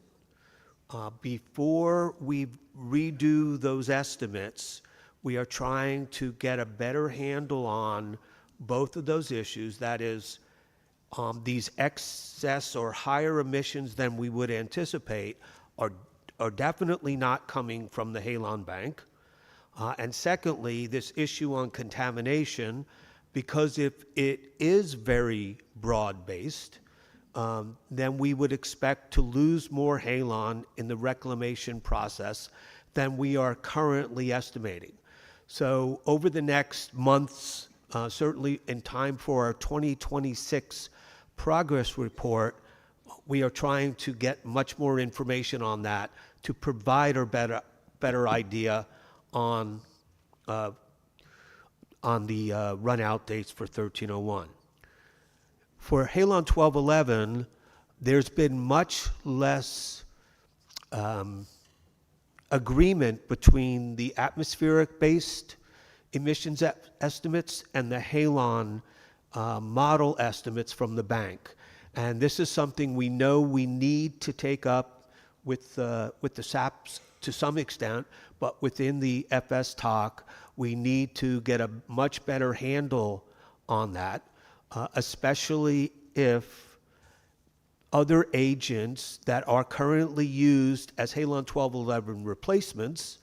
Before we redo those estimates, we are trying to get a better handle on both of those issues. That is, these excess or higher emissions than we would anticipate are definitely not coming from the Halon Bank. And secondly, this issue on contamination, because if it is very broad-based, then we would expect to lose more halon in the reclamation process than we are currently estimating. So over the next months, certainly in time for our 2026 progress report, we are trying to get much more information on that to provide a better idea on the run-out dates for 1301. For Halon 1211, there's been much less agreement between the atmospheric-based emissions estimates and the Halon model estimates from the bank. And this is something we know we need to take up with the SAPs to some extent, but within the FS talk, we need to get a much better handle on that, especially if other agents that are currently used as Halon 1211 replacements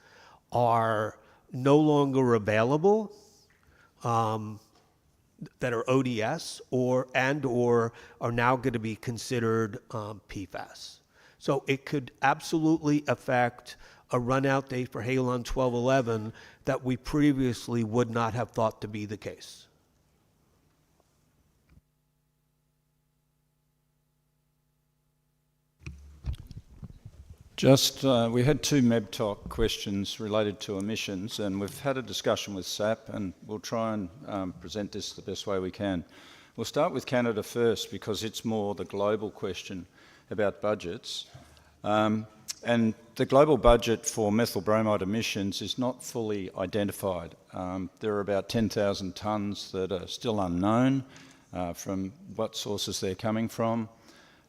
are no longer available, that are ODS or are now going to be considered PFAS. So it could absolutely affect a run-out date for Halon 1211 that we previously would not have thought to be the case. We had two MEB Talk questions related to emissions, and we've had a discussion with SAP, and we'll try and present this the best way we can. We'll start with Canada first, because it's more the global question about budgets. And the global budget for methyl bromide emissions is not fully identified. There are about 10,000 tonnes that are still unknown from what sources they're coming from,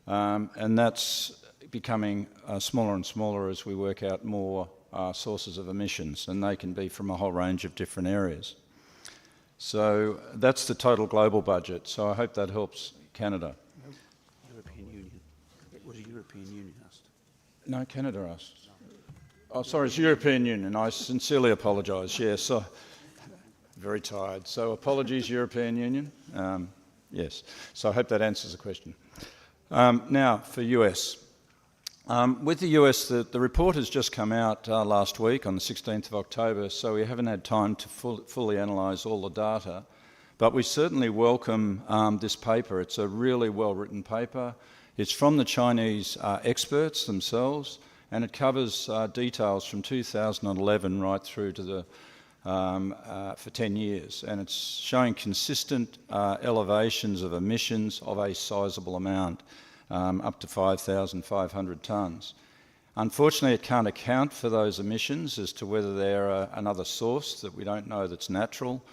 and that's becoming smaller and smaller as we work out more sources of emissions, and they can be from a whole range of different areas. So that's the total global budget. So I hope that helps Canada. No, European Union. It was a European Union asked. No, Canada asked. Oh, sorry, it's European Union. I sincerely apologise. Yes, so very tired. So apologies, European Union. Yes. So I hope that answers the question. Now for US. With the US, the report has just come out last week on the 16th of October, so we haven't had time to fully analyse all the data. But we certainly welcome this paper. It's a really well-written paper. It's from the Chinese experts themselves, and it covers details from 2011 right through to the for 10 years, and it's showing consistent elevations of emissions of a sizable amount, up to 5,500 tonnes. Unfortunately, it can't account for those emissions as to whether they're another source that we don't know that's natural,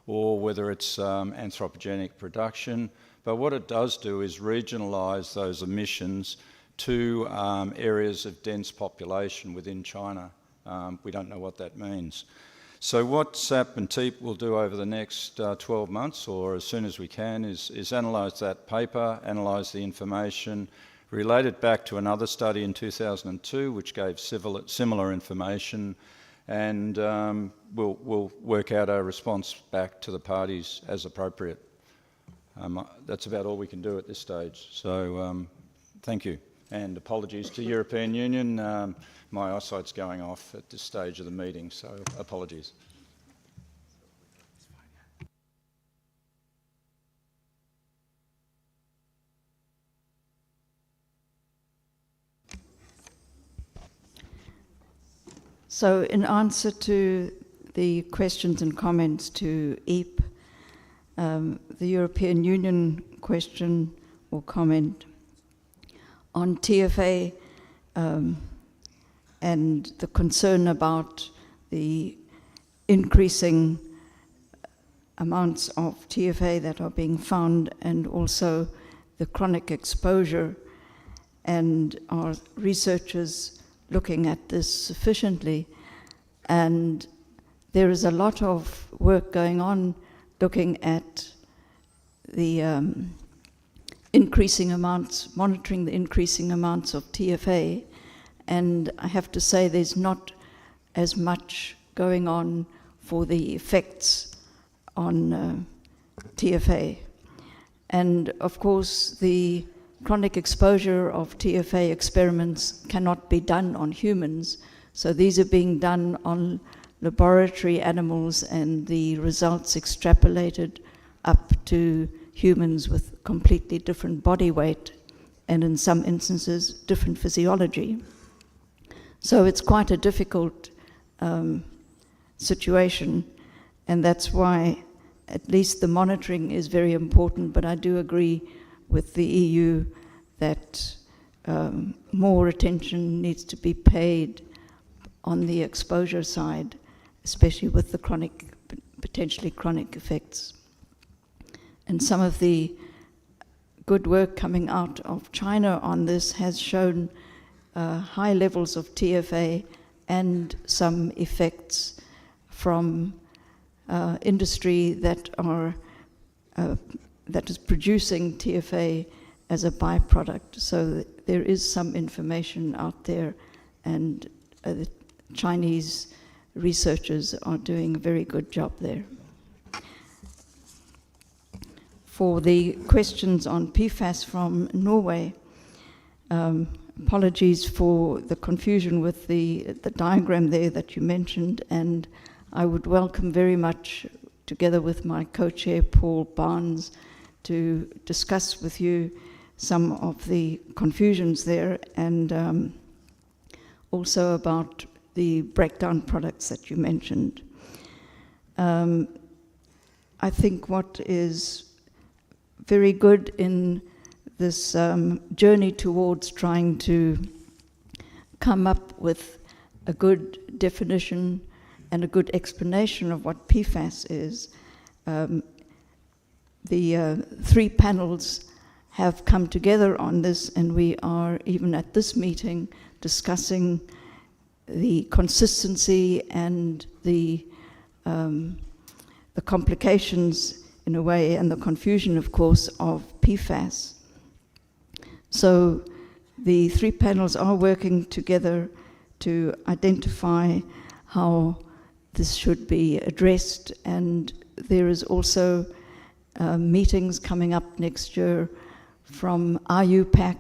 or whether it's anthropogenic production. But what it does do is regionalise those emissions to areas of dense population within China. We don't know what that means. So what SAP and TEEP will do over the next 12 months, or as soon as we can, is analyse that paper, analyse the information, relate it back to another study in 2002 which gave similar information, and we'll work out our response back to the parties as appropriate. That's about all we can do at this stage. So thank you. And apologies to European Union. My eyesight's going off at this stage of the meeting, so apologies. So in answer to the questions and comments to EAP, the European Union question or comment on TFA and the concern about the increasing amounts of TFA that are being found, and also the chronic exposure, and our researchers looking at this sufficiently. And there is a lot of work going on looking at the increasing amounts, monitoring the increasing amounts of TFA. And I have to say there's not as much going on for the effects on TFA. And of course, the chronic exposure of TFA experiments cannot be done on humans. So these are being done on laboratory animals, and the results extrapolated up to humans with completely different body weight, and in some instances, different physiology. So it's quite a difficult situation, and that's why at least the monitoring is very important. But I do agree with the EU that more attention needs to be paid on the exposure side, especially with the chronic, potentially chronic effects. And some of the good work coming out of China on this has shown high levels of TFA and some effects from industry that is producing TFA as a byproduct. So there is some information out there, and the Chinese researchers are doing a very good job there. For the questions on PFAS from Norway, apologies for the confusion with the diagram there that you mentioned, and I would welcome very much, together with my co-chair Paul Barnes, to discuss with you some of the confusions there, and also about the breakdown products that you mentioned. I think what is very good in this journey towards trying to come up with a good definition and a good explanation of what PFAS is. The three panels have come together on this, and we are, even at this meeting, discussing the consistency and the complications in a way, and the confusion, of course, of PFAS. So the three panels are working together to identify how this should be addressed, and there is also meetings coming up next year from RUPAC,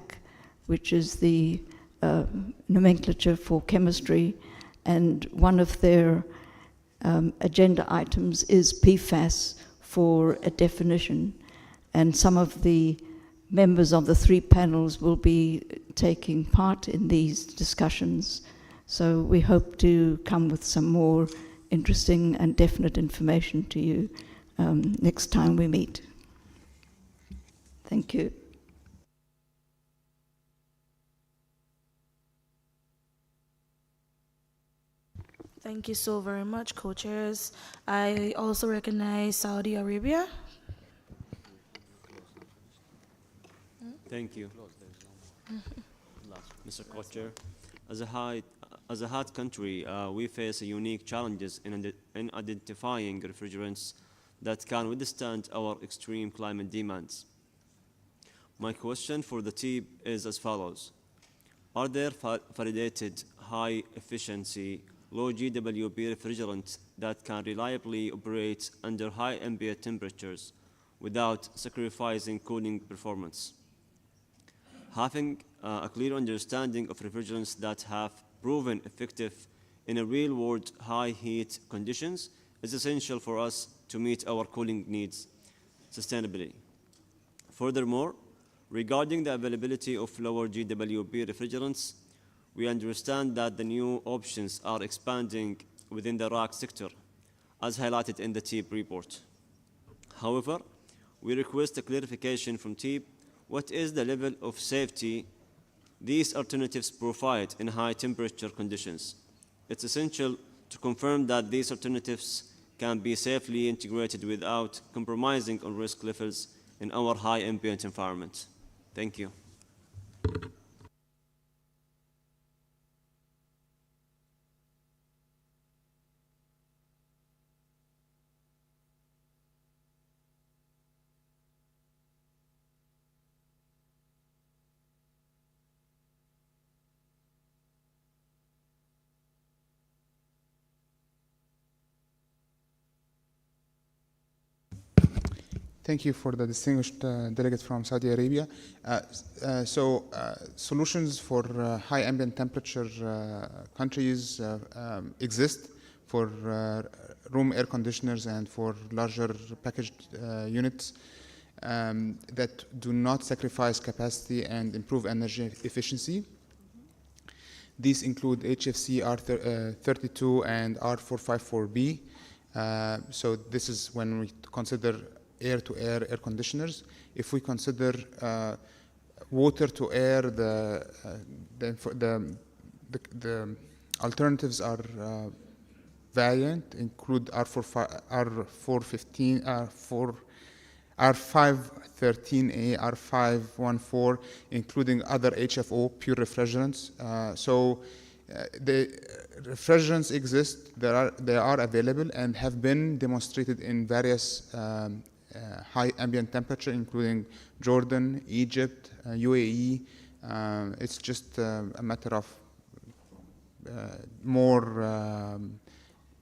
which is the nomenclature for chemistry, and one of their agenda items is PFAS for a definition, and some of the members of the three panels will be taking part in these discussions. So we hope to come with some more interesting and definite information to you next time we meet. Thank you. Thank you so very much, co-chairs. I also recognize Saudi Arabia. Thank you. Mr. Co-Chair, as a hot country, we face unique challenges in identifying refrigerants that can withstand our extreme climate demands. My question for the team is as follows. Are there validated high-efficiency, low GWP refrigerants that can reliably operate under high ambient temperatures without sacrificing cooling performance? Having a clear understanding of refrigerants that have proven effective in a real-world high heat conditions is essential for us to meet our cooling needs sustainably. Furthermore, regarding the availability of lower GWP refrigerants, we understand that the new options are expanding within the RAC sector, as highlighted in the TEEP report. However, we request a clarification from TEEP. What is the level of safety these alternatives provide in high temperature conditions? It's essential to confirm that these alternatives can be safely integrated without compromising on risk levels in our high ambient environment. Thank you. Thank you for the distinguished delegate from Saudi Arabia. Solutions for high ambient temperature countries exist for room air conditioners and for larger packaged units that do not sacrifice capacity and improve energy efficiency. These include HFC R32 and R454B. So this is when we consider air-to-air air conditioners. If we consider water-to-air, the alternatives are variant, include R413A, R514, including other HFO pure refrigerants. The refrigerants exist, they are available and have been demonstrated in various high ambient temperature, including Jordan, Egypt, UAE. It's just a matter of more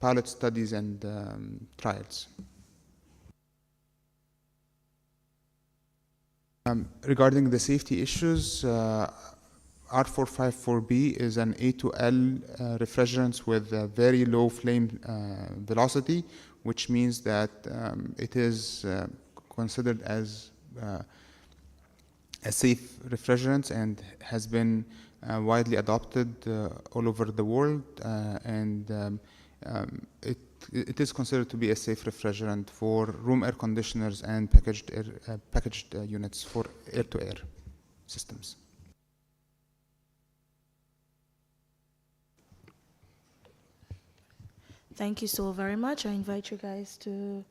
pilot studies and trials. Regarding the safety issues, R454B is an A2L refrigerant with a very low flame velocity, which means that it is considered as a safe refrigerant and has been widely adopted all over the world, and it is considered to be a safe refrigerant for room air conditioners and packaged units for air-to-air systems. Thank you so very much. I invite you guys to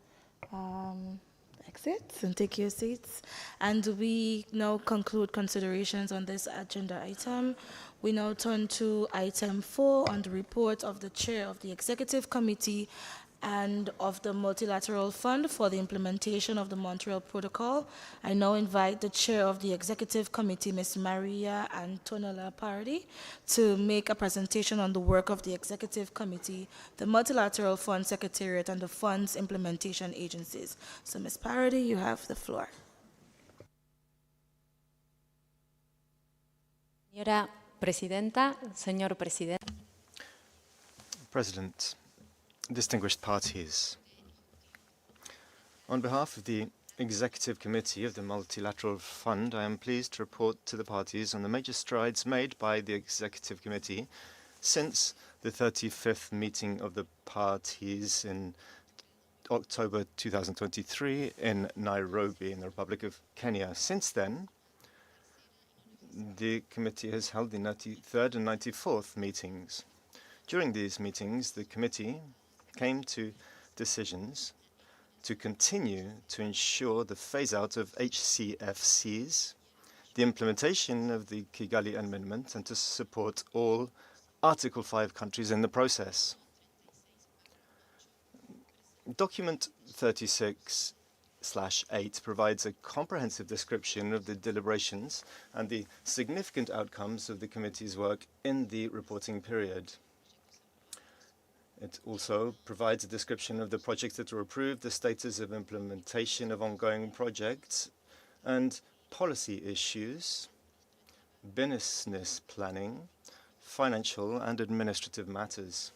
exit and take your seats. And we now conclude considerations on this agenda item. We now turn to item 4 on the report of the Chair of the Executive Committee and of the Multilateral Fund for the implementation of the Montreal Protocol. I now invite the Chair of the Executive Committee, Ms. Maria Antonella Pardy, to make a presentation on the work of the Executive Committee, the Multilateral Fund Secretariat, and the Fund's implementation agencies. So, Ms. Pardy, you have the floor. Señora Presidenta, señor Presidente. President, distinguished parties, on behalf of the Executive Committee of the Multilateral Fund, I am pleased to report to the parties on the major strides made by the Executive Committee since the 35th meeting of the parties in October 2023 in Nairobi in the Republic of Kenya. Since then, the committee has held the 93rd and 94th meetings. During these meetings, the committee came to decisions to continue to ensure the phase-out of HCFCs, the implementation of the Kigali Amendment, and to support all Article 5 countries in the process. Document 36/8 provides a comprehensive description of the deliberations and the significant outcomes of the committee's work in the reporting period. It also provides a description of the projects that were approved, the status of implementation of ongoing projects, and policy issues, business planning, financial and administrative matters.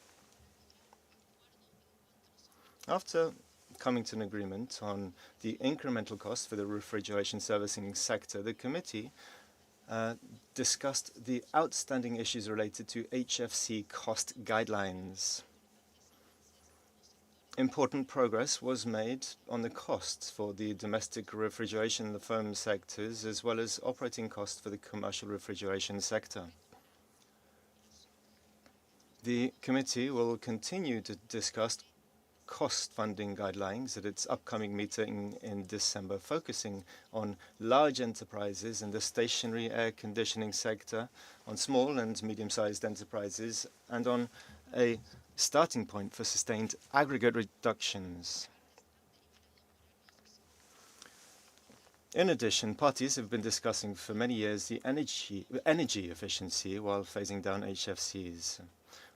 After coming to an agreement on the incremental cost for the refrigeration servicing sector, the committee discussed the outstanding issues related to HFC cost guidelines. Important progress was made on the costs for the domestic refrigeration and the foam sectors, as well as operating costs for the commercial refrigeration sector. The committee will continue to discuss cost funding guidelines at its upcoming meeting in December, focusing on large enterprises in the stationary air conditioning sector, on small and medium-sized enterprises, and on a starting point for sustained aggregate reductions. In addition, parties have been discussing for many years the energy efficiency while phasing down HFCs.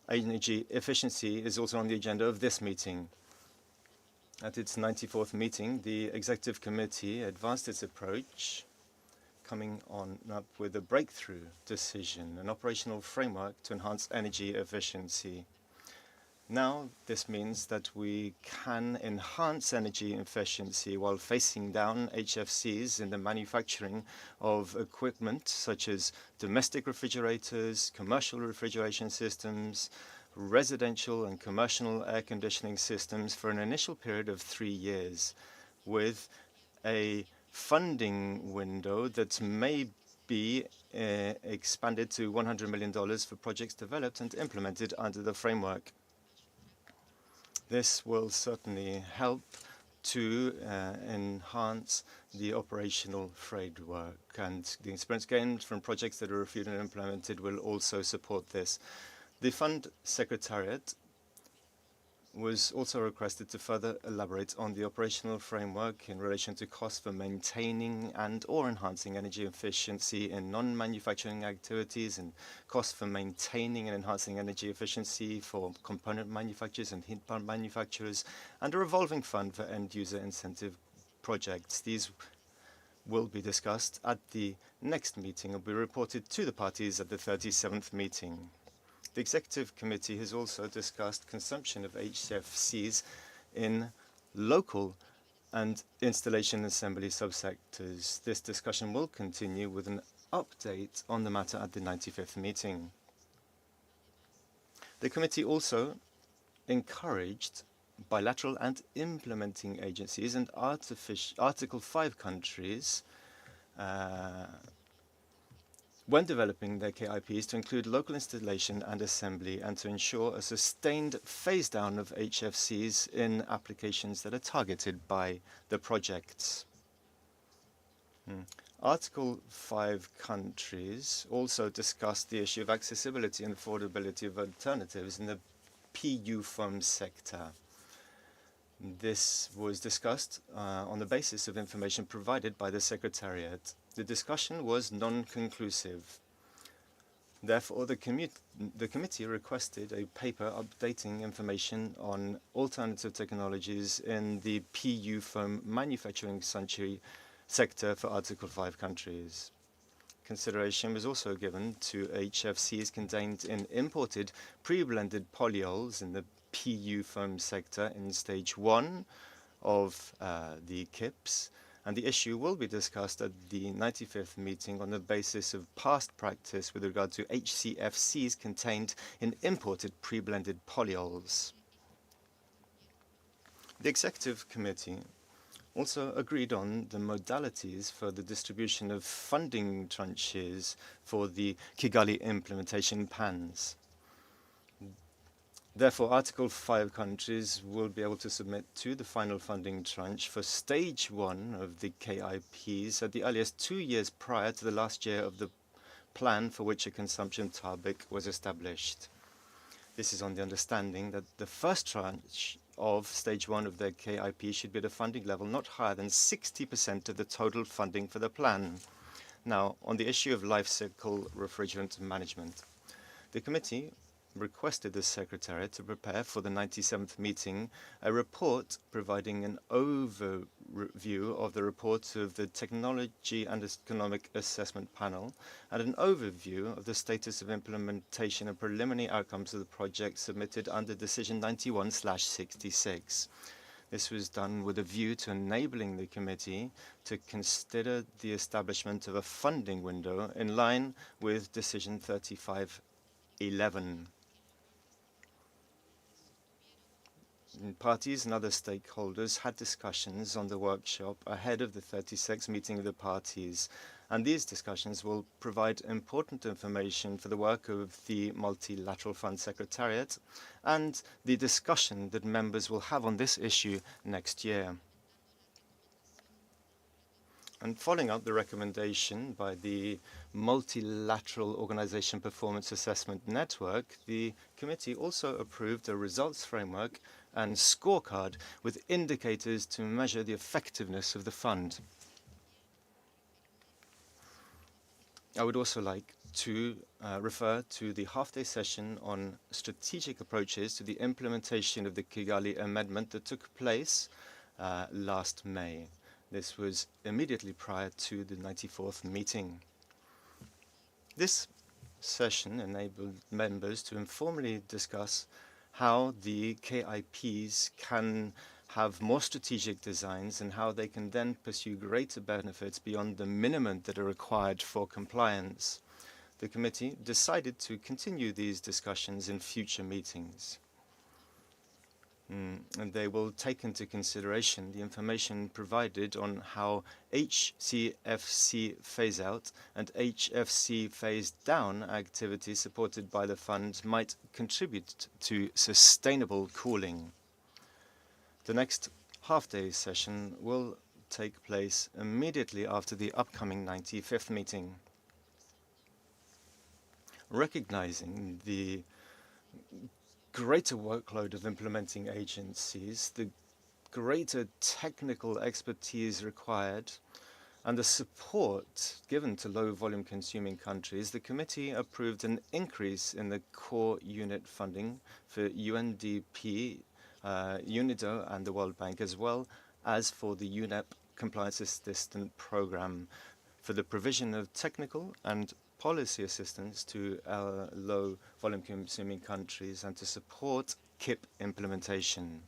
Energy efficiency is also on the agenda of this meeting. At its 94th meeting, the Executive Committee advanced its approach, coming up with a breakthrough decision, an operational framework to enhance energy efficiency. Now, this means that we can enhance energy efficiency while facing down HFCs in the manufacturing of equipment such as domestic refrigerators, commercial refrigeration systems, residential and commercial air conditioning systems for an initial period of 3 years, with a funding window that may be expanded to $100 million for projects developed and implemented under the framework. This will certainly help to enhance the operational framework, and the experience gained from projects that are reviewed and implemented will also support this. The Fund Secretariat was also requested to further elaborate on the operational framework in relation to costs for maintaining and or enhancing energy efficiency in non-manufacturing activities, and costs for maintaining and enhancing energy efficiency for component manufacturers and heat pump manufacturers, and a revolving fund for end-user incentive projects. These will be discussed at the next meeting and will be reported to the parties at the 37th meeting. The Executive Committee has also discussed consumption of HFCs in local and installation assembly subsectors. This discussion will continue with an update on the matter at the 95th meeting. The committee also encouraged bilateral and implementing agencies and Article 5 countries when developing their KIPs to include local installation and assembly and to ensure a sustained phase down of HFCs in applications that are targeted by the projects. Article 5 countries also discussed the issue of accessibility and affordability of alternatives in the PU foam sector. This was discussed on the basis of information provided by the Secretariat. The discussion was non-conclusive. Therefore, the committee requested a paper updating information on alternative technologies in the PU foam manufacturing sector for Article 5 countries. Consideration was also given to HFCs contained in imported pre-blended polyols in the PU foam sector in stage 1 of the KIPs, and the issue will be discussed at the 95th meeting on the basis of past practice with regard to HCFCs contained in imported pre-blended polyols. The Executive Committee also agreed on the modalities for the distribution of funding tranches for the Kigali implementation plans. Therefore, Article 5 countries will be able to submit to the final funding tranche for stage 1 of the KIPs at the earliest 2 years prior to the last year of the plan for which a consumption target was established. This is on the understanding that the first tranche of stage 1 of the KIP should be at a funding level not higher than 60% of the total funding for the plan. Now, on the issue of life cycle refrigerant management, the committee requested the Secretariat to prepare for the 97th meeting a report providing an overview of the report of the Technology and Economic Assessment Panel and an overview of the status of implementation and preliminary outcomes of the project submitted under Decision 91/66. This was done with a view to enabling the committee to consider the establishment of a funding window in line with Decision 35/11. Parties and other stakeholders had discussions on the workshop ahead of the 36th meeting of the parties, and these discussions will provide important information for the work of the Multilateral Fund Secretariat and the discussion that members will have on this issue next year. And following up the recommendation by the Multilateral Organization Performance Assessment Network, the committee also approved a results framework and scorecard with indicators to measure the effectiveness of the fund. I would also like to refer to the half-day session on strategic approaches to the implementation of the Kigali Amendment that took place last May. This was immediately prior to the 94th meeting. This session enabled members to informally discuss how the KIPs can have more strategic designs and how they can then pursue greater benefits beyond the minimum that are required for compliance. The committee decided to continue these discussions in future meetings. And they will take into consideration the information provided on how HCFC phase-out and HFC phase-down activities supported by the fund might contribute to sustainable cooling. The next half-day session will take place immediately after the upcoming 95th meeting. Recognizing the greater workload of implementing agencies, the greater technical expertise required, and the support given to low-volume consuming countries, the committee approved an increase in the core unit funding for UNDP, UNIDO, and the World Bank, as well as for the UNEP Compliance Assistance Program for the provision of technical and policy assistance to low-volume consuming countries and to support KIP implementation.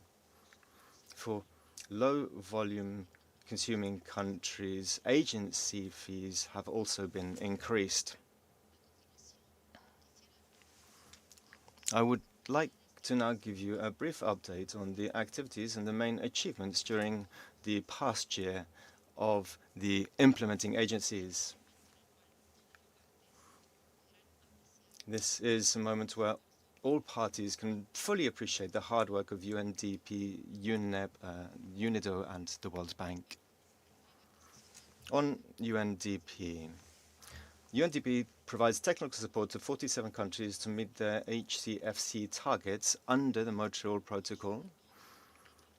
For low-volume consuming countries, agency fees have also been increased. I would like to now give you a brief update on the activities and the main achievements during the past year of the implementing agencies. This is a moment where all parties can fully appreciate the hard work of UNDP, UNEP, UNIDO and the World Bank. On UNDP, UNDP provides technical support to 47 countries to meet their HCFC targets under the Montreal Protocol.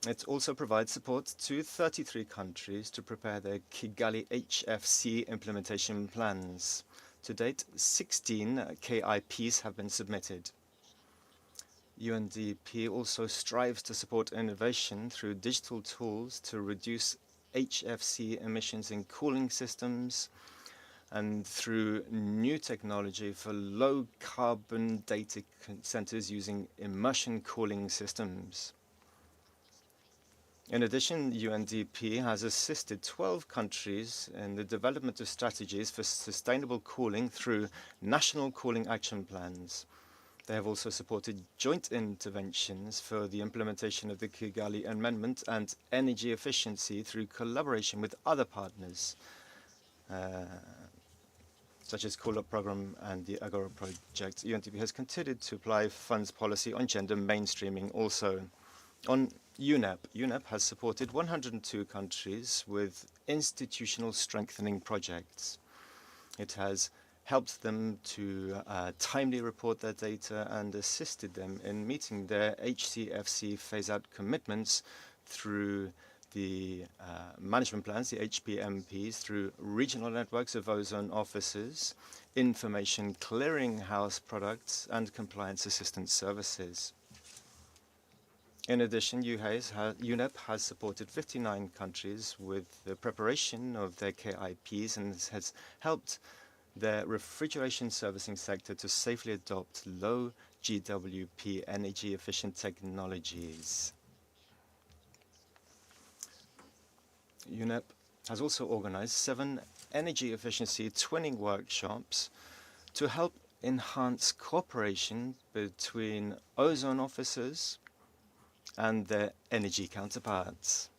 It also provides support to 33 countries to prepare their Kigali HFC implementation plans. To date, 16 KIPs have been submitted. UNDP also strives to support innovation through digital tools to reduce HFC emissions in cooling systems and through new technology for low carbon data centers using immersion cooling systems. In addition, UNDP has assisted 12 countries in the development of strategies for sustainable cooling through national cooling action plans. They have also supported joint interventions for the implementation of the Kigali Amendment and energy efficiency through collaboration with other partners, such as Cool Up Programme and the Agora Project. UNDP has continued to apply funds policy on gender mainstreaming also. On UNEP, UNEP has supported 102 countries with institutional strengthening projects. It has helped them to timely report their data and assisted them in meeting their HCFC phase-out commitments through the management plans, the HPMPs, through regional networks of ozone officers, information clearinghouse products, and compliance assistance services. In addition, UNEP has supported 59 countries with the preparation of their KIPs and has helped their refrigeration servicing sector to safely adopt low GWP energy efficient technologies. UNEP has also organized 7 energy efficiency twinning workshops to help enhance cooperation between ozone officers and their energy counterparts.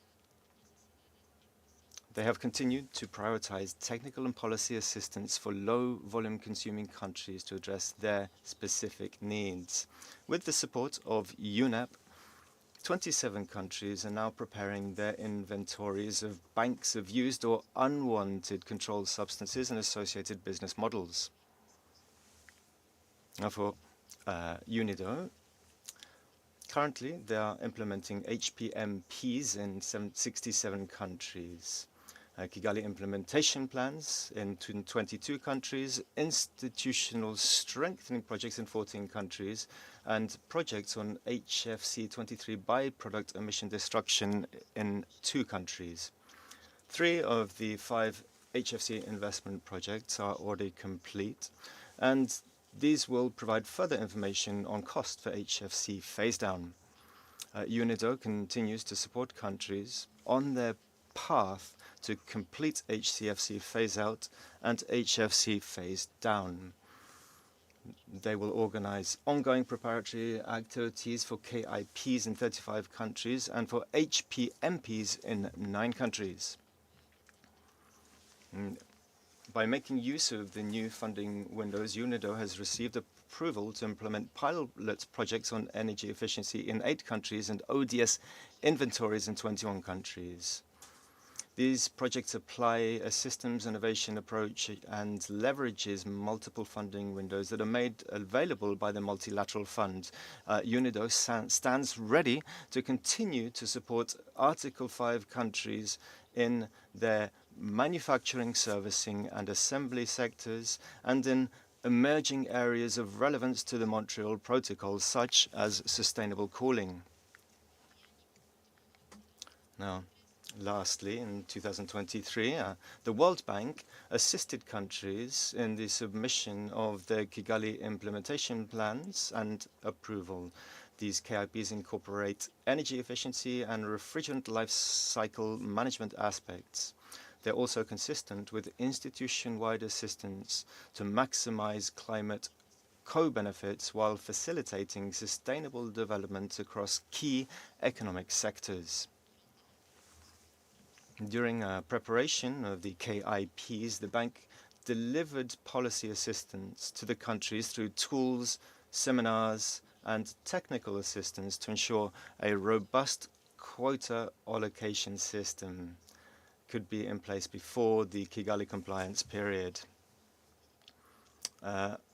They have continued to prioritize technical and policy assistance for low-volume consuming countries to address their specific needs. With the support of UNEP, 27 countries are now preparing their inventories of banks of used or unwanted controlled substances and associated business models. Now for UNIDO, currently, they are implementing HPMPs in 67 countries, Kigali implementation plans in 22 countries, institutional strengthening projects in 14 countries, and projects on HFC 23 byproduct emission destruction in 2 countries. 3 of the 5 HFC investment projects are already complete, and these will provide further information on cost for HFC phase-down. UNIDO continues to support countries on their path to complete HCFC phase-out and HFC phase-down. They will organize ongoing preparatory activities for KIPs in 35 countries and for HPMPs in 9 countries. By making use of the new funding windows, UNIDO has received approval to implement pilot projects on energy efficiency in 8 countries and ODS inventories in 21 countries. These projects apply a systems innovation approach and leverages multiple funding windows that are made available by the multilateral fund. UNIDO stands ready to continue to support Article 5 countries in their manufacturing, servicing and assembly sectors and in emerging areas of relevance to the Montreal Protocol, such as sustainable cooling. Now, lastly, in 2023, the World Bank assisted countries in the submission of their Kigali implementation plans and approval. These KIPs incorporate energy efficiency and refrigerant life cycle management aspects. They're also consistent with institution-wide assistance to maximize climate co-benefits while facilitating sustainable development across key economic sectors. During preparation of the KIPs, the bank delivered policy assistance to the countries through tools, seminars, and technical assistance to ensure a robust quota allocation system could be in place before the Kigali compliance period.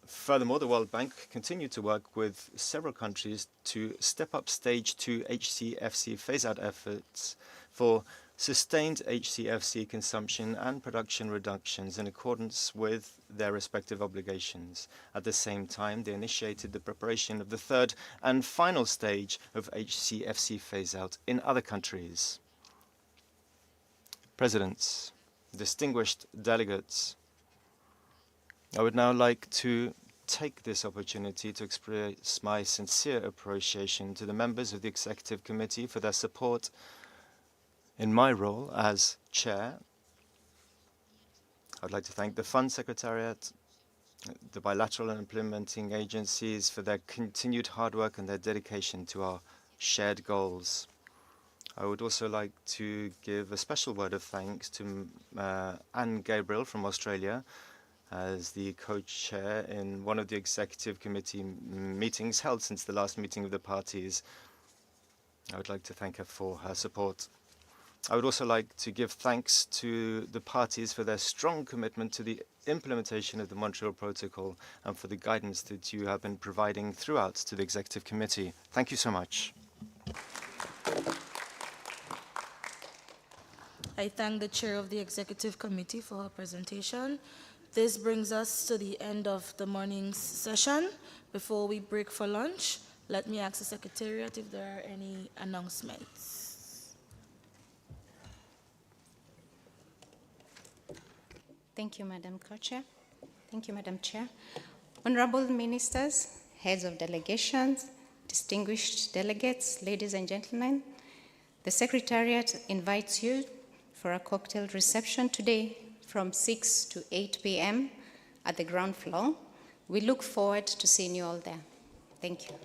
Furthermore, the World Bank continued to work with several countries to step up Stage 2 HCFC phase-out efforts for sustained HCFC consumption and production reductions in accordance with their respective obligations. At the same time, they initiated the preparation of the third and final stage of HCFC phase-out in other countries. Presidents, distinguished delegates, I would now like to take this opportunity to express my sincere appreciation to the members of the Executive Committee for their support in my role as chair. I'd like to thank the Fund Secretariat, the bilateral and implementing agencies for their continued hard work and their dedication to our shared goals. I would also like to give a special word of thanks to Anne Gabriel from Australia, as the co-chair in one of the Executive Committee meetings held since the last meeting of the parties. I would like to thank her for her support. I would also like to give thanks to the parties for their strong commitment to the implementation of the Montreal Protocol and for the guidance that you have been providing throughout to the Executive Committee. Thank you so much. I thank the chair of the Executive Committee for her presentation. This brings us to the end of the morning's session. Before we break for lunch, let me ask the Secretariat if there are any announcements. Thank you, Madam Co-Chair. Thank you, Madam Chair. Honorable Ministers, heads of delegations, distinguished delegates, ladies and gentlemen, the Secretariat invites you for a cocktail reception today from 6 to 8 p.m. at the ground floor. We look forward to seeing you all there. Thank you.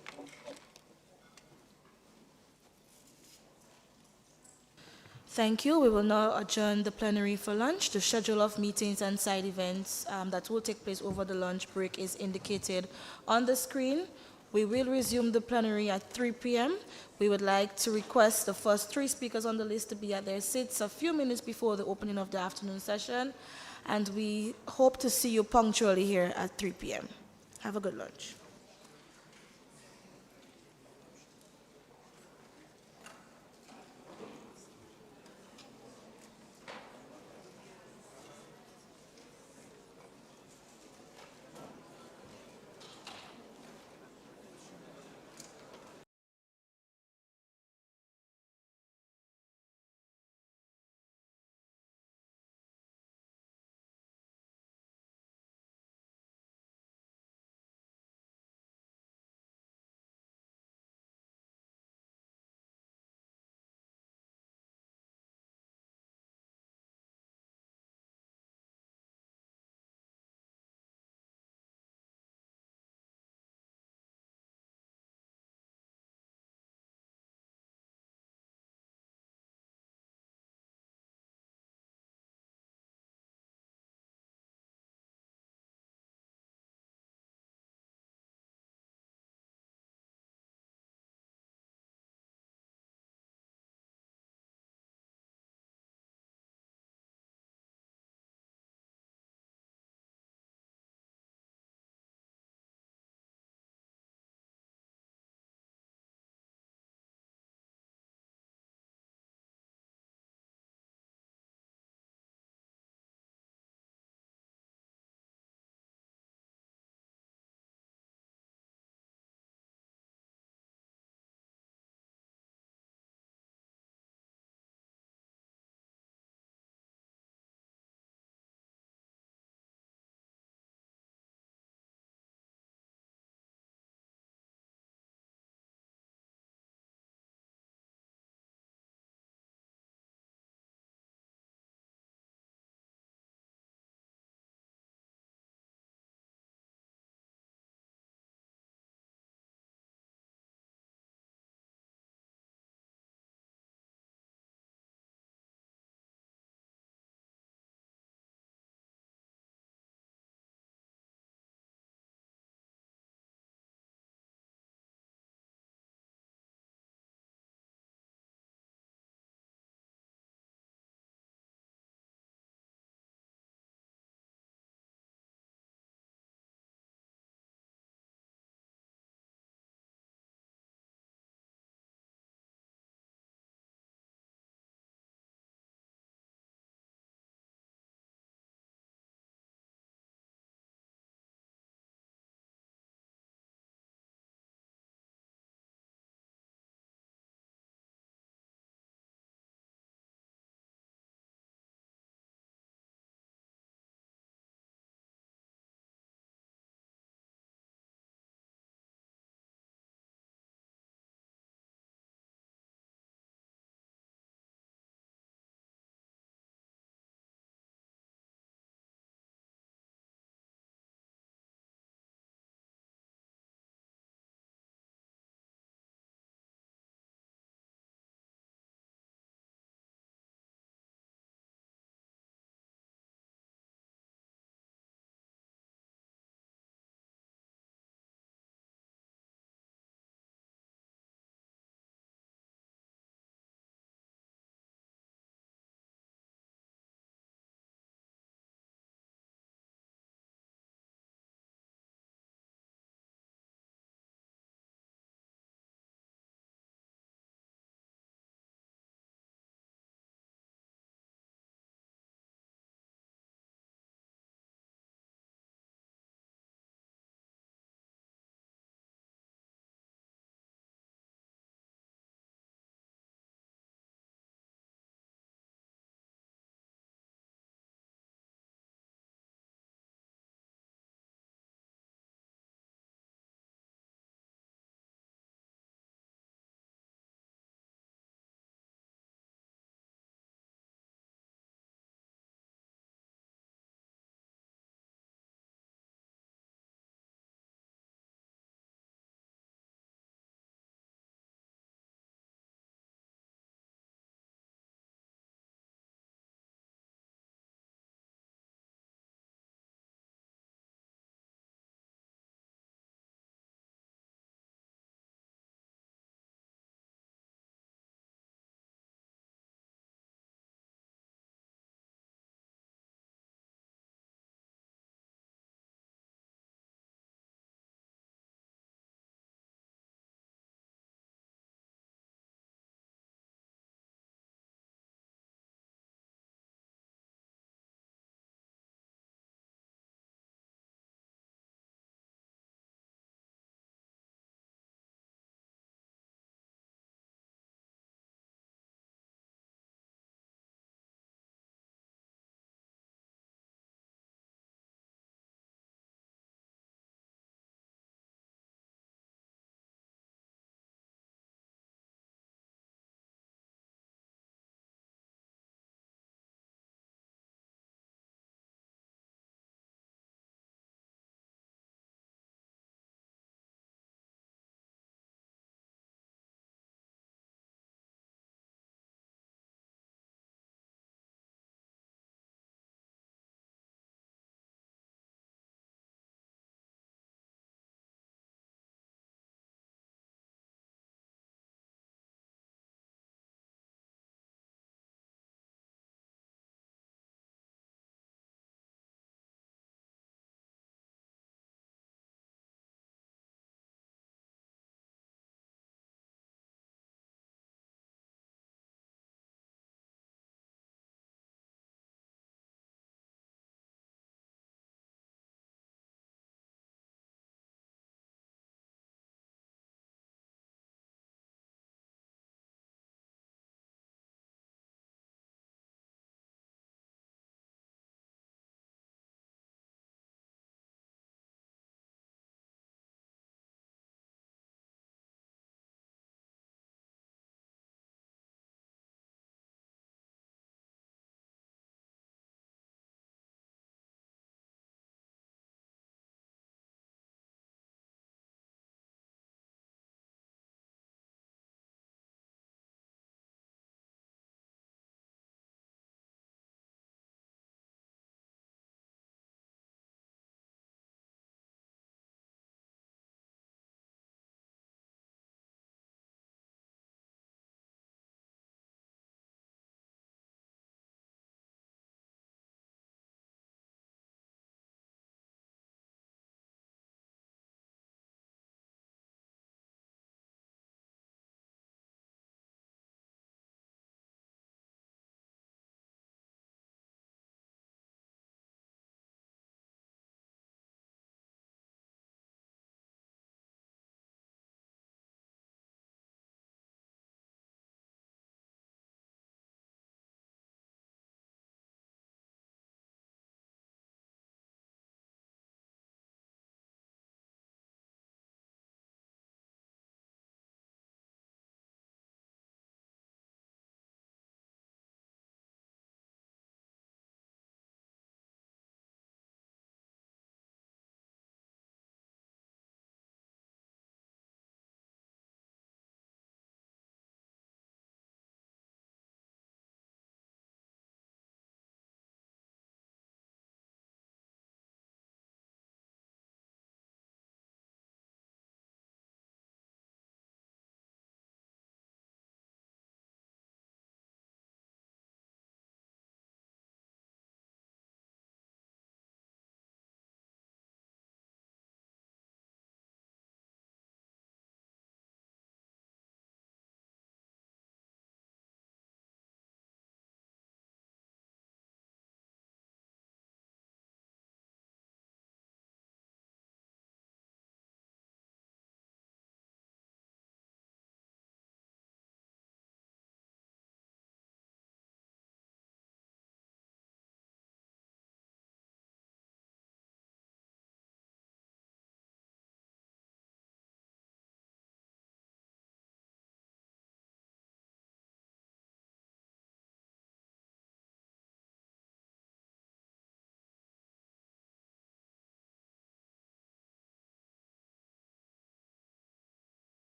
Thank you. We will now adjourn the plenary for lunch. The schedule of meetings and side events that will take place over the lunch break is indicated on the screen. We will resume the plenary at 3 p.m. We would like to request the first 3 speakers on the list to be at their seats a few minutes before the opening of the afternoon session, and we hope to see you punctually here at 3 p.m. Have a good lunch.